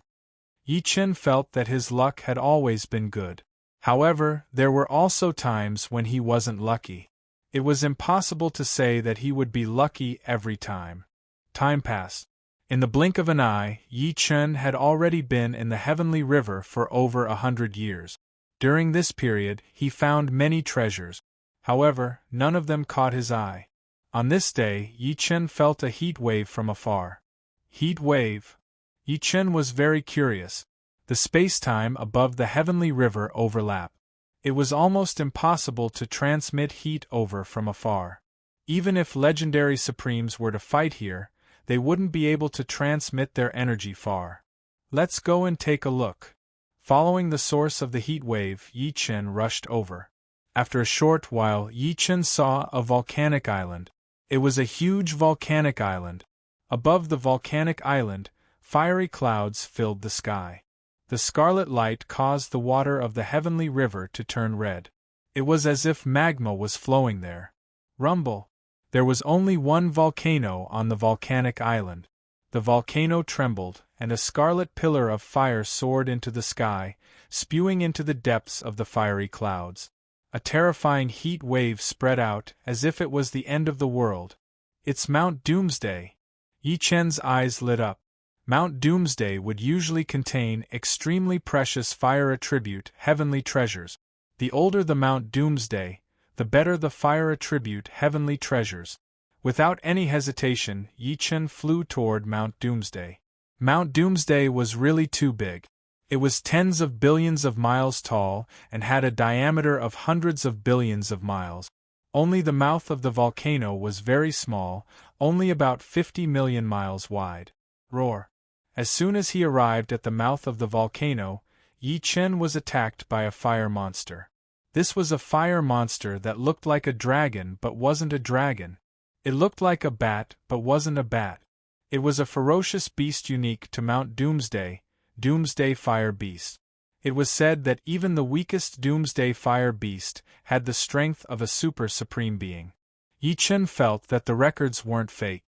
Yi Chen felt that his luck had always been good. However, there were also times when he wasn't lucky. It was impossible to say that he would be lucky every time. Time passed. In the blink of an eye, Yi Chen had already been in the heavenly river for over 100 years. During this period, he found many treasures. However, none of them caught his eye. On this day, Yi Chen felt a heat wave from afar. Heat wave? Yi Chen was very curious. The space-time above the heavenly river overlapped. It was almost impossible to transmit heat over from afar. Even if legendary Supremes were to fight here, they wouldn't be able to transmit their energy far. Let's go and take a look. Following the source of the heat wave, Yi Chen rushed over. After a short while, Yi Chen saw a volcanic island. It was a huge volcanic island. Above the volcanic island, fiery clouds filled the sky. The scarlet light caused the water of the heavenly river to turn red. It was as if magma was flowing there. Rumble! There was only one volcano on the volcanic island. The volcano trembled, and a scarlet pillar of fire soared into the sky, spewing into the depths of the fiery clouds. A terrifying heat wave spread out, as if it was the end of the world. It's Mount Doomsday! Yi Chen's eyes lit up. Mount Doomsday would usually contain extremely precious fire attribute heavenly treasures. The older the Mount Doomsday, the better the fire attribute heavenly treasures. Without any hesitation, Yi Chen flew toward Mount Doomsday. Mount Doomsday was really too big. It was tens of billions of miles tall and had a diameter of hundreds of billions of miles. Only the mouth of the volcano was very small, only about 50 million miles wide. Roar! As soon as he arrived at the mouth of the volcano, Yi Chen was attacked by a fire monster. This was a fire monster that looked like a dragon but wasn't a dragon. It looked like a bat but wasn't a bat. It was a ferocious beast unique to Mount Doomsday, Doomsday Fire Beast. It was said that even the weakest Doomsday Fire Beast had the strength of a super supreme being. Yi Chen felt that the records weren't fake.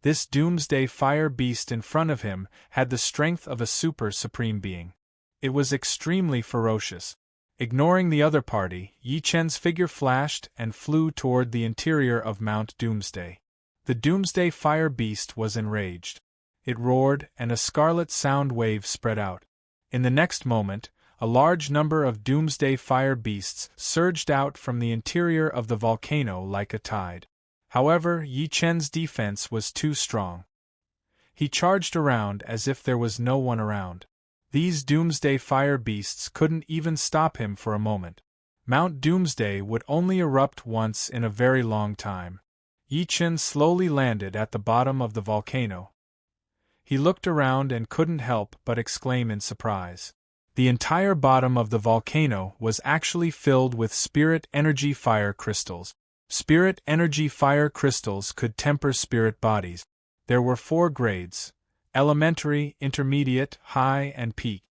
This doomsday fire beast in front of him had the strength of a supreme being. It was extremely ferocious. Ignoring the other party, Yi Chen's figure flashed and flew toward the interior of Mount Doomsday. The doomsday fire beast was enraged. It roared, and a scarlet sound wave spread out. In the next moment, a large number of doomsday fire beasts surged out from the interior of the volcano like a tide. However, Yi Chen's defense was too strong. He charged around as if there was no one around. These doomsday fire beasts couldn't even stop him for a moment. Mount Doomsday would only erupt once in a very long time. Yi Chen slowly landed at the bottom of the volcano. He looked around and couldn't help but exclaim in surprise. The entire bottom of the volcano was actually filled with spirit energy fire crystals. Spirit energy fire crystals could temper spirit bodies. There were 4 grades: elementary, intermediate, high, and peak.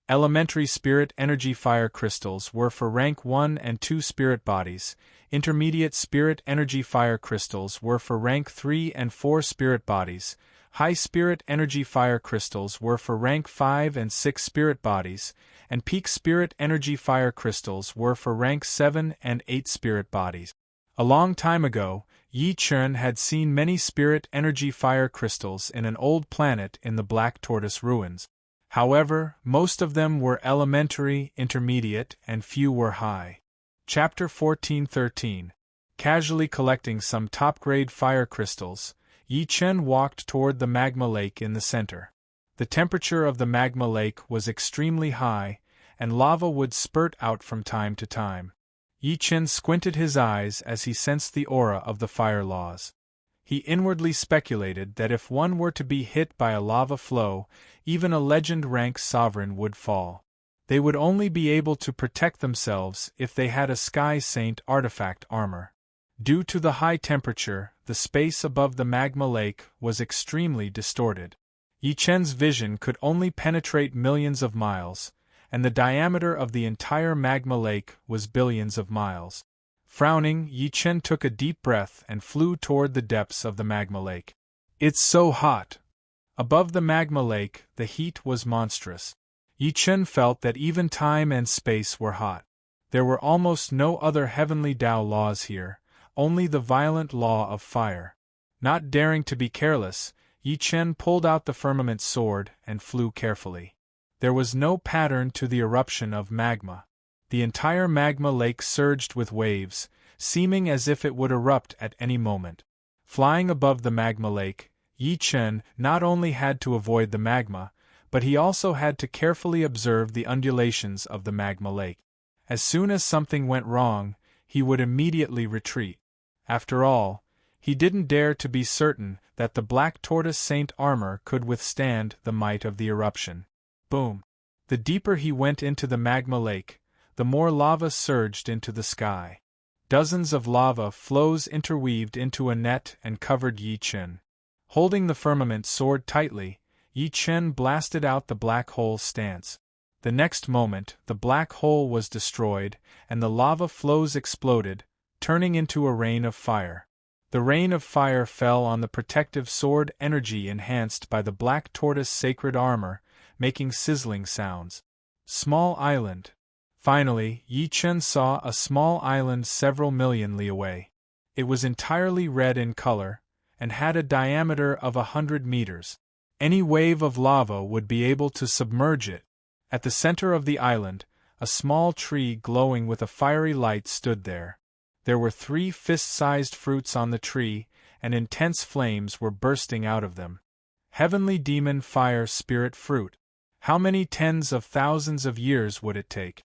Elementary spirit energy fire crystals were for rank 1 and 2 spirit bodies. Intermediate spirit energy fire crystals were for rank 3 and 4 spirit bodies. High spirit energy fire crystals were for rank 5 and 6 spirit bodies, and peak spirit energy fire crystals were for rank 7 and 8 spirit bodies. A long time ago, Yi Chen had seen many spirit energy fire crystals in an old planet in the Black Tortoise ruins. However, most of them were elementary, intermediate, and few were high. Chapter 14-13. Casually collecting some top-grade fire crystals, Yi Chen walked toward the magma lake in the center. The temperature of the magma lake was extremely high, and lava would spurt out from time to time. Yi Chen squinted his eyes as he sensed the aura of the fire laws. He inwardly speculated that if one were to be hit by a lava flow, even a legend-rank sovereign would fall. They would only be able to protect themselves if they had a Sky Saint artifact armor. Due to the high temperature, the space above the magma lake was extremely distorted. Yi Chen's vision could only penetrate millions of miles, and the diameter of the entire magma lake was billions of miles. Frowning, Yi Chen took a deep breath and flew toward the depths of the magma lake. It's so hot! Above the magma lake, the heat was monstrous. Yi Chen felt that even time and space were hot. There were almost no other heavenly Tao laws here, only the violent law of fire. Not daring to be careless, Yi Chen pulled out the firmament sword and flew carefully. There was no pattern to the eruption of magma. The entire magma lake surged with waves, seeming as if it would erupt at any moment. Flying above the magma lake, Yi Chen not only had to avoid the magma, but he also had to carefully observe the undulations of the magma lake. As soon as something went wrong, he would immediately retreat. After all, he didn't dare to be certain that the Black Tortoise Saint armor could withstand the might of the eruption. Boom! The deeper he went into the magma lake, the more lava surged into the sky. Dozens of lava flows interweaved into a net and covered Yi Chen. Holding the firmament sword tightly, Yi Chen blasted out the black hole stance. The next moment, the black hole was destroyed, and the lava flows exploded, turning into a rain of fire. The rain of fire fell on the protective sword energy enhanced by the Black Tortoise sacred armor, making sizzling sounds. Small island. Finally, Yi Chen saw a small island several million li away. It was entirely red in color, and had a diameter of 100 meters. Any wave of lava would be able to submerge it. At the center of the island, a small tree glowing with a fiery light stood there. There were 3 fist-sized fruits on the tree, and intense flames were bursting out of them. Heavenly Demon Fire Spirit Fruit. How many tens of thousands of years would it take?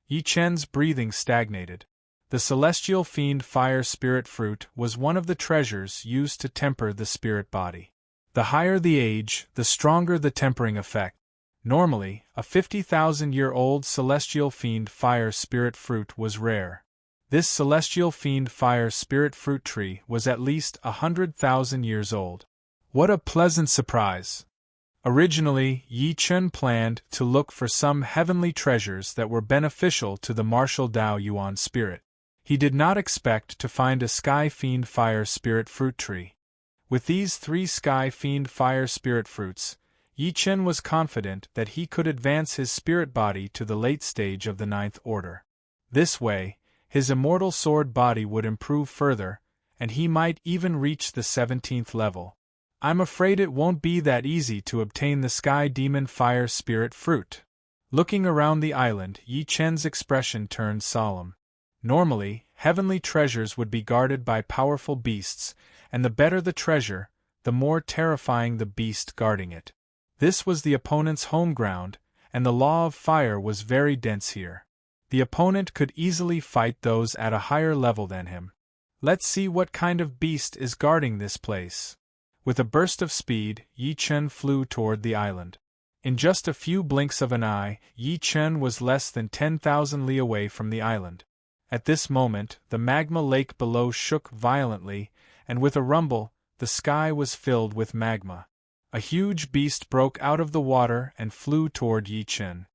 Yi Chen's breathing stagnated. The Celestial Fiend Fire Spirit Fruit was one of the treasures used to temper the spirit body. The higher the age, the stronger the tempering effect. Normally, a 50,000-year-old Celestial Fiend Fire Spirit Fruit was rare. This Celestial Fiend Fire Spirit Fruit tree was at least 100,000 years old. What a pleasant surprise! Originally, Yi Chen planned to look for some heavenly treasures that were beneficial to the martial Dao Yuan spirit. He did not expect to find a Sky Fiend Fire Spirit Fruit tree. With these 3 Sky Fiend Fire Spirit Fruits, Yi Chen was confident that he could advance his spirit body to the late stage of the 9th order. This way, his immortal sword body would improve further, and he might even reach the 17th level. I'm afraid it won't be that easy to obtain the Sky Demon Fire Spirit Fruit. Looking around the island, Yi Chen's expression turned solemn. Normally, heavenly treasures would be guarded by powerful beasts, and the better the treasure, the more terrifying the beast guarding it. This was the opponent's home ground, and the law of fire was very dense here. The opponent could easily fight those at a higher level than him. Let's see what kind of beast is guarding this place. With a burst of speed, Yi Chen flew toward the island. In just a few blinks of an eye, Yi Chen was less than 10,000 li away from the island. At this moment, the magma lake below shook violently, and with a rumble, the sky was filled with magma. A huge beast broke out of the water and flew toward Yi Chen.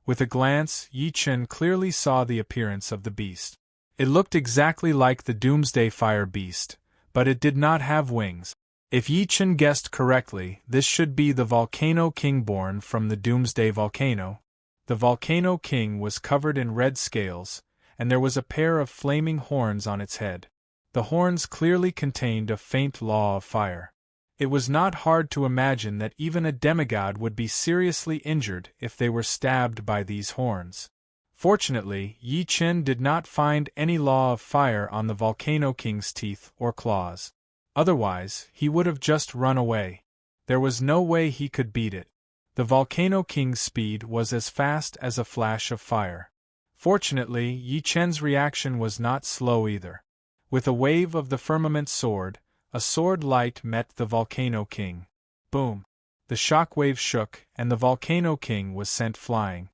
With a glance, Yi Chen clearly saw the appearance of the beast. It looked exactly like the Doomsday Fire Beast, but it did not have wings. If Yi Chen guessed correctly, this should be the Volcano King born from the Doomsday Volcano. The Volcano King was covered in red scales, and there was a pair of flaming horns on its head. The horns clearly contained a faint law of fire. It was not hard to imagine that even a demigod would be seriously injured if they were stabbed by these horns. Fortunately, Yi Chen did not find any law of fire on the Volcano King's teeth or claws. Otherwise, he would have just run away. There was no way he could beat it. The Volcano King's speed was as fast as a flash of fire. Fortunately, Yi Chen's reaction was not slow either. With a wave of the firmament sword, a sword light met the Volcano King. Boom! The shock wave shook, and the Volcano King was sent flying.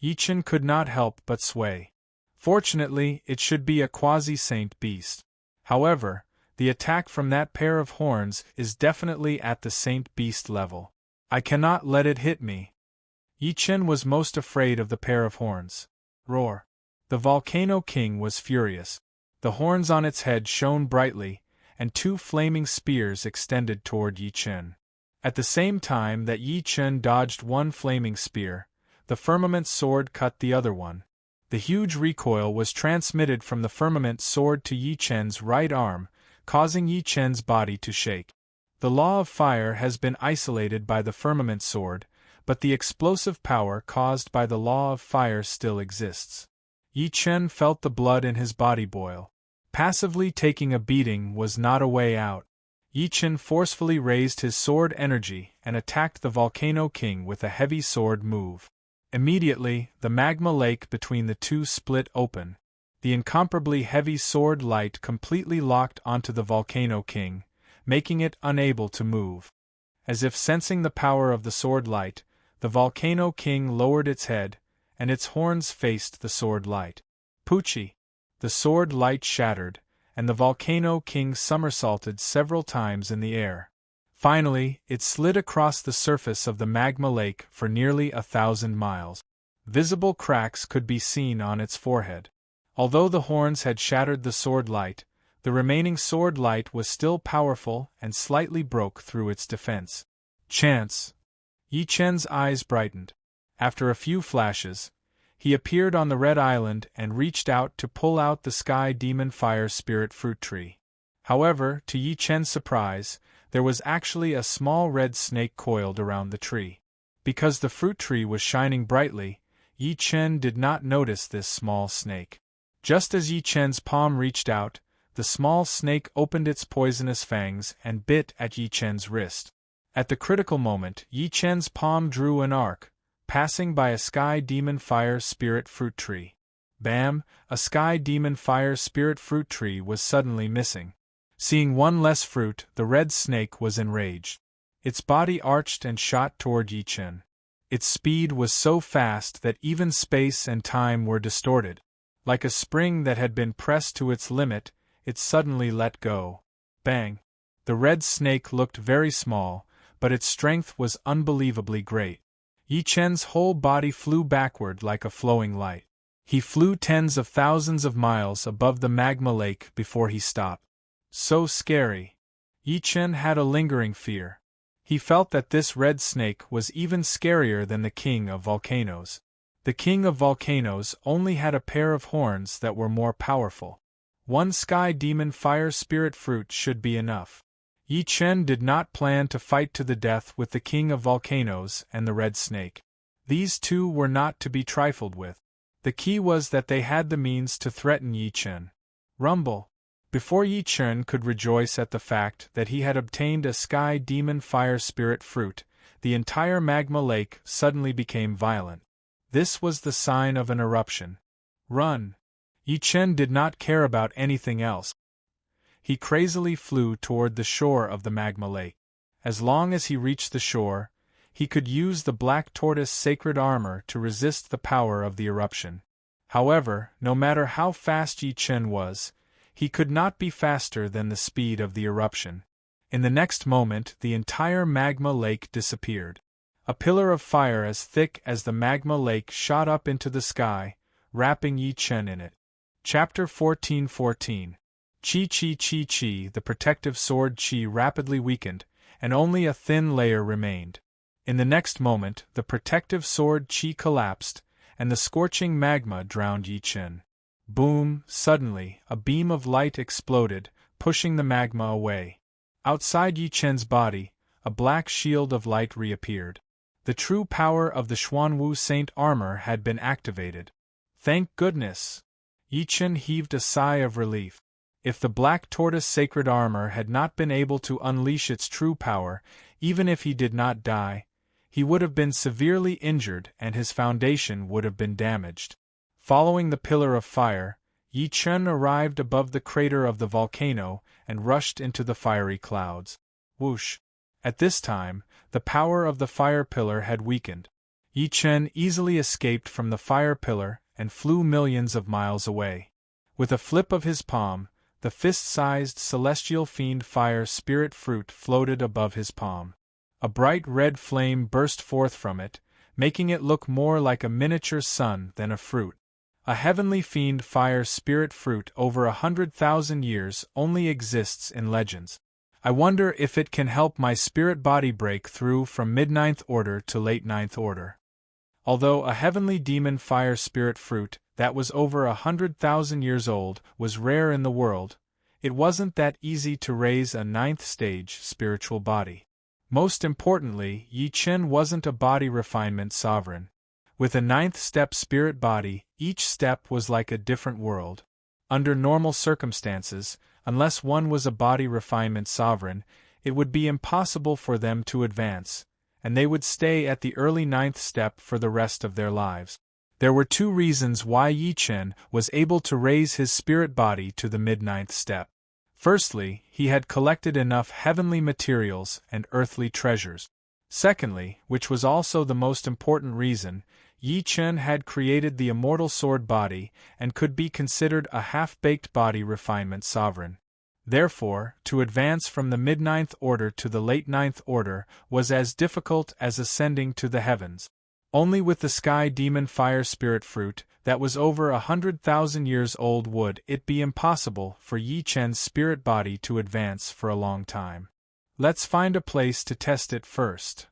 Yi Chen could not help but sway. Fortunately, it should be a quasi-saint beast. However, the attack from that pair of horns is definitely at the saint beast level. I cannot let it hit me. Yi Chen was most afraid of the pair of horns. Roar! The Volcano King was furious. The horns on its head shone brightly, and 2 flaming spears extended toward Yi Chen. At the same time that Yi Chen dodged one flaming spear, the firmament sword cut the other one. The huge recoil was transmitted from the firmament sword to Yi Chen's right arm, causing Yi Chen's body to shake. The law of fire has been isolated by the firmament sword, but the explosive power caused by the law of fire still exists. Yi Chen felt the blood in his body boil. Passively taking a beating was not a way out. Yi Chen forcefully raised his sword energy and attacked the Volcano King with a heavy sword move. Immediately, the magma lake between the two split open. The incomparably heavy sword light completely locked onto the Volcano King, making it unable to move. As if sensing the power of the sword light, the Volcano King lowered its head, and its horns faced the sword light. Poochie! The sword light shattered, and the Volcano King somersaulted several times in the air. Finally, it slid across the surface of the magma lake for nearly 1,000 miles. Visible cracks could be seen on its forehead. Although the horns had shattered the sword light, the remaining sword light was still powerful and slightly broke through its defense. Chance! Yi Chen's eyes brightened. After a few flashes, he appeared on the Red Island and reached out to pull out the Sky Demon Fire Spirit Fruit Tree. However, to Yi Chen's surprise, there was actually a small red snake coiled around the tree. Because the fruit tree was shining brightly, Yi Chen did not notice this small snake. Just as Yi Chen's palm reached out, the small snake opened its poisonous fangs and bit at Yi Chen's wrist. At the critical moment, Yi Chen's palm drew an arc, passing by a Sky Demon Fire Spirit Fruit Tree. Bam! A Sky Demon Fire Spirit Fruit Tree was suddenly missing. Seeing one less fruit, the red snake was enraged. Its body arched and shot toward Yi Chen. Its speed was so fast that even space and time were distorted. Like a spring that had been pressed to its limit, it suddenly let go. Bang! The red snake looked very small, but its strength was unbelievably great. Yi Chen's whole body flew backward like a flowing light. He flew tens of thousands of miles above the magma lake before he stopped. So scary! Yi Chen had a lingering fear. He felt that this red snake was even scarier than the king of volcanoes. The king of volcanoes only had a pair of horns that were more powerful. One sky demon fire spirit fruit should be enough. Yi Chen did not plan to fight to the death with the king of volcanoes and the red snake. These two were not to be trifled with. The key was that they had the means to threaten Yi Chen. Rumble. Before Yi Chen could rejoice at the fact that he had obtained a sky demon fire spirit fruit, the entire magma lake suddenly became violent. This was the sign of an eruption. Run! Yi Chen did not care about anything else. He crazily flew toward the shore of the magma lake. As long as he reached the shore, he could use the black tortoise sacred armor to resist the power of the eruption. However, no matter how fast Yi Chen was, he could not be faster than the speed of the eruption. In the next moment, the entire magma lake disappeared. A pillar of fire as thick as the magma lake shot up into the sky, wrapping Yi Chen in it. Chapter 14:14. Chi. The protective sword Chi rapidly weakened, and only a thin layer remained. In the next moment, the protective sword Chi collapsed, and the scorching magma drowned Yi Chen. Boom! Suddenly, a beam of light exploded, pushing the magma away. Outside Yi Chen's body, a black shield of light reappeared. The true power of the Xuanwu Saint armor had been activated. Thank goodness! Yi Chen heaved a sigh of relief. If the black tortoise sacred armor had not been able to unleash its true power, even if he did not die, he would have been severely injured and his foundation would have been damaged. Following the pillar of fire, Yi Chen arrived above the crater of the volcano and rushed into the fiery clouds. Whoosh! At this time, the power of the fire pillar had weakened. Yi Chen easily escaped from the fire pillar and flew millions of miles away. With a flip of his palm, the fist-sized celestial fiend fire spirit fruit floated above his palm. A bright red flame burst forth from it, making it look more like a miniature sun than a fruit. A heavenly fiend fire spirit fruit over 100,000 years only exists in legends. I wonder if it can help my spirit body break through from mid-ninth order to late ninth order. Although a heavenly demon fire spirit fruit that was over 100,000 years old was rare in the world, it wasn't that easy to raise a ninth stage spiritual body. Most importantly, Yi Chen wasn't a body refinement sovereign. With a ninth step spirit body, each step was like a different world. Under normal circumstances, unless one was a body refinement sovereign, it would be impossible for them to advance, and they would stay at the early ninth step for the rest of their lives. There were two reasons why Yi Chen was able to raise his spirit body to the mid-ninth step. Firstly, he had collected enough heavenly materials and earthly treasures. Secondly, which was also the most important reason, Yi Chen had created the immortal sword body and could be considered a half-baked body refinement sovereign. Therefore, to advance from the mid-ninth order to the late ninth order was as difficult as ascending to the heavens. Only with the sky demon fire spirit fruit that was over 100,000 years old would it be impossible for Yi Chen's spirit body to advance for a long time. Let's find a place to test it first.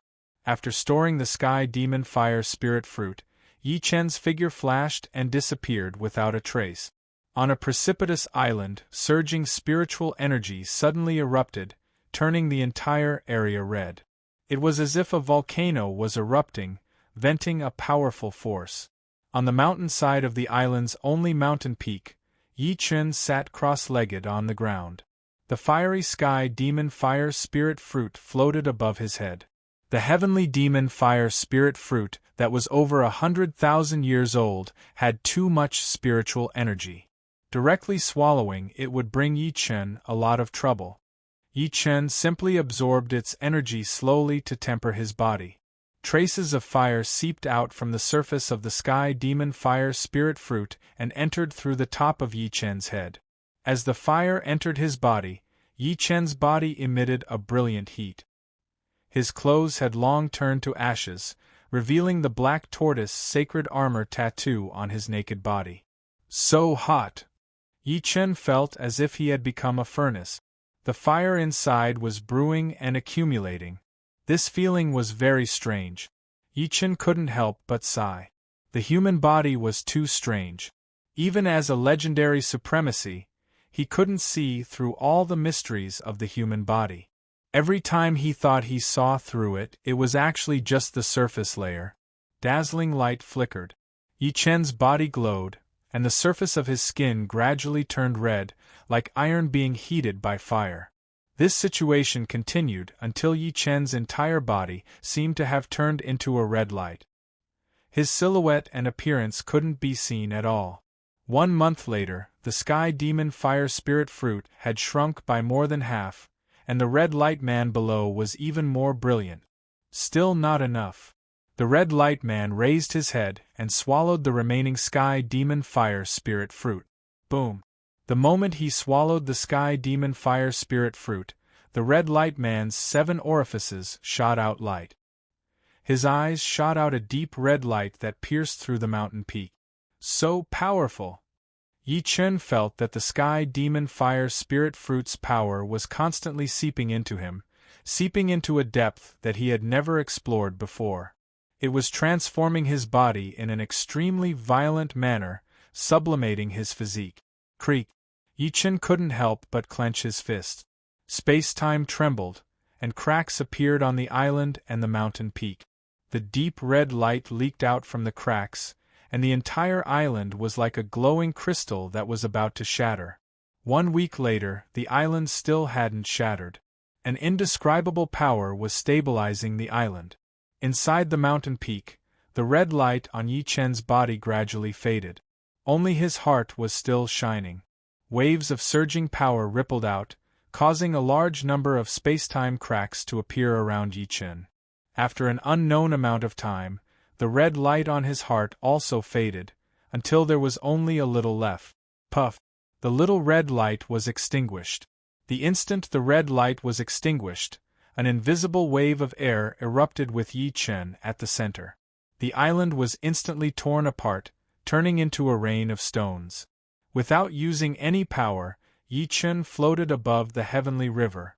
After storing the sky demon fire spirit fruit, Yi Chen's figure flashed and disappeared without a trace. On a precipitous island, surging spiritual energy suddenly erupted, turning the entire area red. It was as if a volcano was erupting, venting a powerful force. On the mountainside of the island's only mountain peak, Yi Chen sat cross-legged on the ground. The fiery sky demon fire spirit fruit floated above his head. The heavenly demon fire spirit fruit that was over 100,000 years old had too much spiritual energy. Directly swallowing it would bring Yi Chen a lot of trouble. Yi Chen simply absorbed its energy slowly to temper his body. Traces of fire seeped out from the surface of the sky demon fire spirit fruit and entered through the top of Yi Chen's head. As the fire entered his body, Yi Chen's body emitted a brilliant heat. His clothes had long turned to ashes, revealing the black tortoise sacred armor tattoo on his naked body. So hot! Yi Chen felt as if he had become a furnace. The fire inside was brewing and accumulating. This feeling was very strange. Yi Chen couldn't help but sigh. The human body was too strange. Even as a legendary supremacy, he couldn't see through all the mysteries of the human body. Every time he thought he saw through it, it was actually just the surface layer. Dazzling light flickered. Yi Chen's body glowed, and the surface of his skin gradually turned red, like iron being heated by fire. This situation continued until Yi Chen's entire body seemed to have turned into a red light. His silhouette and appearance couldn't be seen at all. 1 month later, the Sky Demon Fire Spirit Fruit had shrunk by more than half, and the Red Light Man below was even more brilliant. Still not enough. The Red Light Man raised his head and swallowed the remaining Sky Demon Fire Spirit Fruit. Boom! The moment he swallowed the Sky Demon Fire Spirit Fruit, the Red Light Man's 7 orifices shot out light. His eyes shot out a deep red light that pierced through the mountain peak. So powerful! Yi Chen felt that the Sky Demon Fire Spirit Fruit's power was constantly seeping into him, seeping into a depth that he had never explored before. It was transforming his body in an extremely violent manner, sublimating his physique. Creak! Yi Chen couldn't help but clench his fist. Space-time trembled, and cracks appeared on the island and the mountain peak. The deep red light leaked out from the cracks, and the entire island was like a glowing crystal that was about to shatter. 1 week later, the island still hadn't shattered. An indescribable power was stabilizing the island. Inside the mountain peak, the red light on Yi Chen's body gradually faded. Only his heart was still shining. Waves of surging power rippled out, causing a large number of space-time cracks to appear around Yi Chen. After an unknown amount of time, the red light on his heart also faded, until there was only a little left. Puff! The little red light was extinguished. The instant the red light was extinguished, an invisible wave of air erupted with Yi Chen at the center. The island was instantly torn apart, turning into a rain of stones. Without using any power, Yi Chen floated above the heavenly river.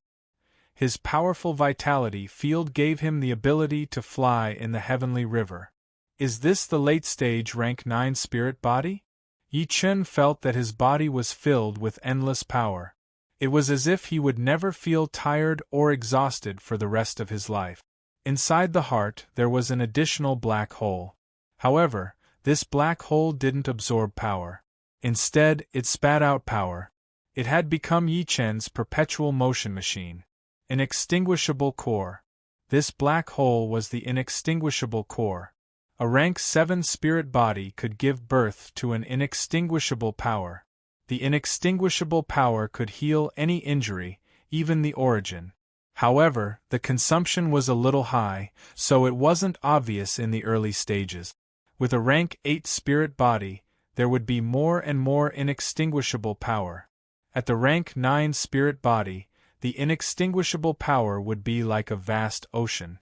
His powerful vitality field gave him the ability to fly in the heavenly river. Is this the late-stage rank 9 spirit body? Yi Chen felt that his body was filled with endless power. It was as if he would never feel tired or exhausted for the rest of his life. Inside the heart there was an additional black hole. However, this black hole didn't absorb power. Instead, it spat out power. It had become Yi Chen's perpetual motion machine. Inextinguishable core. This black hole was the inextinguishable core. A rank 7 spirit body could give birth to an inextinguishable power. The inextinguishable power could heal any injury, even the origin. However, the consumption was a little high, so it wasn't obvious in the early stages. With a rank 8 spirit body, there would be more and more inextinguishable power. At the rank 9 spirit body, the inextinguishable power would be like a vast ocean.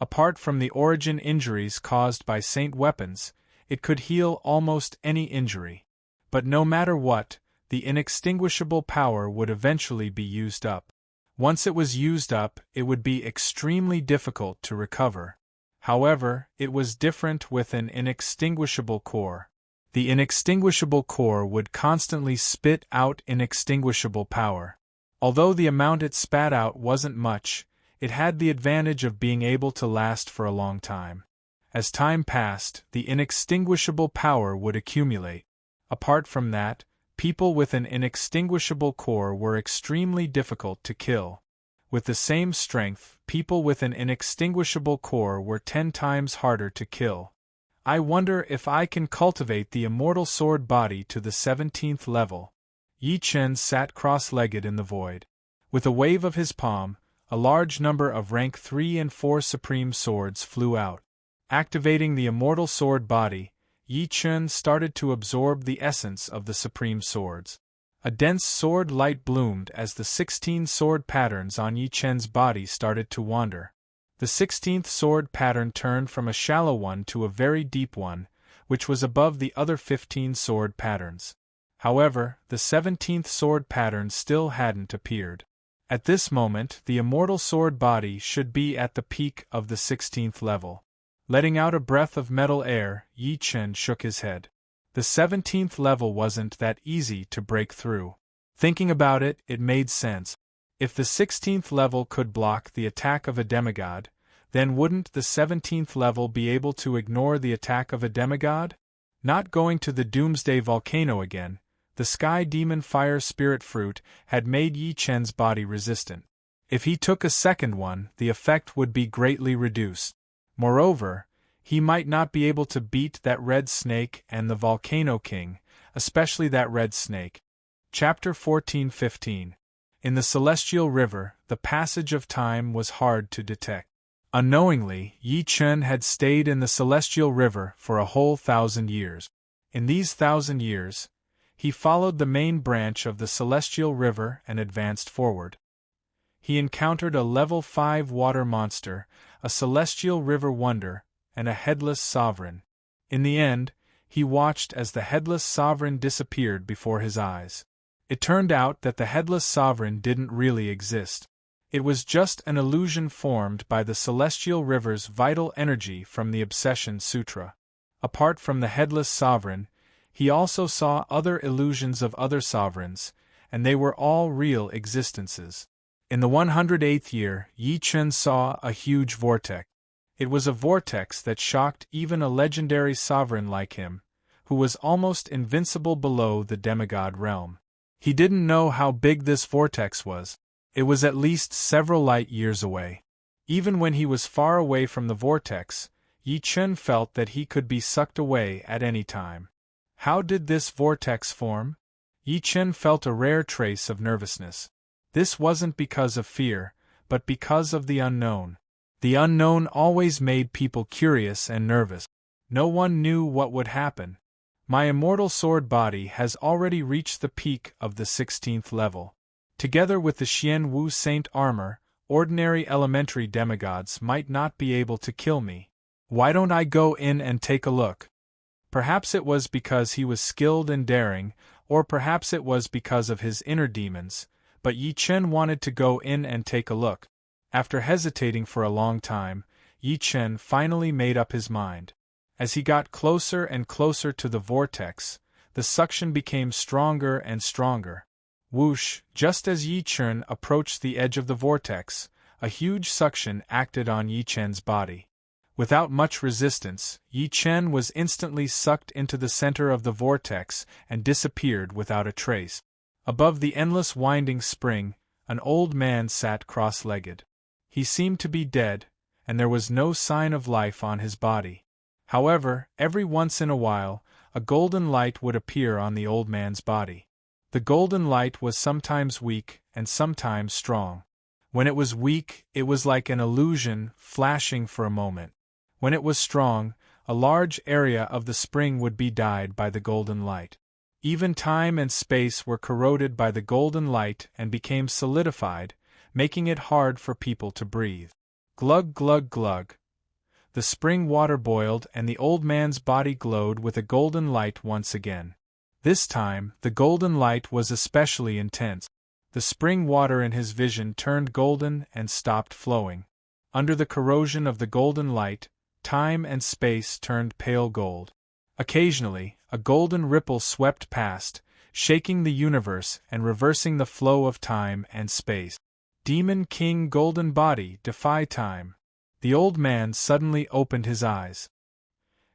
Apart from the origin injuries caused by saint weapons, it could heal almost any injury. But no matter what, the inextinguishable power would eventually be used up. Once it was used up, it would be extremely difficult to recover. However, it was different with an inextinguishable core. The inextinguishable core would constantly spit out inextinguishable power. Although the amount it spat out wasn't much, it had the advantage of being able to last for a long time. As time passed, the inextinguishable power would accumulate. Apart from that, people with an inextinguishable core were extremely difficult to kill. With the same strength, people with an inextinguishable core were 10 times harder to kill. I wonder if I can cultivate the immortal sword body to the 17th level. Yi Chen sat cross-legged in the void. With a wave of his palm, a large number of rank 3 and 4 supreme swords flew out. Activating the immortal sword body, Yi Chen started to absorb the essence of the supreme swords. A dense sword light bloomed as the 16 sword patterns on Yi Chen's body started to wander. The 16th sword pattern turned from a shallow one to a very deep one, which was above the other 15 sword patterns. However, the 17th sword pattern still hadn't appeared. At this moment, the immortal sword body should be at the peak of the 16th level. Letting out a breath of metal air, Yi Chen shook his head. The 17th level wasn't that easy to break through. Thinking about it, it made sense. If the 16th level could block the attack of a demigod, then wouldn't the 17th level be able to ignore the attack of a demigod? Not going to the Doomsday Volcano again, the Sky Demon Fire Spirit Fruit had made Yi Chen's body resistant. If he took a second one, the effect would be greatly reduced. Moreover, he might not be able to beat that red snake and the Volcano King, especially that red snake. Chapter 14-15. In the Celestial River, the passage of time was hard to detect. Unknowingly, Yi Chen had stayed in the Celestial River for a whole 1,000 years. In these 1,000 years, he followed the main branch of the Celestial River and advanced forward. He encountered a level 5 water monster, a Celestial River wonder, and a headless sovereign. In the end, he watched as the headless sovereign disappeared before his eyes. It turned out that the headless sovereign didn't really exist. It was just an illusion formed by the Celestial River's vital energy from the Obsession Sutra. Apart from the headless sovereign, he also saw other illusions of other sovereigns, and they were all real existences. In the 108th year, Yi Chen saw a huge vortex. It was a vortex that shocked even a legendary sovereign like him, who was almost invincible below the demigod realm. He didn't know how big this vortex was. It was at least several light years away. Even when he was far away from the vortex, Yi Chen felt that he could be sucked away at any time. How did this vortex form? Yi Chen felt a rare trace of nervousness. This wasn't because of fear, but because of the unknown. The unknown always made people curious and nervous. No one knew what would happen. My immortal sword body has already reached the peak of the 16th level. Together with the Xian Wu Saint armor, ordinary elementary demigods might not be able to kill me. Why don't I go in and take a look? Perhaps it was because he was skilled and daring, or perhaps it was because of his inner demons, but Yi Chen wanted to go in and take a look. After hesitating for a long time, Yi Chen finally made up his mind. As he got closer and closer to the vortex, the suction became stronger and stronger. Whoosh! Just as Yi Chen approached the edge of the vortex, a huge suction acted on Yi Chen's body. Without much resistance, Yi Chen was instantly sucked into the center of the vortex and disappeared without a trace. Above the endless winding spring, an old man sat cross-legged. He seemed to be dead, and there was no sign of life on his body. However, every once in a while, a golden light would appear on the old man's body. The golden light was sometimes weak and sometimes strong. When it was weak, it was like an illusion flashing for a moment. When it was strong, a large area of the spring would be dyed by the golden light. Even time and space were corroded by the golden light and became solidified, making it hard for people to breathe. Glug glug glug. The spring water boiled and the old man's body glowed with a golden light once again. This time, the golden light was especially intense. The spring water in his vision turned golden and stopped flowing. Under the corrosion of the golden light, time and space turned pale gold. Occasionally, a golden ripple swept past, shaking the universe and reversing the flow of time and space. Demon King Golden Body, defy time. The old man suddenly opened his eyes.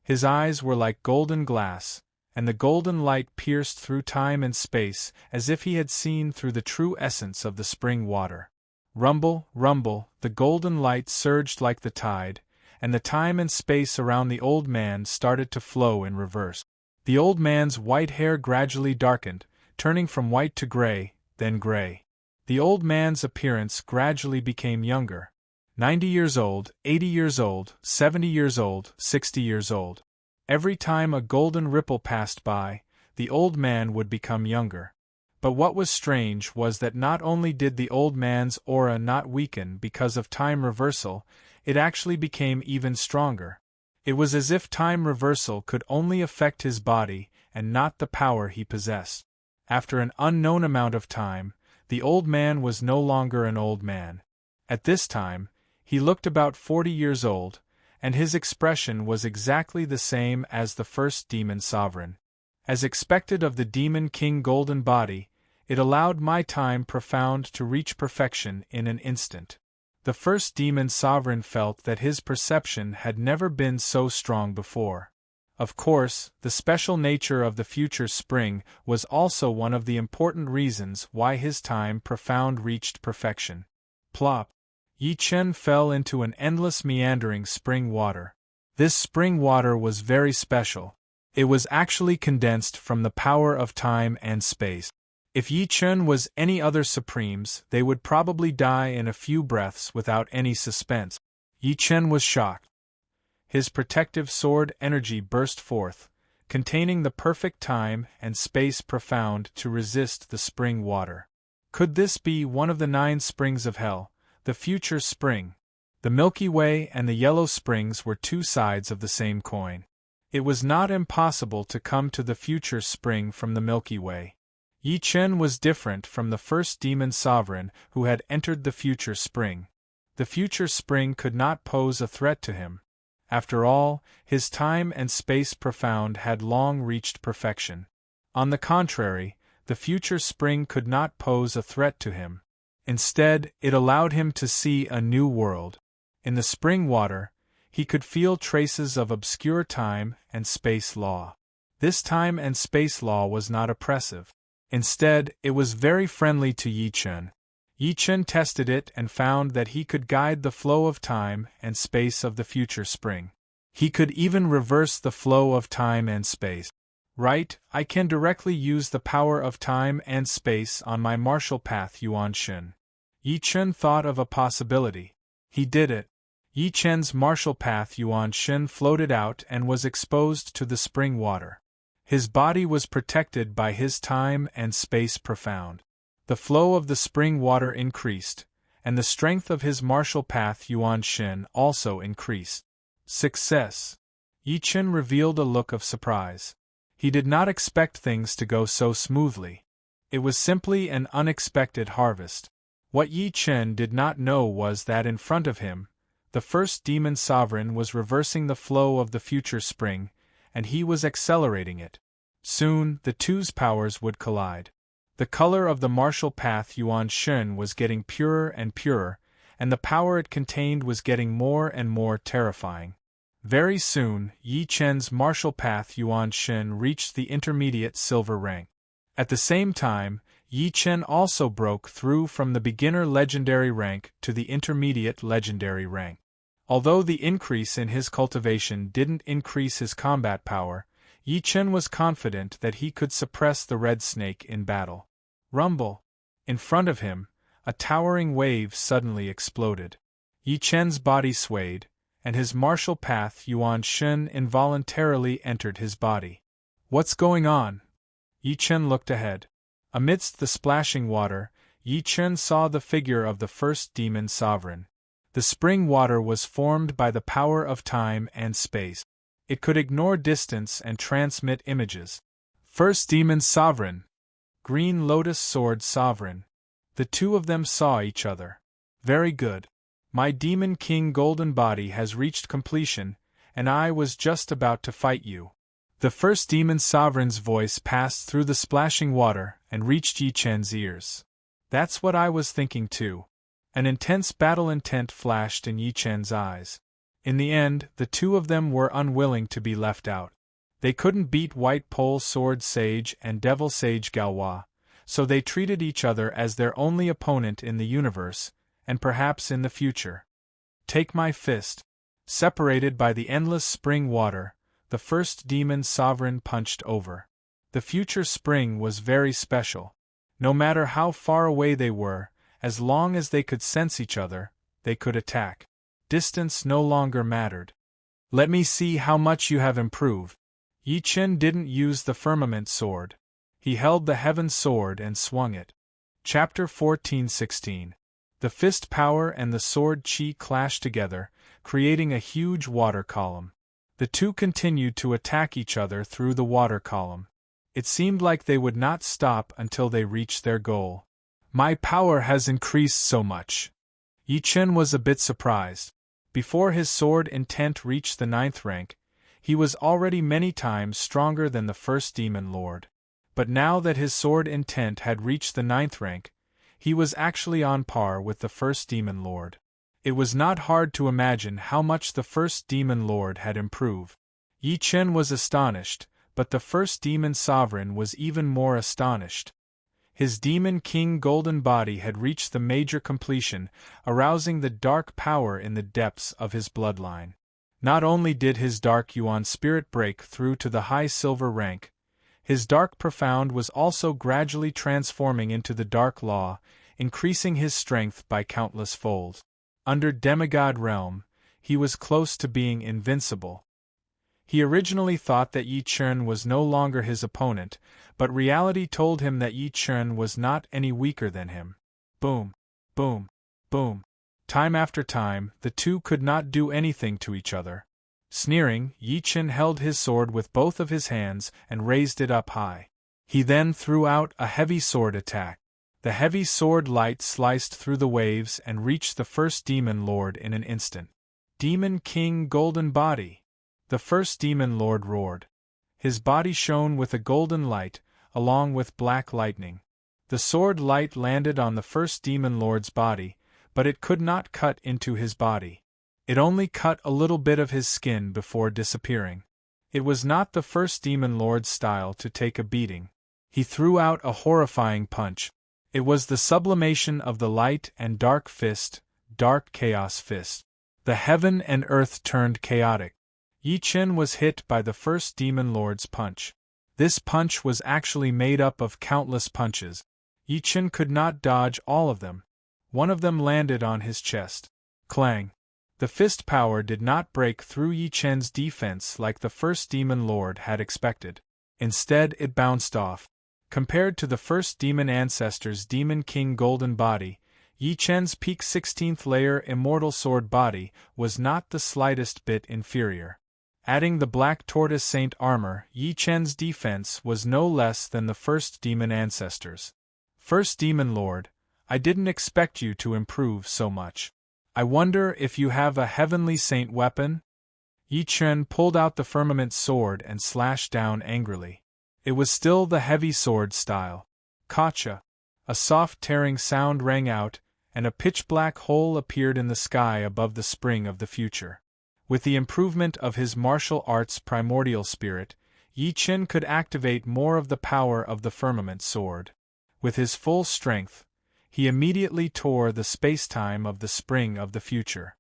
His eyes were like golden glass, and the golden light pierced through time and space as if he had seen through the true essence of the spring water. Rumble, rumble, the golden light surged like the tide, and the time and space around the old man started to flow in reverse. The old man's white hair gradually darkened, turning from white to gray, then gray. The old man's appearance gradually became younger. 90 years old, 80 years old, 70 years old, 60 years old. Every time a golden ripple passed by, the old man would become younger. But what was strange was that not only did the old man's aura not weaken because of time reversal, it actually became even stronger. It was as if time reversal could only affect his body and not the power he possessed. After an unknown amount of time, The old man was no longer an old man. At this time, he looked about 40 years old, and his expression was exactly the same as the first demon sovereign. As expected of the demon king golden body, it allowed my time profound to reach perfection in an instant. The first demon sovereign felt that his perception had never been so strong before. Of course, the special nature of the future spring was also one of the important reasons why his time profound reached perfection. Plop! Yi Chen fell into an endless meandering spring water. This spring water was very special. It was actually condensed from the power of time and space. If Yi Chen was any other supremes, they would probably die in a few breaths without any suspense. Yi Chen was shocked. His protective sword energy burst forth, containing the perfect time and space profound to resist the spring water. Could this be one of the 9 springs of hell, the future spring? The Milky Way and the Yellow Springs were 2 sides of the same coin. It was not impossible to come to the future spring from the Milky Way. Yi Chen was different from the first demon sovereign who had entered the future spring. The future spring could not pose a threat to him. After all, his time and space profound had long reached perfection. On the contrary, the future spring could not pose a threat to him. Instead, it allowed him to see a new world. In the spring water, he could feel traces of obscure time and space law. This time and space law was not oppressive. Instead, it was very friendly to Yi Chen. Yi Chen tested it and found that he could guide the flow of time and space of the future spring. He could even reverse the flow of time and space. Right, I can directly use the power of time and space on my martial path Yuan Shen. Yi Chen thought of a possibility. He did it. Yi Chen's martial path Yuan Shen floated out and was exposed to the spring water. His body was protected by his time and space profound. The flow of the spring water increased, and the strength of his martial path Yuan Shen also increased. Success! Yi Chen revealed a look of surprise. He did not expect things to go so smoothly. It was simply an unexpected harvest. What Yi Chen did not know was that in front of him, the first demon sovereign was reversing the flow of the future spring, and he was accelerating it. Soon, the two's powers would collide. The color of the martial path Yuan Shen was getting purer and purer, and the power it contained was getting more and more terrifying. Very soon, Yi Chen's martial path Yuan Shen reached the intermediate silver rank. At the same time, Yi Chen also broke through from the beginner legendary rank to the intermediate legendary rank. Although the increase in his cultivation didn't increase his combat power, Yi Chen was confident that he could suppress the red snake in battle. Rumble! In front of him, a towering wave suddenly exploded. Yi Chen's body swayed, and his martial path Yuan Shen involuntarily entered his body. What's going on? Yi Chen looked ahead. Amidst the splashing water, Yi Chen saw the figure of the first demon sovereign. The spring water was formed by the power of time and space. It could ignore distance and transmit images. First demon sovereign! Green Lotus Sword Sovereign. The two of them saw each other. Very good. My Demon King Golden Body has reached completion, and I was just about to fight you. The first Demon Sovereign's voice passed through the splashing water and reached Yi Chen's ears. That's what I was thinking too. An intense battle intent flashed in Yi Chen's eyes. In the end, the two of them were unwilling to be left out. They couldn't beat White Pole Sword Sage and Devil Sage Galwa, so they treated each other as their only opponent in the universe, and perhaps in the future. Take my fist. Separated by the endless spring water, the first demon sovereign punched over. The future spring was very special. No matter how far away they were, as long as they could sense each other, they could attack. Distance no longer mattered. Let me see how much you have improved. Yi Chen didn't use the firmament sword. He held the heaven sword and swung it. Chapter 14:16. The fist power and the sword chi clashed together, creating a huge water column. The two continued to attack each other through the water column. It seemed like they would not stop until they reached their goal. My power has increased so much. Yi Chen was a bit surprised. Before his sword intent reached the 9th rank, he was already many times stronger than the first demon lord. But now that his sword intent had reached the 9th rank, he was actually on par with the first demon lord. It was not hard to imagine how much the first demon lord had improved. Yi Chen was astonished, but the first demon sovereign was even more astonished. His demon king golden body had reached the major completion, arousing the dark power in the depths of his bloodline. Not only did his dark yuan spirit break through to the high silver rank, his dark profound was also gradually transforming into the dark law, increasing his strength by countless folds. Under demigod realm, he was close to being invincible. He originally thought that Yi Chen was no longer his opponent, but reality told him that Yi Chen was not any weaker than him. Boom, boom, boom. Time after time, the two could not do anything to each other. Sneering, Yi Chen held his sword with both of his hands and raised it up high. He then threw out a heavy sword attack. The heavy sword light sliced through the waves and reached the first demon lord in an instant. Demon King Golden Body! The first demon lord roared. His body shone with a golden light, along with black lightning. The sword light landed on the first demon lord's body, but it could not cut into his body. It only cut a little bit of his skin before disappearing. It was not the first demon lord's style to take a beating. He threw out a horrifying punch. It was the sublimation of the light and dark fist, dark chaos fist. The heaven and earth turned chaotic. Yi Chen was hit by the first demon lord's punch. This punch was actually made up of countless punches. Yi Chen could not dodge all of them. One of them landed on his chest. Clang! The fist power did not break through Yi Chen's defense like the first demon lord had expected. Instead, it bounced off. Compared to the first demon ancestor's demon king golden body, Yi Chen's peak 16th layer immortal sword body was not the slightest bit inferior. Adding the black tortoise saint armor, Yi Chen's defense was no less than the first demon ancestor's. First demon lord, I didn't expect you to improve so much. I wonder if you have a heavenly saint weapon? Yi Chen pulled out the firmament sword and slashed down angrily. It was still the heavy sword style. Gotcha! A soft tearing sound rang out, and a pitch-black hole appeared in the sky above the spring of the future. With the improvement of his martial arts primordial spirit, Yi Chen could activate more of the power of the firmament sword. With his full strength, he immediately tore the space-time of the spring of the future.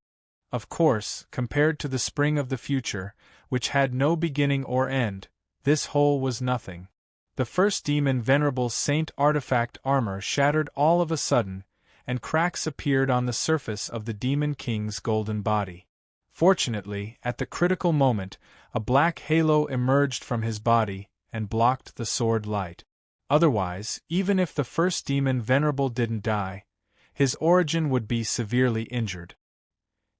Of course, compared to the spring of the future, which had no beginning or end, this hole was nothing. The first demon venerable saint artifact armor shattered all of a sudden, and cracks appeared on the surface of the demon king's golden body. Fortunately, at the critical moment, a black halo emerged from his body and blocked the sword light. Otherwise, even if the first demon venerable didn't die, his origin would be severely injured.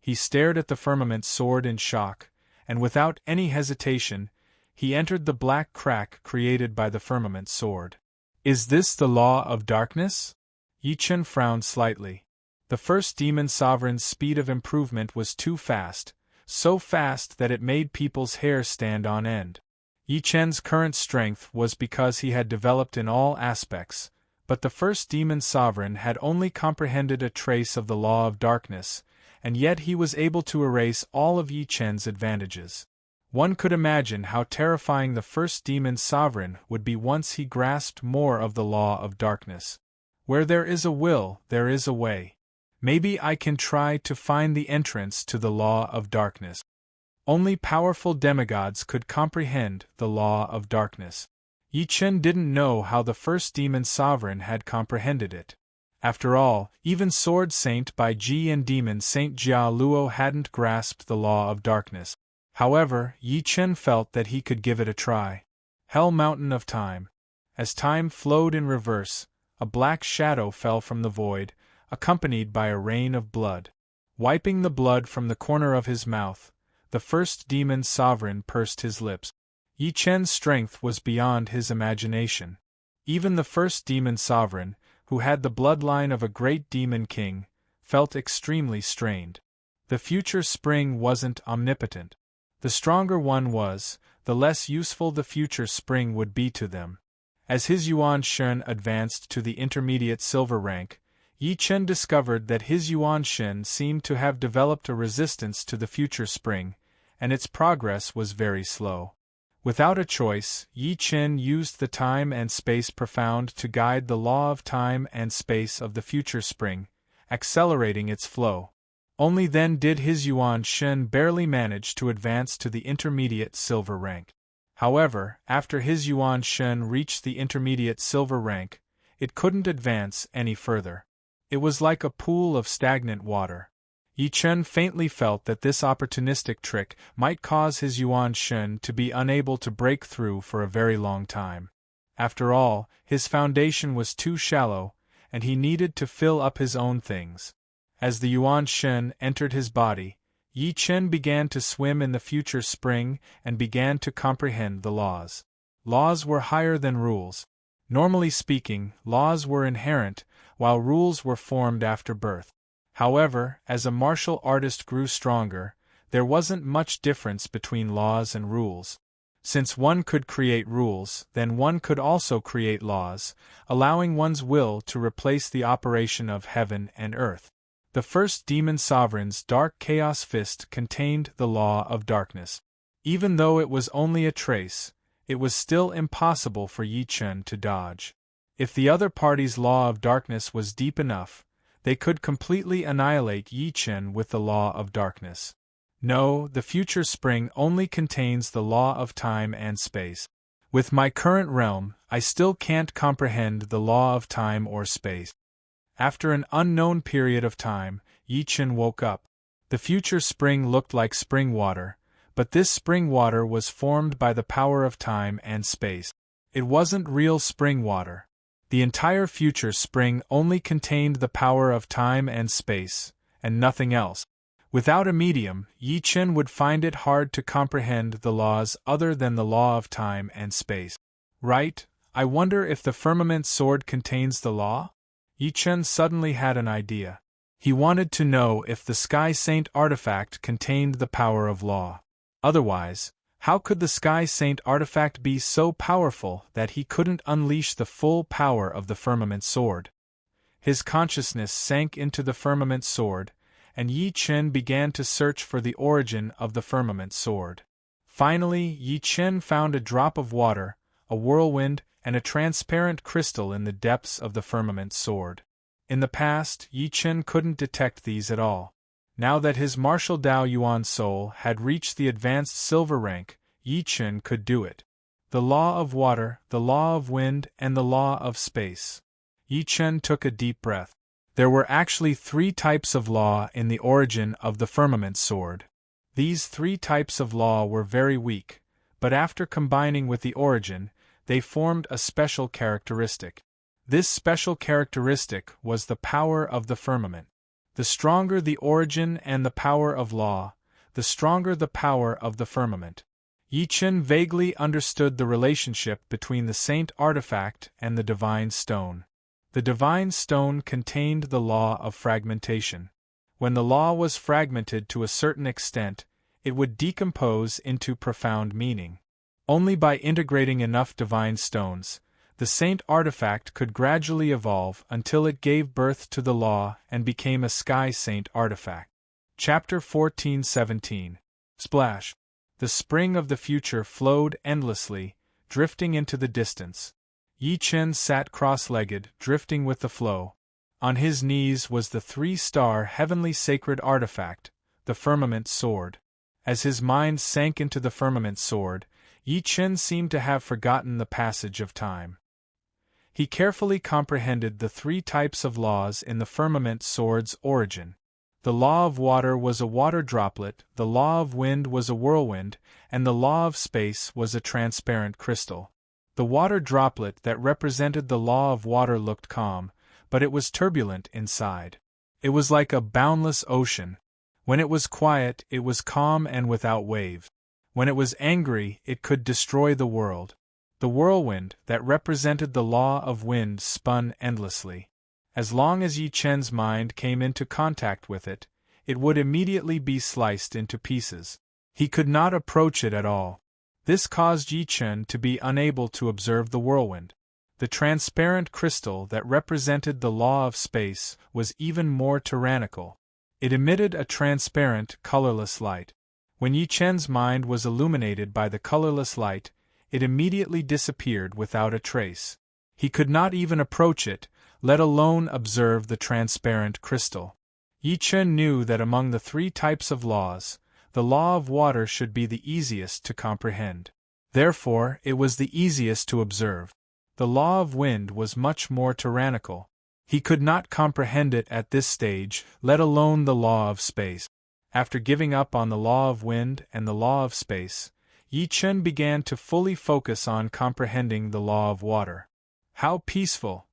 He stared at the firmament sword in shock, and without any hesitation, he entered the black crack created by the firmament sword. Is this the law of darkness? Yi Chen frowned slightly. The first demon sovereign's speed of improvement was too fast, so fast that it made people's hair stand on end. Yi Chen's current strength was because he had developed in all aspects, but the first demon sovereign had only comprehended a trace of the law of darkness, and yet he was able to erase all of Yi Chen's advantages. One could imagine how terrifying the first demon sovereign would be once he grasped more of the law of darkness. Where there is a will, there is a way. Maybe I can try to find the entrance to the law of darkness. Only powerful demigods could comprehend the law of darkness. Yi Chen didn't know how the first demon sovereign had comprehended it. After all, even Sword Saint Bai Ji and Demon Saint Jia Luo hadn't grasped the law of darkness. However, Yi Chen felt that he could give it a try. Hell Mountain of Time. As time flowed in reverse, a black shadow fell from the void, accompanied by a rain of blood. Wiping the blood from the corner of his mouth, the first demon sovereign pursed his lips. Yi Chen's strength was beyond his imagination. Even the first demon sovereign, who had the bloodline of a great demon king, felt extremely strained. The future spring wasn't omnipotent. The stronger one was, the less useful the future spring would be to them. As his Yuan Shen advanced to the intermediate silver rank, Yi Chen discovered that his Yuan Shen seemed to have developed a resistance to the future spring, and its progress was very slow. Without a choice, Yi Chen used the time and space profound to guide the law of time and space of the future spring, accelerating its flow. Only then did his Yuan Shen barely manage to advance to the intermediate silver rank. However, after his Yuan Shen reached the intermediate silver rank, it couldn't advance any further. It was like a pool of stagnant water. Yi Chen faintly felt that this opportunistic trick might cause his Yuan Shen to be unable to break through for a very long time. After all, his foundation was too shallow, and he needed to fill up his own things. As the Yuan Shen entered his body, Yi Chen began to swim in the future spring and began to comprehend the laws. Laws were higher than rules. Normally speaking, laws were inherent, while rules were formed after birth. However, as a martial artist grew stronger, there wasn't much difference between laws and rules. Since one could create rules, then one could also create laws, allowing one's will to replace the operation of heaven and earth. The first demon sovereign's dark chaos fist contained the law of darkness. Even though it was only a trace, it was still impossible for Yi Chen to dodge. If the other party's law of darkness was deep enough, they could completely annihilate Yi Chen with the law of darkness. No, the future spring only contains the law of time and space. With my current realm, I still can't comprehend the law of time or space. After an unknown period of time, Yi Chen woke up. The future spring looked like spring water, but this spring water was formed by the power of time and space. It wasn't real spring water. The entire future spring only contained the power of time and space, and nothing else. Without a medium, Yi Chen would find it hard to comprehend the laws other than the law of time and space. Right? I wonder if the firmament sword contains the law? Yi Chen suddenly had an idea. He wanted to know if the Sky Saint artifact contained the power of law. Otherwise, how could the Sky Saint artifact be so powerful that he couldn't unleash the full power of the firmament sword? His consciousness sank into the firmament sword, and Yi Chen began to search for the origin of the firmament sword. Finally, Yi Chen found a drop of water, a whirlwind, and a transparent crystal in the depths of the firmament sword. In the past, Yi Chen couldn't detect these at all. Now that his martial Dao Yuan soul had reached the advanced silver rank, Yi Chen could do it. The law of water, the law of wind, and the law of space. Yi Chen took a deep breath. There were actually 3 types of law in the origin of the firmament sword. These 3 types of law were very weak, but after combining with the origin, they formed a special characteristic. This special characteristic was the power of the firmament. The stronger the origin and the power of law, the stronger the power of the firmament. Yi Chen vaguely understood the relationship between the saint artifact and the divine stone. The divine stone contained the law of fragmentation. When the law was fragmented to a certain extent, it would decompose into profound meaning. Only by integrating enough divine stones, the saint artifact could gradually evolve until it gave birth to the law and became a Sky Saint artifact. Chapter 14:17. Splash. The spring of the future flowed endlessly, drifting into the distance. Yi Chen sat cross-legged, drifting with the flow. On his knees was the 3-star heavenly sacred artifact, the firmament sword. As his mind sank into the firmament sword, Yi Chen seemed to have forgotten the passage of time. He carefully comprehended the 3 types of laws in the firmament sword's origin. The law of water was a water droplet, the law of wind was a whirlwind, and the law of space was a transparent crystal. The water droplet that represented the law of water looked calm, but it was turbulent inside. It was like a boundless ocean. When it was quiet, it was calm and without waves. When it was angry, it could destroy the world. The whirlwind that represented the law of wind spun endlessly. As long as Yi Chen's mind came into contact with it, it would immediately be sliced into pieces. He could not approach it at all. This caused Yi Chen to be unable to observe the whirlwind. The transparent crystal that represented the law of space was even more tyrannical. It emitted a transparent, colorless light. When Yi Chen's mind was illuminated by the colorless light, it immediately disappeared without a trace. He could not even approach it, let alone observe the transparent crystal. Yi Chen knew that among the three types of laws, the law of water should be the easiest to comprehend. Therefore, it was the easiest to observe. The law of wind was much more tyrannical. He could not comprehend it at this stage, let alone the law of space. After giving up on the law of wind and the law of space, Yi Chen began to fully focus on comprehending the law of water. How peaceful!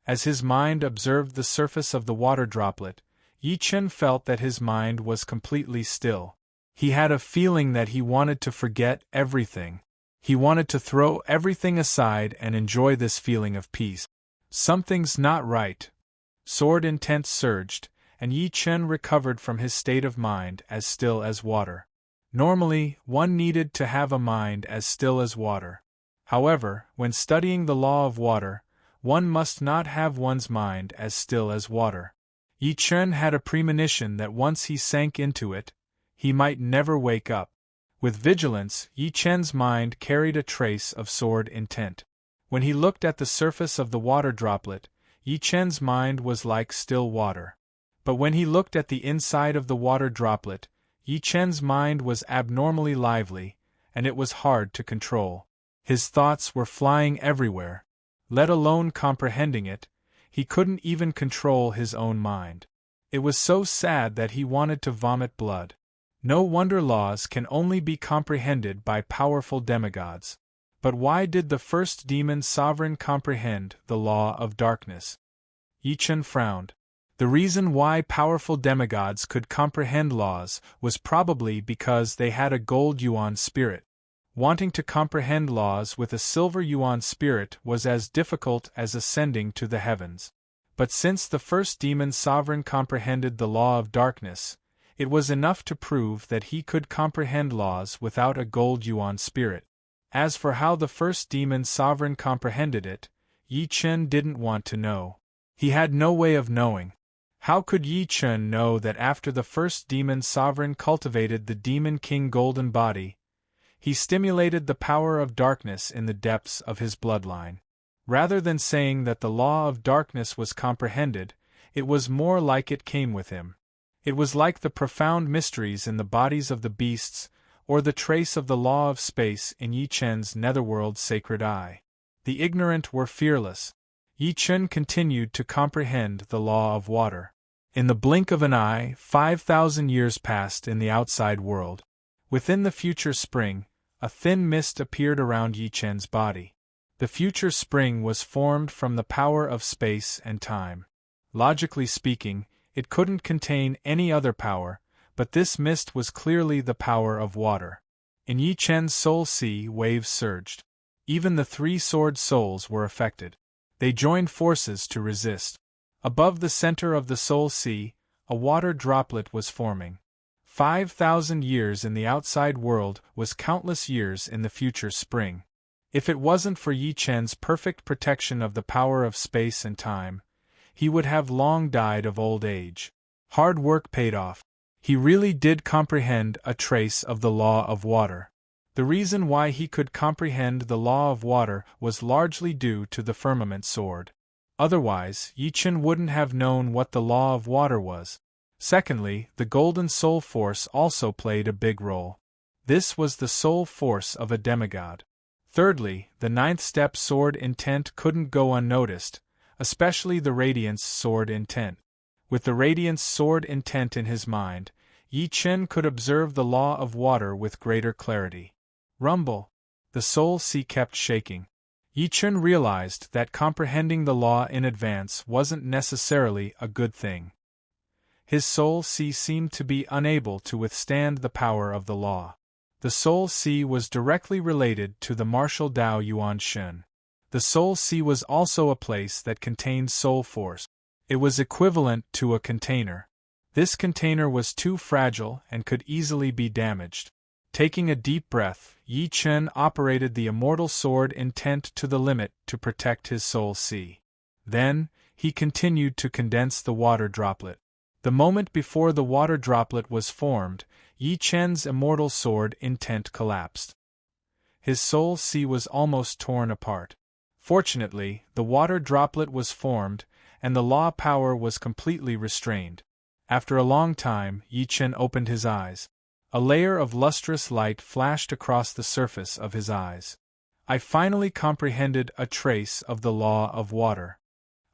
As his mind observed the surface of the water droplet, Yi Chen felt that his mind was completely still. He had a feeling that he wanted to forget everything. He wanted to throw everything aside and enjoy this feeling of peace. Something's not right. Sword intent surged, and Yi Chen recovered from his state of mind as still as water. Normally, one needed to have a mind as still as water. However, when studying the law of water, one must not have one's mind as still as water. Yi Chen had a premonition that once he sank into it, he might never wake up. With vigilance, Yi Chen's mind carried a trace of sword intent. When he looked at the surface of the water droplet, Yi Chen's mind was like still water. But when he looked at the inside of the water droplet, Yi Chen's mind was abnormally lively, and it was hard to control. His thoughts were flying everywhere. Let alone comprehending it, he couldn't even control his own mind. It was so sad that he wanted to vomit blood. No wonder laws can only be comprehended by powerful demigods. But why did the first demon sovereign comprehend the law of darkness? Yi Chen frowned. The reason why powerful demigods could comprehend laws was probably because they had a gold yuan spirit. Wanting to comprehend laws with a silver yuan spirit was as difficult as ascending to the heavens. But since the first demon sovereign comprehended the law of darkness, it was enough to prove that he could comprehend laws without a gold yuan spirit. As for how the first demon sovereign comprehended it, Yi Chen didn't want to know. He had no way of knowing. How could Yi Chen know that after the first demon sovereign cultivated the demon king golden body, he stimulated the power of darkness in the depths of his bloodline? Rather than saying that the law of darkness was comprehended, it was more like it came with him. It was like the profound mysteries in the bodies of the beasts, or the trace of the law of space in Yi Chen's netherworld sacred eye. The ignorant were fearless. Yi Chen continued to comprehend the law of water. In the blink of an eye, 5,000 years passed in the outside world. Within the future spring, a thin mist appeared around Yi Chen's body. The future spring was formed from the power of space and time. Logically speaking, it couldn't contain any other power, but this mist was clearly the power of water. In Yi Chen's soul sea, waves surged. Even the three sword souls were affected. They joined forces to resist. Above the center of the soul sea, a water droplet was forming. 5,000 years in the outside world was countless years in the future spring. If it wasn't for Yi Chen's perfect protection of the power of space and time, he would have long died of old age. Hard work paid off. He really did comprehend a trace of the law of water. The reason why he could comprehend the law of water was largely due to the firmament sword. Otherwise, Yi Chen wouldn't have known what the law of water was. Secondly, the golden soul force also played a big role. This was the soul force of a demigod. Thirdly, the ninth step sword intent couldn't go unnoticed, especially the radiance sword intent. With the radiance sword intent in his mind, Yi Chen could observe the law of water with greater clarity. Rumble! The soul sea kept shaking. Yi Chen realized that comprehending the law in advance wasn't necessarily a good thing. His soul sea seemed to be unable to withstand the power of the law. The soul sea was directly related to the martial Dao Yuan Shen. The soul sea was also a place that contained soul force. It was equivalent to a container. This container was too fragile and could easily be damaged. Taking a deep breath, Yi Chen operated the immortal sword intent to the limit to protect his soul sea. Then, he continued to condense the water droplet. The moment before the water droplet was formed, Yi Chen's immortal sword intent collapsed. His soul sea was almost torn apart. Fortunately, the water droplet was formed, and the law power was completely restrained. After a long time, Yi Chen opened his eyes. A layer of lustrous light flashed across the surface of his eyes. I finally comprehended a trace of the law of water.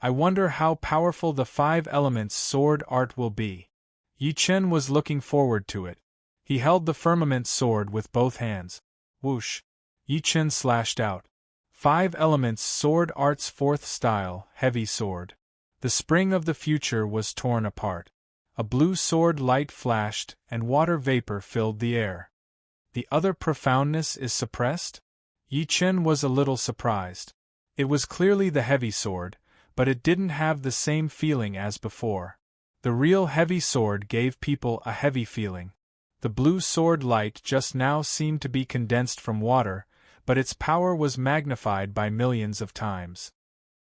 I wonder how powerful the 5 elements sword art will be. Yi Chen was looking forward to it. He held the firmament sword with both hands. Whoosh! Yi Chen slashed out. 5 elements sword art's 4th style, heavy sword. The spring of the future was torn apart. A blue sword light flashed, and water vapor filled the air. The other profoundness is suppressed? Yi Chen was a little surprised. It was clearly the heavy sword, but it didn't have the same feeling as before. The real heavy sword gave people a heavy feeling. The blue sword light just now seemed to be condensed from water, but its power was magnified by millions of times.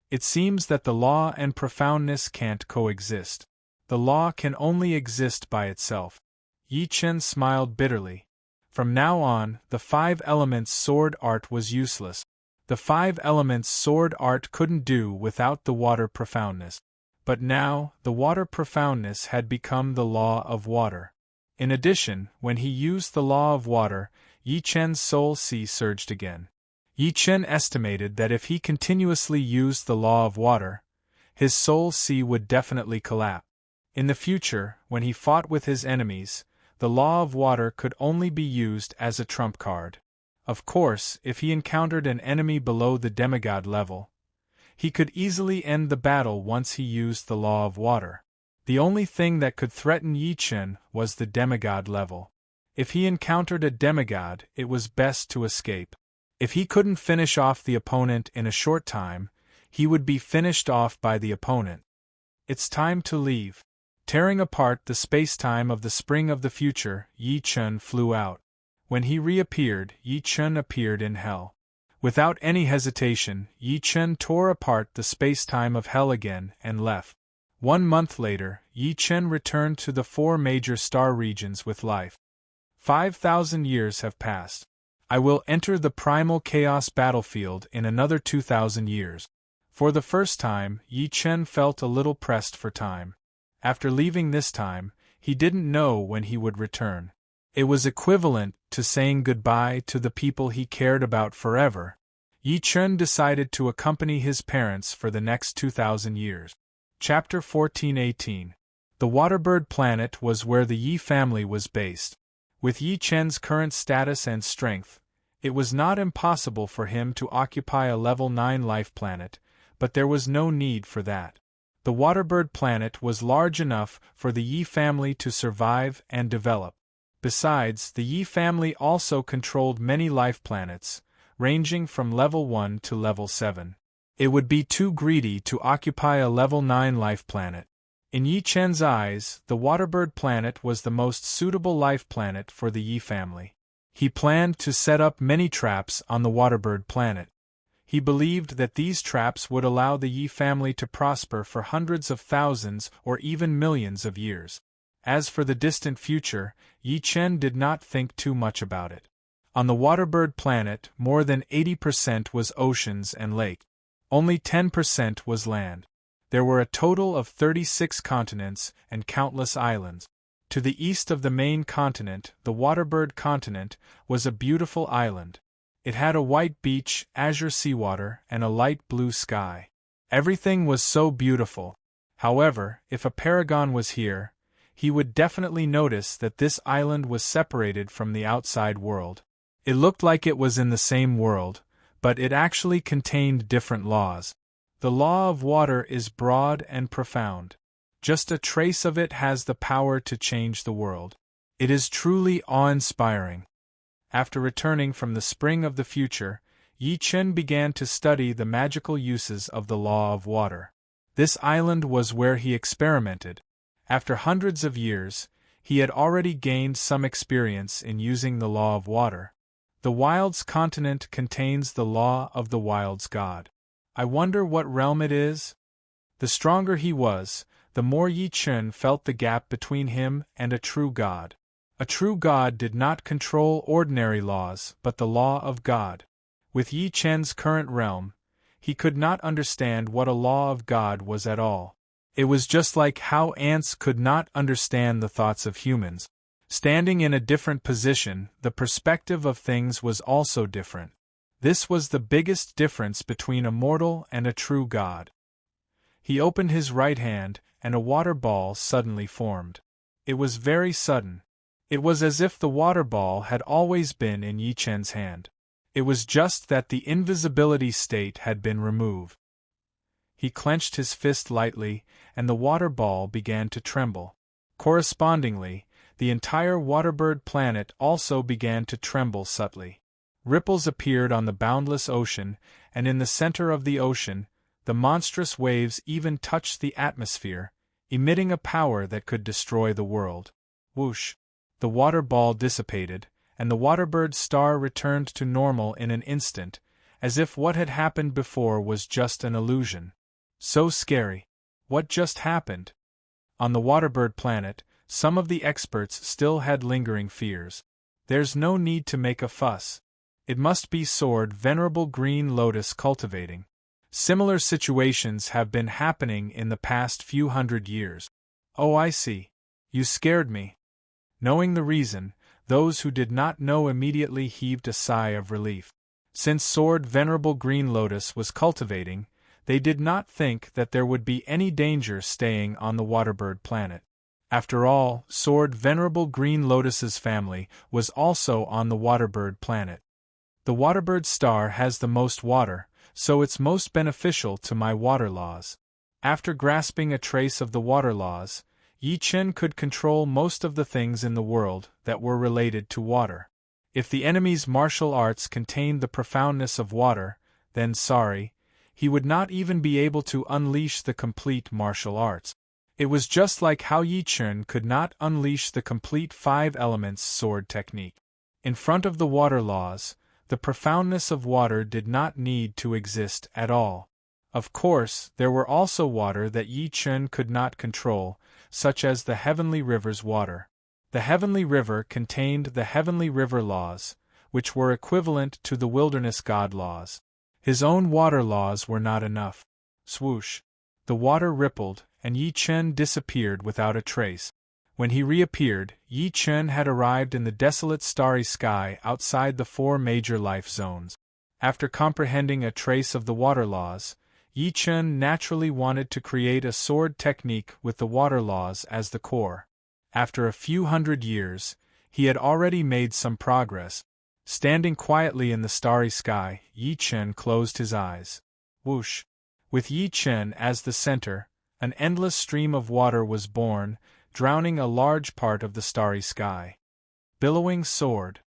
It seems that the law and profoundness can't coexist. The law can only exist by itself. Yi Chen smiled bitterly. From now on, the 5 elements sword art was useless. The 5 elements sword art couldn't do without the water profoundness. But now, the water profoundness had become the law of water. In addition, when he used the law of water, Yi Chen's soul sea surged again. Yi Chen estimated that if he continuously used the law of water, his soul sea would definitely collapse. In the future, when he fought with his enemies, the law of water could only be used as a trump card. Of course, if he encountered an enemy below the demigod level, he could easily end the battle once he used the law of water. The only thing that could threaten Yi Chen was the demigod level. If he encountered a demigod, it was best to escape. If he couldn't finish off the opponent in a short time, he would be finished off by the opponent. It's time to leave. Tearing apart the space-time of the spring of the future, Yi Chen flew out. When he reappeared, Yi Chen appeared in hell. Without any hesitation, Yi Chen tore apart the space-time of hell again and left. 1 month later, Yi Chen returned to the 4 major star regions with life. 5,000 years have passed. I will enter the primal chaos battlefield in another 2,000 years. For the first time, Yi Chen felt a little pressed for time. After leaving this time, he didn't know when he would return. It was equivalent to saying goodbye to the people he cared about forever. Yi Chen decided to accompany his parents for the next 2,000 years. Chapter 1418. The Waterbird Planet was where the Yi family was based. With Yi Chen's current status and strength, it was not impossible for him to occupy a level 9 life planet, but there was no need for that. The Waterbird Planet was large enough for the Yi family to survive and develop. Besides, the Yi family also controlled many life planets, ranging from level 1 to level 7. It would be too greedy to occupy a level 9 life planet. In Yi Chen's eyes, the Waterbird Planet was the most suitable life planet for the Yi family. He planned to set up many traps on the Waterbird Planet. He believed that these traps would allow the Yi family to prosper for hundreds of thousands or even millions of years. As for the distant future, Yi Chen did not think too much about it. On the Waterbird Planet, more than 80% was oceans and lakes. Only 10% was land. There were a total of 36 continents and countless islands. To the east of the main continent, the Waterbird Continent, was a beautiful island. It had a white beach, azure seawater, and a light blue sky. Everything was so beautiful. However, if a paragon was here, he would definitely notice that this island was separated from the outside world. It looked like it was in the same world, but it actually contained different laws. The law of water is broad and profound. Just a trace of it has the power to change the world. It is truly awe-inspiring. After returning from the spring of the future, Yi Chen began to study the magical uses of the law of water. This island was where he experimented. After hundreds of years, he had already gained some experience in using the law of water. The Wilds continent contains the law of the Wilds god. I wonder what realm it is? The stronger he was, the more Yi Chen felt the gap between him and a true god. A true god did not control ordinary laws but the law of God. With Yi Chen's current realm, he could not understand what a law of God was at all. It was just like how ants could not understand the thoughts of humans. Standing in a different position, the perspective of things was also different. This was the biggest difference between a mortal and a true god. He opened his right hand, and a water ball suddenly formed. It was very sudden. It was as if the water ball had always been in Yi Chen's hand. It was just that the invisibility state had been removed. He clenched his fist lightly, and the water ball began to tremble. Correspondingly, the entire waterbird planet also began to tremble subtly. Ripples appeared on the boundless ocean, and in the center of the ocean, the monstrous waves even touched the atmosphere, emitting a power that could destroy the world. Whoosh! The water ball dissipated, and the waterbird star returned to normal in an instant, as if what had happened before was just an illusion. So scary. What just happened? On the waterbird planet, some of the experts still had lingering fears. There's no need to make a fuss. It must be Sword Venerable Green Lotus cultivating. Similar situations have been happening in the past few hundred years. Oh, I see. You scared me. Knowing the reason, those who did not know immediately heaved a sigh of relief. Since Sword Venerable Green Lotus was cultivating, they did not think that there would be any danger staying on the waterbird planet. After all, Sword Venerable Green Lotus's family was also on the waterbird planet. The waterbird star has the most water, so it's most beneficial to my water laws. After grasping a trace of the water laws, Yi Chen could control most of the things in the world that were related to water. If the enemy's martial arts contained the profoundness of water, then he would not even be able to unleash the complete martial arts. It was just like how Yi Chen could not unleash the complete 5 elements sword technique. In front of the water laws, the profoundness of water did not need to exist at all. Of course, there were also water that Yi Chen could not control, such as the Heavenly River's water. The Heavenly River contained the Heavenly River laws, which were equivalent to the Wilderness God laws. His own water laws were not enough. Swoosh! The water rippled, and Yi Chen disappeared without a trace. When he reappeared, Yi Chen had arrived in the desolate starry sky outside the 4 major life zones. After comprehending a trace of the water laws, Yi Chen naturally wanted to create a sword technique with the water laws as the core. After a few hundred years, he had already made some progress. Standing quietly in the starry sky, Yi Chen closed his eyes. Whoosh! With Yi Chen as the center, an endless stream of water was born, drowning a large part of the starry sky. Billowing sword.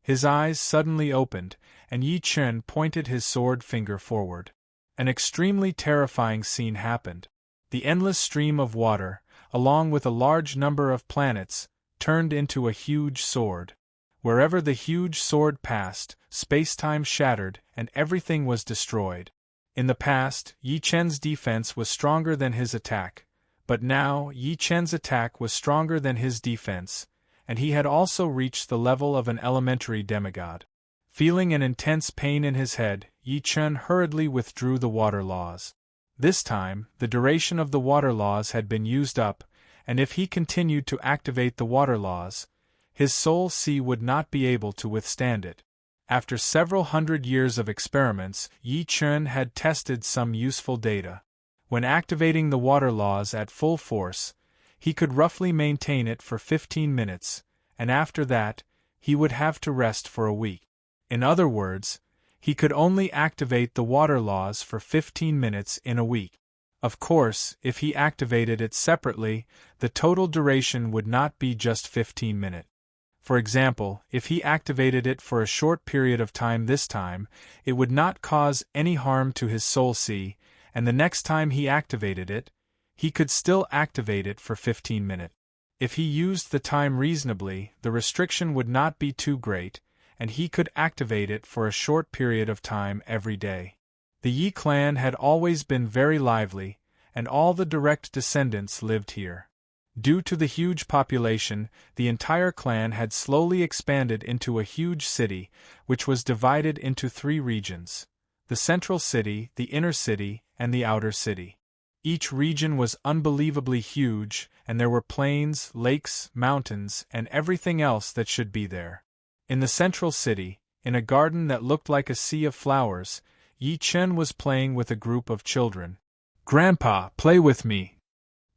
His eyes suddenly opened, and Yi Chen pointed his sword finger forward. An extremely terrifying scene happened. The endless stream of water, along with a large number of planets, turned into a huge sword. Wherever the huge sword passed, space-time shattered, and everything was destroyed. In the past, Yi Chen's defense was stronger than his attack, but now Yi Chen's attack was stronger than his defense, and he had also reached the level of an elementary demigod. Feeling an intense pain in his head, Yi Chen hurriedly withdrew the water laws. This time, the duration of the water laws had been used up, and if he continued to activate the water laws, his soul sea would not be able to withstand it. After several hundred years of experiments, Yi Chen had tested some useful data. When activating the water laws at full force, he could roughly maintain it for 15 minutes, and after that, he would have to rest for a week. In other words, he could only activate the water laws for 15 minutes in a week. Of course, if he activated it separately, the total duration would not be just 15 minutes. For example, if he activated it for a short period of time this time, it would not cause any harm to his soul sea, and the next time he activated it, he could still activate it for 15 minutes. If he used the time reasonably, the restriction would not be too great, and he could activate it for a short period of time every day. The Yi clan had always been very lively, and all the direct descendants lived here. Due to the huge population, the entire clan had slowly expanded into a huge city, which was divided into 3 regions: the central city, the inner city, and the outer city. Each region was unbelievably huge, and there were plains, lakes, mountains, and everything else that should be there. In the central city, in a garden that looked like a sea of flowers, Yi Chen was playing with a group of children. "Grandpa, play with me."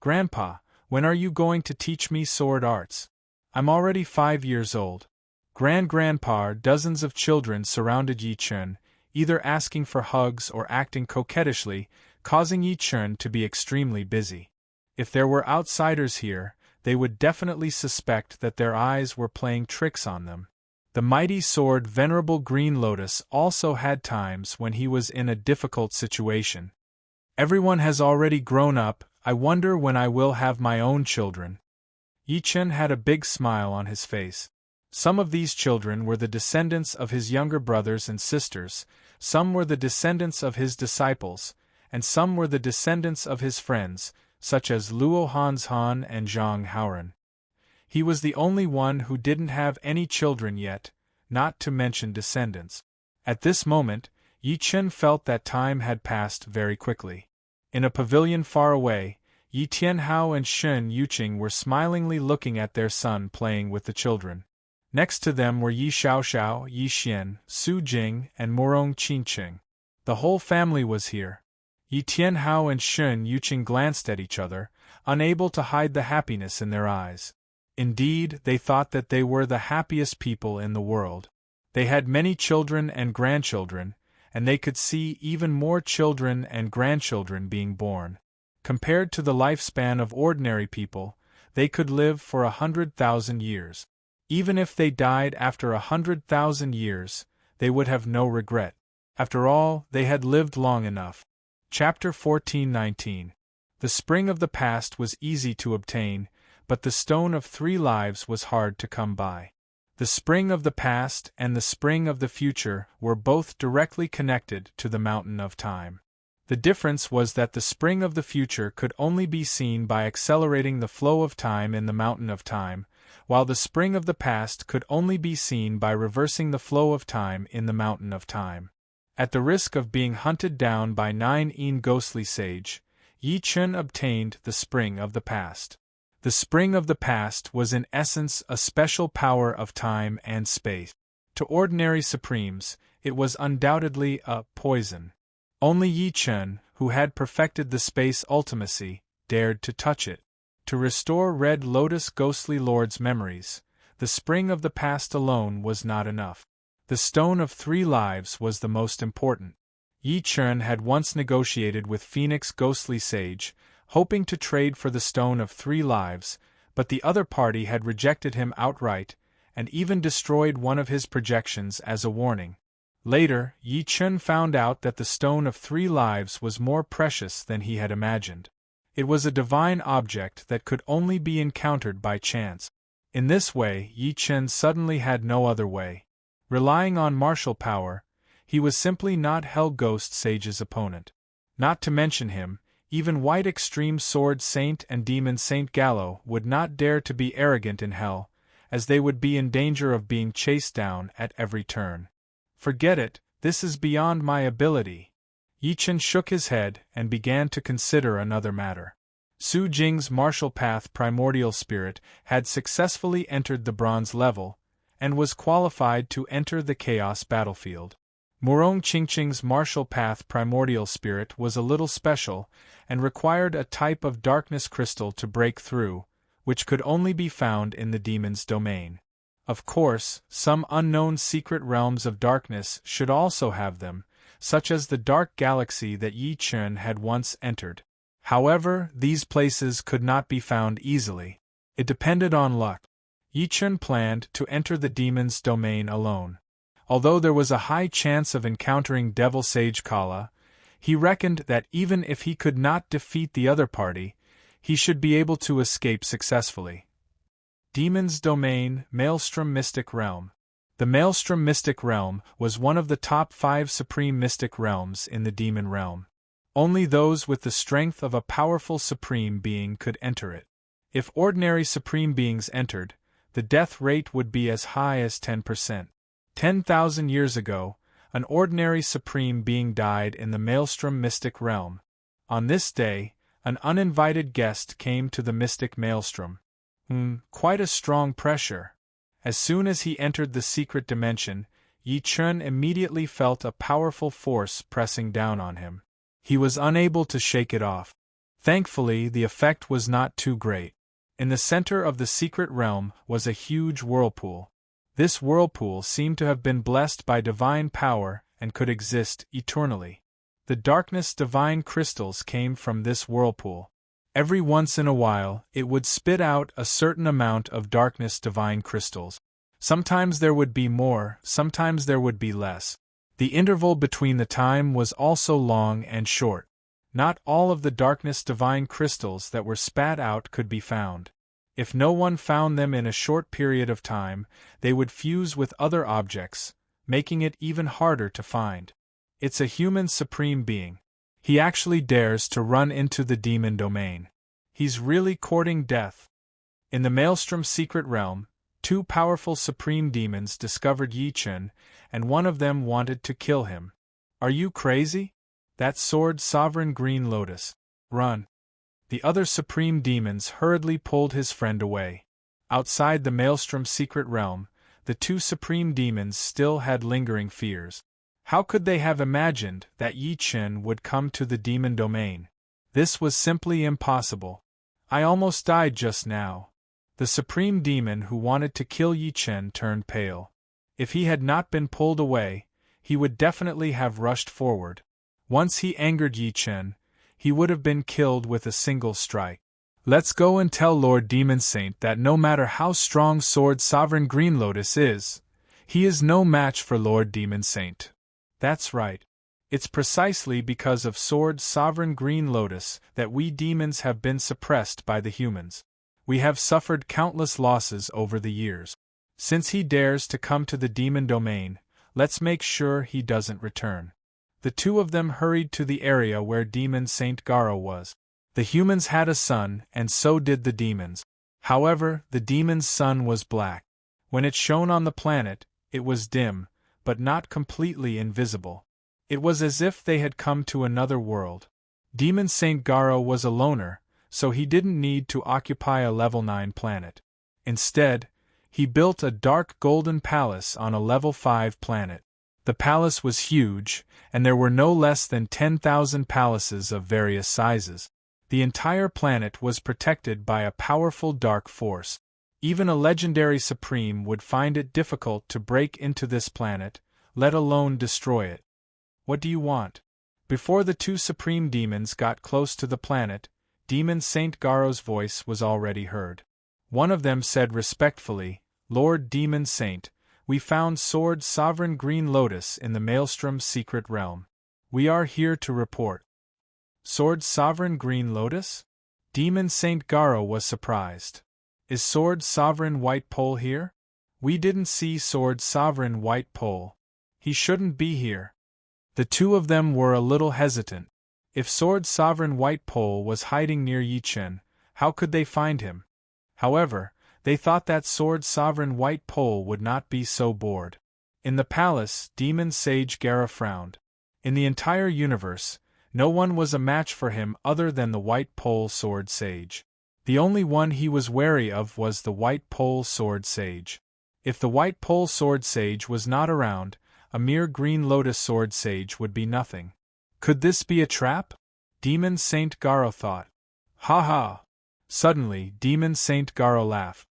"Grandpa, when are you going to teach me sword arts? I'm already 5 years old." Grandpa. Dozens of children surrounded Yi Chen, either asking for hugs or acting coquettishly, causing Yi Chen to be extremely busy. If there were outsiders here, they would definitely suspect that their eyes were playing tricks on them. The mighty sword Venerable Green Lotus also had times when he was in a difficult situation. "Everyone has already grown up, I wonder when I will have my own children." Yi Chen had a big smile on his face. Some of these children were the descendants of his younger brothers and sisters, some were the descendants of his disciples, and some were the descendants of his friends, such as Luo Hanshan and Zhang Haoren. He was the only one who didn't have any children yet, not to mention descendants. At this moment, Yi Chen felt that time had passed very quickly. In a pavilion far away, Yi Tianhao and Shen Yuqing were smilingly looking at their son playing with the children. Next to them were Yi Xiaoxiao, Yi Xian, Su Jing, and Morong Qingqing. The whole family was here. Yi Tianhao and Shen Yuqing glanced at each other, unable to hide the happiness in their eyes. Indeed, they thought that they were the happiest people in the world. They had many children and grandchildren, and they could see even more children and grandchildren being born. Compared to the lifespan of ordinary people, they could live for 100,000 years. Even if they died after 100,000 years, they would have no regret. After all, they had lived long enough. Chapter 14:19. The spring of the past was easy to obtain, but the stone of 3 lives was hard to come by. The spring of the past and the spring of the future were both directly connected to the mountain of time. The difference was that the spring of the future could only be seen by accelerating the flow of time in the mountain of time, while the spring of the past could only be seen by reversing the flow of time in the mountain of time. At the risk of being hunted down by 9 ghostly sage, Yi Chen obtained the spring of the past. The spring of the past was in essence a special power of time and space. To ordinary supremes, it was undoubtedly a poison. Only Yi Chen, who had perfected the space ultimacy, dared to touch it. To restore Red Lotus Ghostly Lord's memories, the spring of the past alone was not enough. The stone of 3 lives was the most important. Yi Chen had once negotiated with Phoenix Ghostly Sage, hoping to trade for the stone of 3 lives, but the other party had rejected him outright, and even destroyed one of his projections as a warning. Later, Yi Chen found out that the stone of 3 lives was more precious than he had imagined. It was a divine object that could only be encountered by chance. In this way, Yi Chen suddenly had no other way. Relying on martial power, he was simply not Hell Ghost Sage's opponent. Not to mention him, even White Extreme Sword Saint and Demon Saint Gallo would not dare to be arrogant in Hell, as they would be in danger of being chased down at every turn. Forget it, this is beyond my ability. Yi Chen shook his head and began to consider another matter. Su Jing's martial path primordial spirit had successfully entered the bronze level, and was qualified to enter the chaos battlefield. Morong Qingqing's martial path primordial spirit was a little special, and required a type of darkness crystal to break through, which could only be found in the demon's domain. Of course, some unknown secret realms of darkness should also have them, such as the dark galaxy that Yi Chen had once entered. However, these places could not be found easily. It depended on luck. Yi Chen planned to enter the demon's domain alone. Although there was a high chance of encountering Devil Sage Kala, He reckoned that even if he could not defeat the other party, he should be able to escape successfully. Demon's Domain, Maelstrom Mystic Realm. The Maelstrom Mystic Realm was one of the top 5 supreme mystic realms in the demon realm. Only those with the strength of a powerful supreme being could enter it. If ordinary supreme beings entered, the death rate would be as high as 10%. 10,000 years ago, an ordinary supreme being died in the Maelstrom Mystic Realm. On this day, an uninvited guest came to the Mystic Maelstrom. Quite a strong pressure. As soon as he entered the secret dimension, Yi Chun immediately felt a powerful force pressing down on him. He was unable to shake it off. Thankfully, the effect was not too great. In the center of the secret realm was a huge whirlpool. This whirlpool seemed to have been blessed by divine power and could exist eternally. The darkness divine crystals came from this whirlpool. Every once in a while, it would spit out a certain amount of darkness divine crystals. Sometimes there would be more, sometimes there would be less. The interval between the time was also long and short. Not all of the darkness divine crystals that were spat out could be found. If no one found them in a short period of time, they would fuse with other objects, making it even harder to find. It's a human supreme being. He actually dares to run into the demon domain. He's really courting death. In the Maelstrom secret realm, 2 powerful supreme demons discovered Yi Chun, and one of them wanted to kill him. Are you crazy? That sword sovereign green lotus. Run. The other supreme demons hurriedly pulled his friend away. Outside the Maelstrom secret realm, the 2 supreme demons still had lingering fears. How could they have imagined that Yi Chun would come to the demon domain? This was simply impossible. I almost died just now. The supreme demon who wanted to kill Yi Chun turned pale. If he had not been pulled away, he would definitely have rushed forward. Once he angered Yi Chun, he would have been killed with a single strike. Let's go and tell Lord Demon Saint that no matter how strong Sword Sovereign Green Lotus is, he is no match for Lord Demon Saint. That's right. It's precisely because of Sword Sovereign Green Lotus that we demons have been suppressed by the humans. We have suffered countless losses over the years. Since he dares to come to the demon domain, let's make sure he doesn't return. The 2 of them hurried to the area where Demon Saint Garo was. The humans had a sun, and so did the demons. However, the demon's sun was black. When it shone on the planet, it was dim, but not completely invisible. It was as if they had come to another world. Demon Saint Garo was a loner, so he didn't need to occupy a level 9 planet. Instead, he built a dark golden palace on a level 5 planet. The palace was huge, and there were no less than 10,000 palaces of various sizes. The entire planet was protected by a powerful dark force. Even a legendary supreme would find it difficult to break into this planet, let alone destroy it. What do you want? Before the 2 supreme demons got close to the planet, Demon Saint Garo's voice was already heard. One of them said respectfully, Lord Demon Saint, we found Sword Sovereign Green Lotus in the Maelstrom secret realm. We are here to report. Sword Sovereign Green Lotus? Demon Saint Garo was surprised. Is Sword Sovereign White Pole here? We didn't see Sword Sovereign White Pole. He shouldn't be here. The 2 of them were a little hesitant. If Sword Sovereign White Pole was hiding near Yi Chun, how could they find him? However, they thought that Sword Sovereign White Pole would not be so bored. In the palace, Demon Sage Gara frowned. In the entire universe, no one was a match for him other than the White Pole Sword Sage. The only one he was wary of was the White Pole Sword Sage. If the White Pole Sword Sage was not around, a mere Green Lotus Sword Sage would be nothing. Could this be a trap? Demon Saint Garo thought. Ha ha! Suddenly, Demon Saint Garo laughed.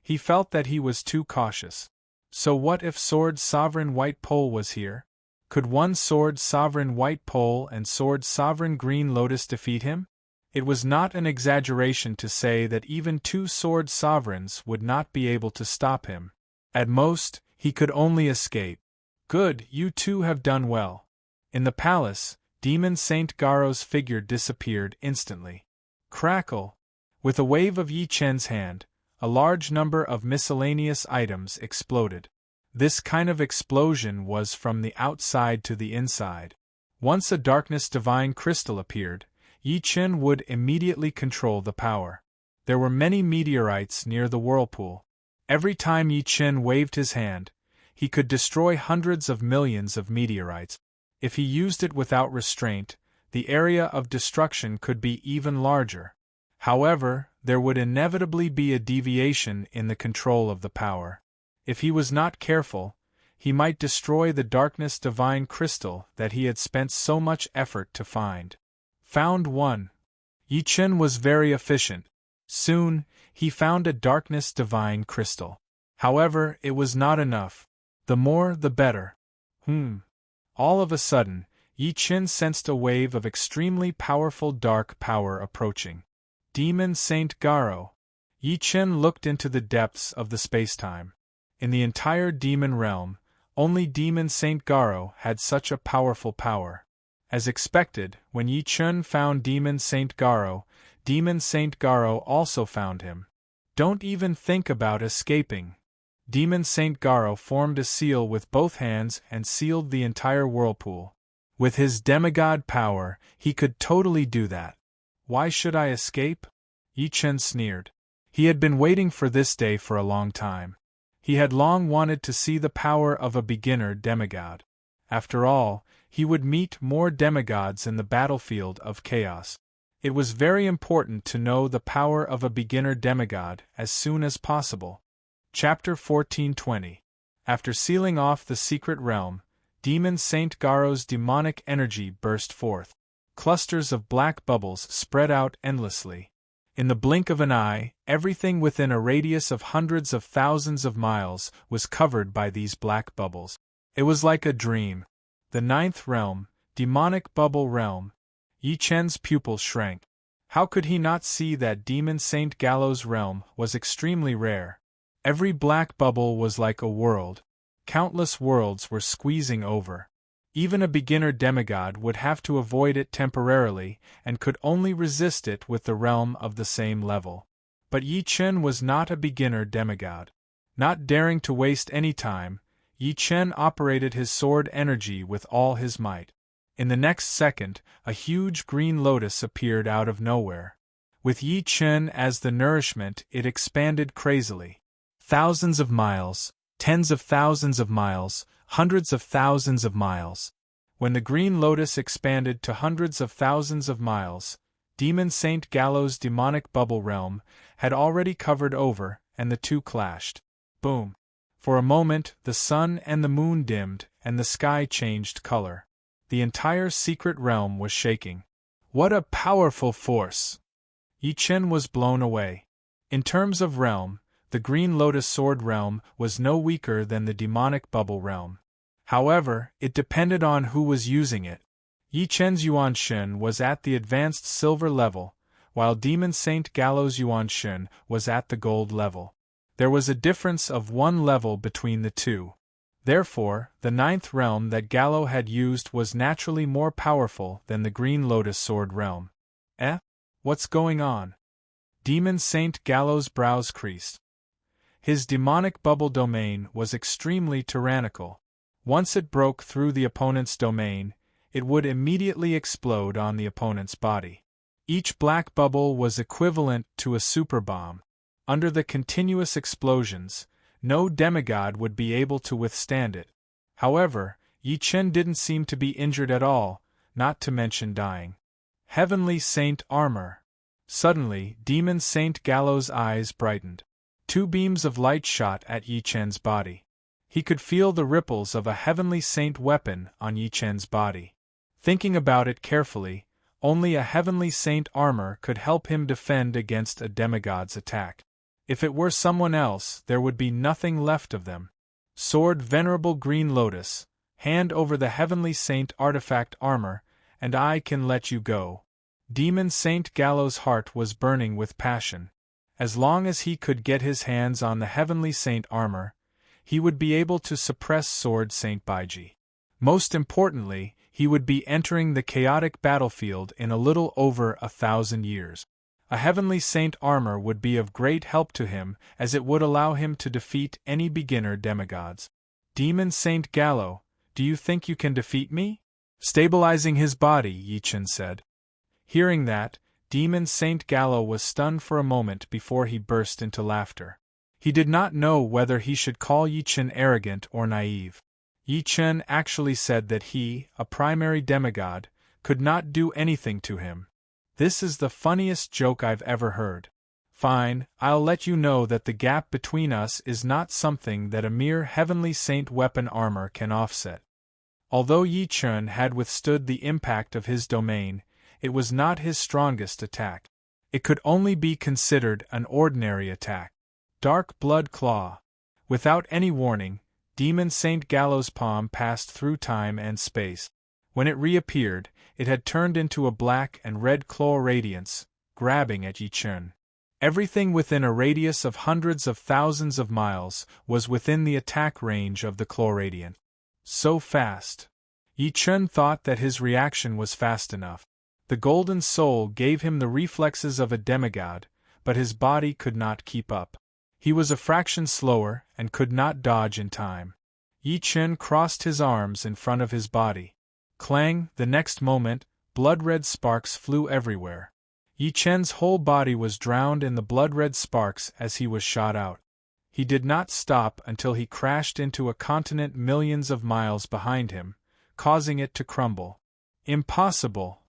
He felt that he was too cautious. So what if Sword Sovereign White Pole was here? Could one Sword Sovereign White Pole and Sword Sovereign Green Lotus defeat him? It was not an exaggeration to say that even 2 Sword Sovereigns would not be able to stop him. At most, he could only escape. Good, you 2 have done well. In the palace, Demon Saint Garo's figure disappeared instantly. Crackle! With a wave of Yi Chen's hand, a large number of miscellaneous items exploded. This kind of explosion was from the outside to the inside. Once a darkness divine crystal appeared, Yi Chen would immediately control the power. There were many meteorites near the whirlpool. Every time Yi Chen waved his hand, he could destroy hundreds of millions of meteorites. If he used it without restraint, the area of destruction could be even larger. However, there would inevitably be a deviation in the control of the power. If he was not careful, he might destroy the darkness divine crystal that he had spent so much effort to find. Found one. Yi Chen was very efficient. Soon, he found a darkness divine crystal. However, it was not enough. The more, the better. All of a sudden, Yi Chen sensed a wave of extremely powerful dark power approaching. Demon Saint Garo. Yi Chen looked into the depths of the spacetime. In the entire demon realm, only Demon Saint Garo had such a powerful power. As expected, when Yi Chen found Demon Saint Garo also found him. Don't even think about escaping. Demon Saint Garo formed a seal with both hands and sealed the entire whirlpool. With his demigod power, he could totally do that. Why should I escape? Yi Chen sneered. He had been waiting for this day for a long time. He had long wanted to see the power of a beginner demigod. After all, he would meet more demigods in the battlefield of chaos. It was very important to know the power of a beginner demigod as soon as possible. Chapter 1420. After sealing off the secret realm, Demon Saint Garo's demonic energy burst forth. Clusters of black bubbles spread out endlessly. In the blink of an eye, everything within a radius of hundreds of thousands of miles was covered by these black bubbles. It was like a dream. The ninth realm, demonic bubble realm. Yi Chen's pupils shrank. How could he not see that Demon Saint Galo's realm was extremely rare? Every black bubble was like a world. Countless worlds were squeezing over. Even a beginner demigod would have to avoid it temporarily and could only resist it with the realm of the same level. But Yi Chen was not a beginner demigod. Not daring to waste any time, Yi Chen operated his sword energy with all his might. In the next second, a huge green lotus appeared out of nowhere. With Yi Chen as the nourishment, it expanded crazily. Thousands of miles, tens of thousands of miles, hundreds of thousands of miles. When the green lotus expanded to hundreds of thousands of miles, Demon Saint Galo's demonic bubble realm had already covered over, and the two clashed. Boom! For a moment, the sun and the moon dimmed, and the sky changed color. The entire secret realm was shaking. What a powerful force! Yi Chen was blown away. In terms of realm, the Green Lotus Sword realm was no weaker than the demonic bubble realm. However, it depended on who was using it. Yi Chen's Yuan Shen was at the advanced silver level, while Demon Saint Galo's Yuan Shen was at the gold level. There was a difference of one level between the two. Therefore, the ninth realm that Galo had used was naturally more powerful than the Green Lotus Sword realm. What's going on? Demon Saint Galo's brows creased. His demonic bubble domain was extremely tyrannical. Once it broke through the opponent's domain, it would immediately explode on the opponent's body. Each black bubble was equivalent to a super bomb. Under the continuous explosions, no demigod would be able to withstand it. However, Yi Chen didn't seem to be injured at all, not to mention dying. Heavenly Saint Armor. Suddenly, Demon Saint Galo's eyes brightened. Two beams of light shot at Yi Chen's body. He could feel the ripples of a Heavenly Saint weapon on Yi Chen's body. Thinking about it carefully, only a Heavenly Saint armor could help him defend against a demigod's attack. If it were someone else, there would be nothing left of them. Sword Venerable Green Lotus, hand over the Heavenly Saint artifact armor, and I can let you go. Demon Saint Galo's heart was burning with passion. As long as he could get his hands on the Heavenly Saint armor, he would be able to suppress Sword Saint Baiji. Most importantly, he would be entering the chaotic battlefield in a little over 1,000 years. A heavenly saint armor would be of great help to him, as it would allow him to defeat any beginner demigods. Demon Saint Gallo, do you think you can defeat me? Stabilizing his body, Yi Chen said. Hearing that, Demon Saint Gallo was stunned for a moment before he burst into laughter. He did not know whether he should call Yi Chen arrogant or naive. Yi Chen actually said that he, a primary demigod, could not do anything to him. This is the funniest joke I've ever heard. Fine, I'll let you know that the gap between us is not something that a mere heavenly saint weapon armor can offset. Although Yi Chen had withstood the impact of his domain, it was not his strongest attack. It could only be considered an ordinary attack. Dark Blood Claw. Without any warning, Demon Saint Gallo's palm passed through time and space. When it reappeared, it had turned into a black and red claw radiance, grabbing at Yi Chen. Everything within a radius of hundreds of thousands of miles was within the attack range of the claw radiant. So fast. Yi Chen thought that his reaction was fast enough. The golden soul gave him the reflexes of a demigod, but his body could not keep up. He was a fraction slower and could not dodge in time. Yi Chen crossed his arms in front of his body. Clang! The next moment, blood-red sparks flew everywhere. Yi Chen's whole body was drowned in the blood-red sparks as he was shot out. He did not stop until he crashed into a continent millions of miles behind him, causing it to crumble. Impossible!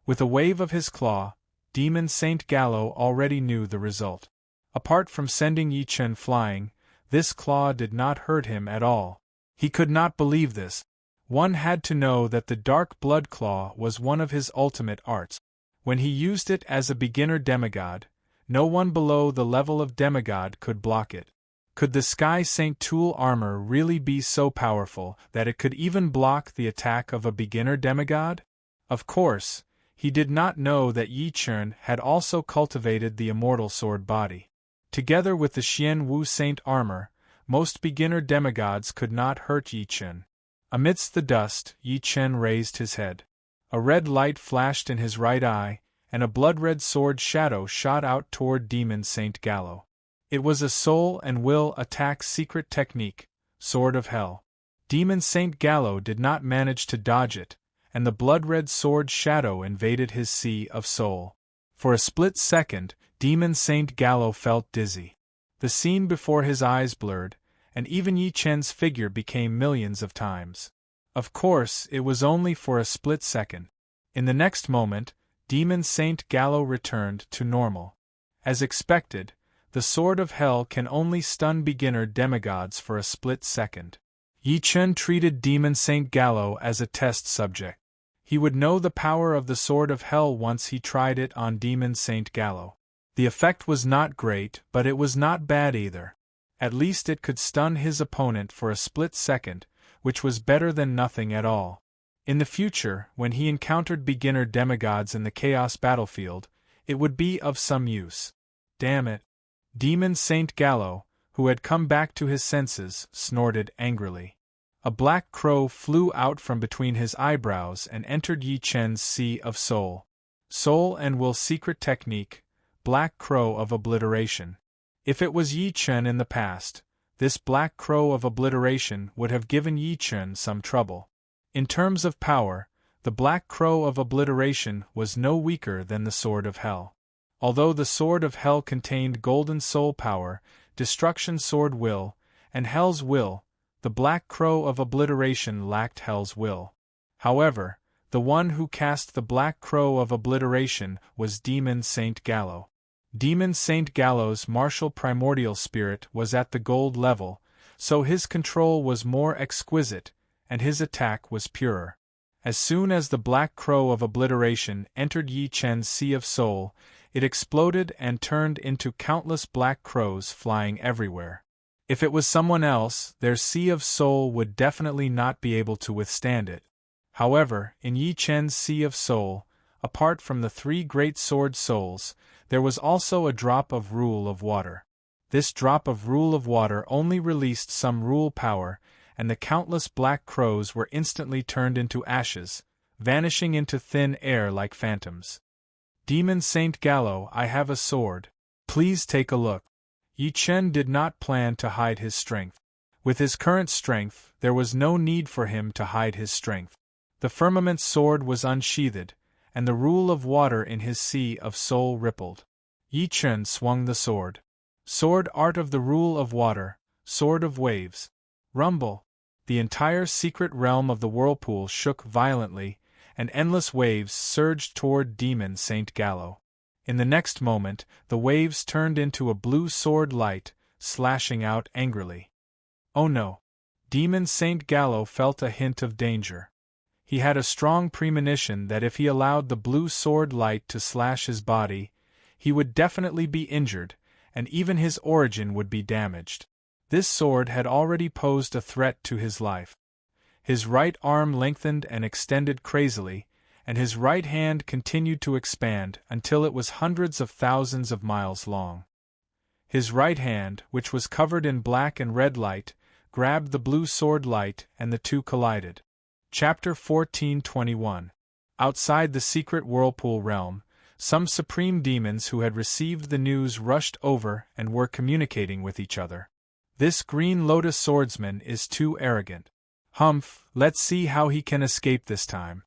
With a wave of his claw, Demon Saint Gallo already knew the result. Apart from sending Yi Chen flying, this claw did not hurt him at all. He could not believe this. One had to know that the Dark Blood Claw was one of his ultimate arts. When he used it as a beginner demigod, no one below the level of demigod could block it. Could the Sky Saint tool armor really be so powerful that it could even block the attack of a beginner demigod? Of course, he did not know that Yi Chen had also cultivated the Immortal sword body. Together with the Xian Wu Saint armor, most beginner demigods could not hurt Yi Chen. Amidst the dust, Yi Chen raised his head. A red light flashed in his right eye, and a blood-red sword shadow shot out toward Demon Saint Gallo. It was a soul and will attack secret technique, Sword of Hell. Demon Saint Gallo did not manage to dodge it, and the blood-red sword shadow invaded his sea of soul. For a split second, Demon Saint Gallo felt dizzy. The scene before his eyes blurred, and even Yi Chen's figure became millions of times. Of course, it was only for a split second. In the next moment, Demon Saint Gallo returned to normal. As expected, the Sword of Hell can only stun beginner demigods for a split second. Yi Chen treated Demon Saint Gallo as a test subject. He would know the power of the Sword of Hell once he tried it on Demon Saint Gallo. The effect was not great, but it was not bad either. At least it could stun his opponent for a split second, which was better than nothing at all. In the future, when he encountered beginner demigods in the Chaos battlefield, it would be of some use. Damn it! Demon Saint Gallo, who had come back to his senses, snorted angrily. A black crow flew out from between his eyebrows and entered Yi Chen's sea of soul. Soul and will secret technique, Black Crow of Obliteration. If it was Yi Chen in the past, this Black Crow of Obliteration would have given Yi Chen some trouble. In terms of power, the Black Crow of Obliteration was no weaker than the Sword of Hell. Although the Sword of Hell contained Golden Soul Power, Destruction Sword Will, and Hell's Will, the Black Crow of Obliteration lacked Hell's Will. However, the one who cast the Black Crow of Obliteration was Demon Saint Gallo. Demon Saint Gallo's martial primordial spirit was at the gold level, so his control was more exquisite, and his attack was purer. As soon as the Black Crow of Obliteration entered Yi Chen's Sea of Soul, it exploded and turned into countless black crows flying everywhere. If it was someone else, their Sea of Soul would definitely not be able to withstand it. However, in Yi Chen's Sea of Soul, apart from the three great sword souls, there was also a drop of rule of water. This drop of rule of water only released some rule power, and the countless black crows were instantly turned into ashes, vanishing into thin air like phantoms. Demon Saint Gallo, I have a sword. Please take a look. Yi Chen did not plan to hide his strength. With his current strength, there was no need for him to hide his strength. The firmament sword was unsheathed, and the rule of water in his sea of soul rippled. Yi Chen swung the sword. Sword art of the rule of water, sword of waves. Rumble. The entire secret realm of the whirlpool shook violently, and endless waves surged toward Demon Saint Gallo. In the next moment, the waves turned into a blue sword light, slashing out angrily. Oh no! Demon Saint Gallo felt a hint of danger. He had a strong premonition that if he allowed the blue sword light to slash his body, he would definitely be injured, and even his origin would be damaged. This sword had already posed a threat to his life. His right arm lengthened and extended crazily, and his right hand continued to expand until it was hundreds of thousands of miles long. His right hand, which was covered in black and red light, grabbed the blue sword light and the two collided. Chapter 1421. Outside the secret whirlpool realm, some supreme demons who had received the news rushed over and were communicating with each other. This Green Lotus swordsman is too arrogant. Humph, let's see how he can escape this time.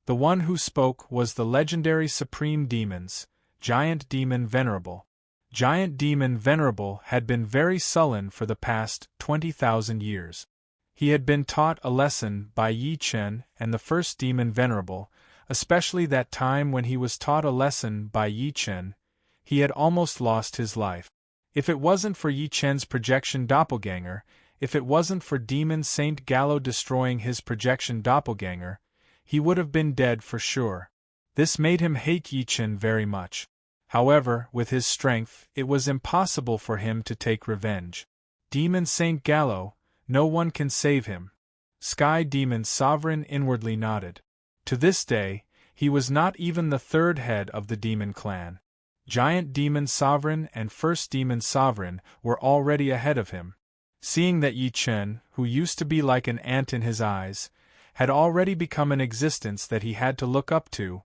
The one who spoke was the legendary supreme demons, Giant Demon Venerable. Giant Demon Venerable had been very sullen for the past 20,000 years. He had been taught a lesson by Yi Chen and the first Demon Venerable, especially that time when he was taught a lesson by Yi Chen, he had almost lost his life. If it wasn't for Yi Chen's projection doppelganger, if it wasn't for Demon Saint Gallo destroying his projection doppelganger, he would have been dead for sure. This made him hate Yi Chen very much. However, with his strength, it was impossible for him to take revenge. Demon Saint Gallo, no one can save him. Sky Demon Sovereign inwardly nodded. To this day, he was not even the third head of the demon clan. Giant Demon Sovereign and First Demon Sovereign were already ahead of him. Seeing that Yi Chen, who used to be like an ant in his eyes, had already become an existence that he had to look up to,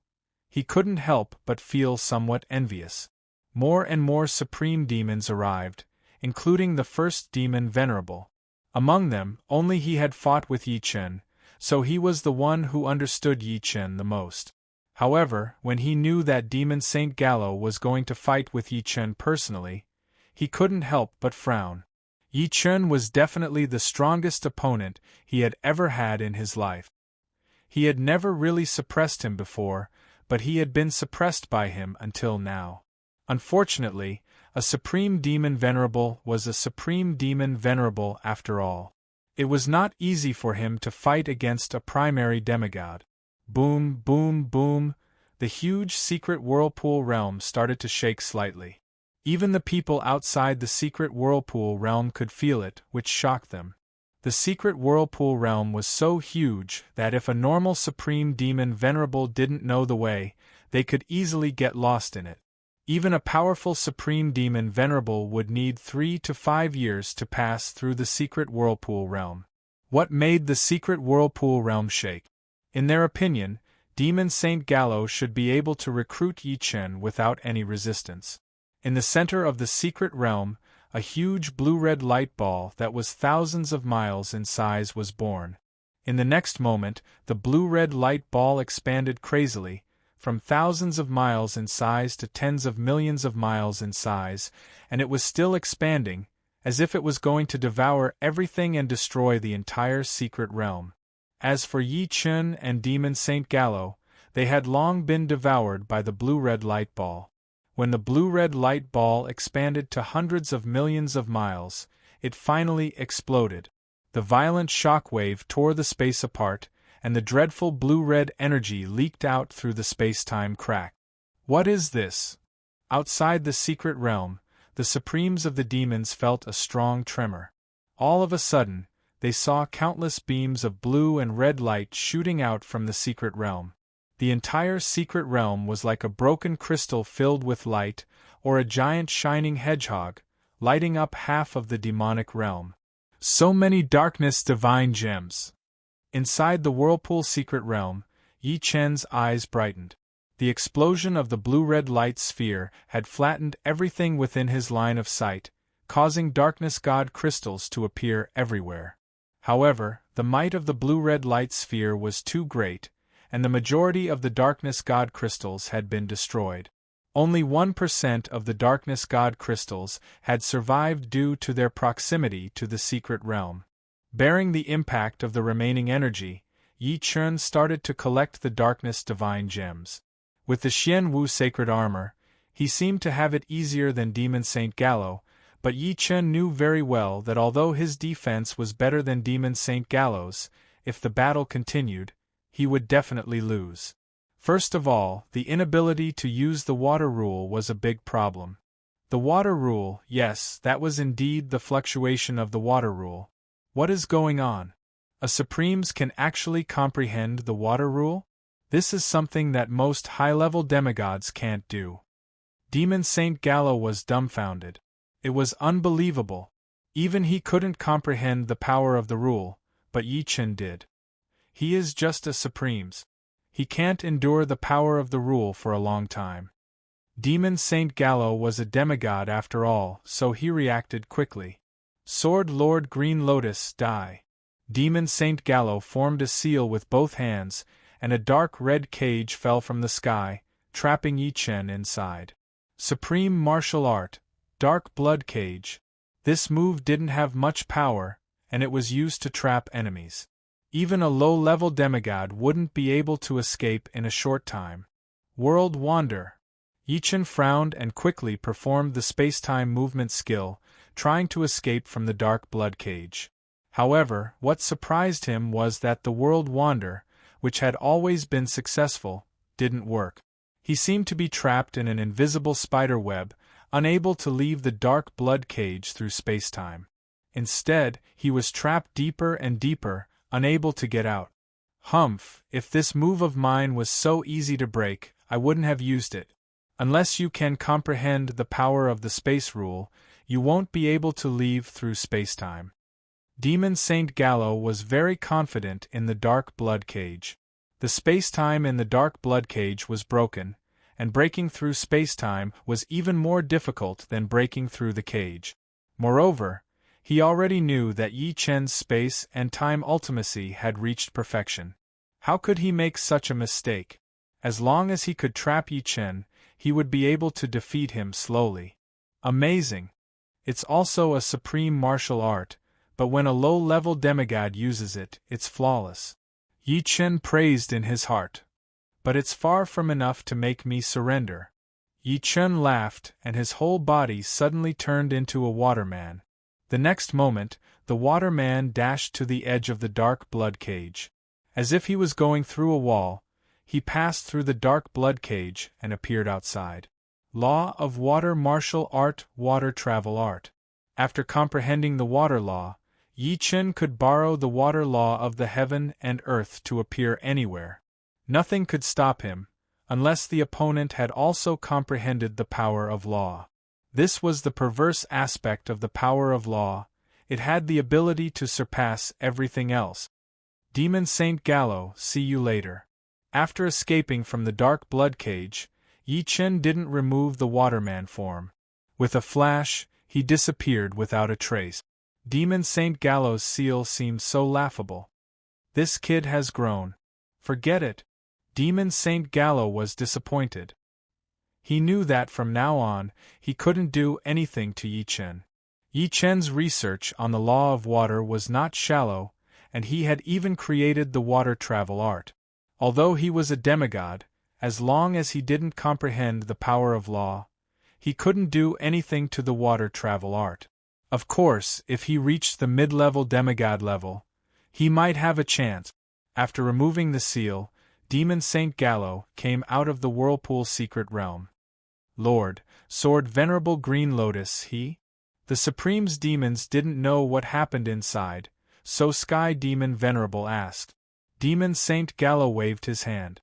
he couldn't help but feel somewhat envious. More and more supreme demons arrived, including the first demon Venerable. Among them, only he had fought with Yi Chen, so he was the one who understood Yi Chen the most. However, when he knew that Demon Saint Gallo was going to fight with Yi Chen personally, he couldn't help but frown. Yi Chen was definitely the strongest opponent he had ever had in his life. He had never really suppressed him before, but he had been suppressed by him until now. Unfortunately, a Supreme Demon Venerable was a Supreme Demon Venerable after all. It was not easy for him to fight against a primary demigod. Boom, boom, boom, the huge secret whirlpool realm started to shake slightly. Even the people outside the secret whirlpool realm could feel it, which shocked them. The secret whirlpool realm was so huge that if a normal Supreme Demon Venerable didn't know the way, they could easily get lost in it. Even a powerful Supreme Demon Venerable would need 3 to 5 years to pass through the secret whirlpool realm. What made the secret whirlpool realm shake? In their opinion, Demon Saint Gallo should be able to recruit Yi Chen without any resistance. In the center of the secret realm, a huge blue-red light ball that was thousands of miles in size was born. In the next moment, the blue-red light ball expanded crazily, from thousands of miles in size to tens of millions of miles in size, and it was still expanding, as if it was going to devour everything and destroy the entire secret realm. As for Yi Chen and Demon Saint Gallo, they had long been devoured by the blue-red light ball. When the blue-red light ball expanded to hundreds of millions of miles, it finally exploded. The violent shock wave tore the space apart, and the dreadful blue-red energy leaked out through the space-time crack. What is this? Outside the secret realm, the Supremes of the demons felt a strong tremor. All of a sudden, they saw countless beams of blue and red light shooting out from the secret realm. The entire secret realm was like a broken crystal filled with light, or a giant shining hedgehog, lighting up half of the demonic realm. So many darkness divine gems! Inside the whirlpool secret realm, Yi Chen's eyes brightened. The explosion of the blue-red light sphere had flattened everything within his line of sight, causing darkness god crystals to appear everywhere. However, the might of the blue-red light sphere was too great, and the majority of the darkness god crystals had been destroyed. Only 1% of the darkness god crystals had survived due to their proximity to the secret realm. Bearing the impact of the remaining energy, Yi Chen started to collect the darkness divine gems. With the Xian Wu sacred armor, he seemed to have it easier than Demon Saint Gallo, but Yi Chen knew very well that although his defense was better than Demon Saint Gallo's, if the battle continued, he would definitely lose. First of all, the inability to use the water rule was a big problem. The water rule, yes, that was indeed the fluctuation of the water rule. What is going on? A Supremes can actually comprehend the water rule? This is something that most high-level demigods can't do. Demon Saint Gallo was dumbfounded. It was unbelievable. Even he couldn't comprehend the power of the rule, but Yi Chen did. He is just a Supremes. He can't endure the power of the rule for a long time. Demon Saint Gallo was a demigod after all, so he reacted quickly. Sword Lord Green Lotus die. Demon Saint Gallo formed a seal with both hands, and a dark red cage fell from the sky, trapping Yi Chen inside. Supreme Martial Art, Dark Blood Cage. This move didn't have much power, and it was used to trap enemies. Even a low-level demigod wouldn't be able to escape in a short time. World Wander. Yi Chen frowned and quickly performed the space-time movement skill, trying to escape from the dark blood cage. However, what surprised him was that the World Wander, which had always been successful, didn't work. He seemed to be trapped in an invisible spider web, unable to leave the dark blood cage through space-time. Instead, he was trapped deeper and deeper, unable to get out. Humph, if this move of mine was so easy to break, I wouldn't have used it. Unless you can comprehend the power of the space rule, you won't be able to leave through space-time. Demon Saint Gallo was very confident in the dark blood cage. The space-time in the dark blood cage was broken, and breaking through space-time was even more difficult than breaking through the cage. Moreover, he already knew that Yi Chen's space and time ultimacy had reached perfection. How could he make such a mistake? As long as he could trap Yi Chen, he would be able to defeat him slowly. Amazing! It's also a supreme martial art, but when a low-level demigod uses it, it's flawless. Yi Chen praised in his heart. But it's far from enough to make me surrender. Yi Chen laughed, and his whole body suddenly turned into a waterman. The next moment, the waterman dashed to the edge of the dark blood cage. As if he was going through a wall, he passed through the dark blood cage and appeared outside. Law of Water Martial Art, Water Travel Art. After comprehending the water law, Yi Chen could borrow the water law of the heaven and earth to appear anywhere. Nothing could stop him, unless the opponent had also comprehended the power of law. This was the perverse aspect of the power of law. It had the ability to surpass everything else. Demon Saint Gallo, see you later. After escaping from the dark blood cage, Yi Chen didn't remove the waterman form. With a flash, he disappeared without a trace. Demon Saint Gallo's seal seemed so laughable. This kid has grown. Forget it. Demon Saint Gallo was disappointed. He knew that from now on, he couldn't do anything to Yi Chen. Yi Chen's research on the law of water was not shallow, and he had even created the water travel art. Although he was a demigod, as long as he didn't comprehend the power of law, he couldn't do anything to the water travel art. Of course, if he reached the mid-level demigod level, he might have a chance. After removing the seal, Demon Saint Gallo came out of the Whirlpool secret realm. Lord, Sword Venerable Green Lotus, he? The Supreme's demons didn't know what happened inside, so Sky Demon Venerable asked. Demon Saint Gallo waved his hand.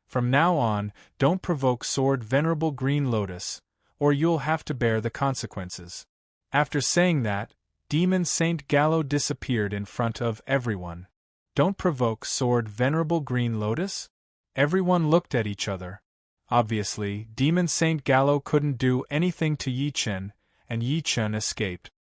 From now on, don't provoke Sword Venerable Green Lotus, or you'll have to bear the consequences. After saying that, Demon Saint Gallo disappeared in front of everyone. Don't provoke Sword Venerable Green Lotus? Everyone looked at each other. Obviously, Demon Saint Gallo couldn't do anything to Yi Chen, and Yi Chen escaped.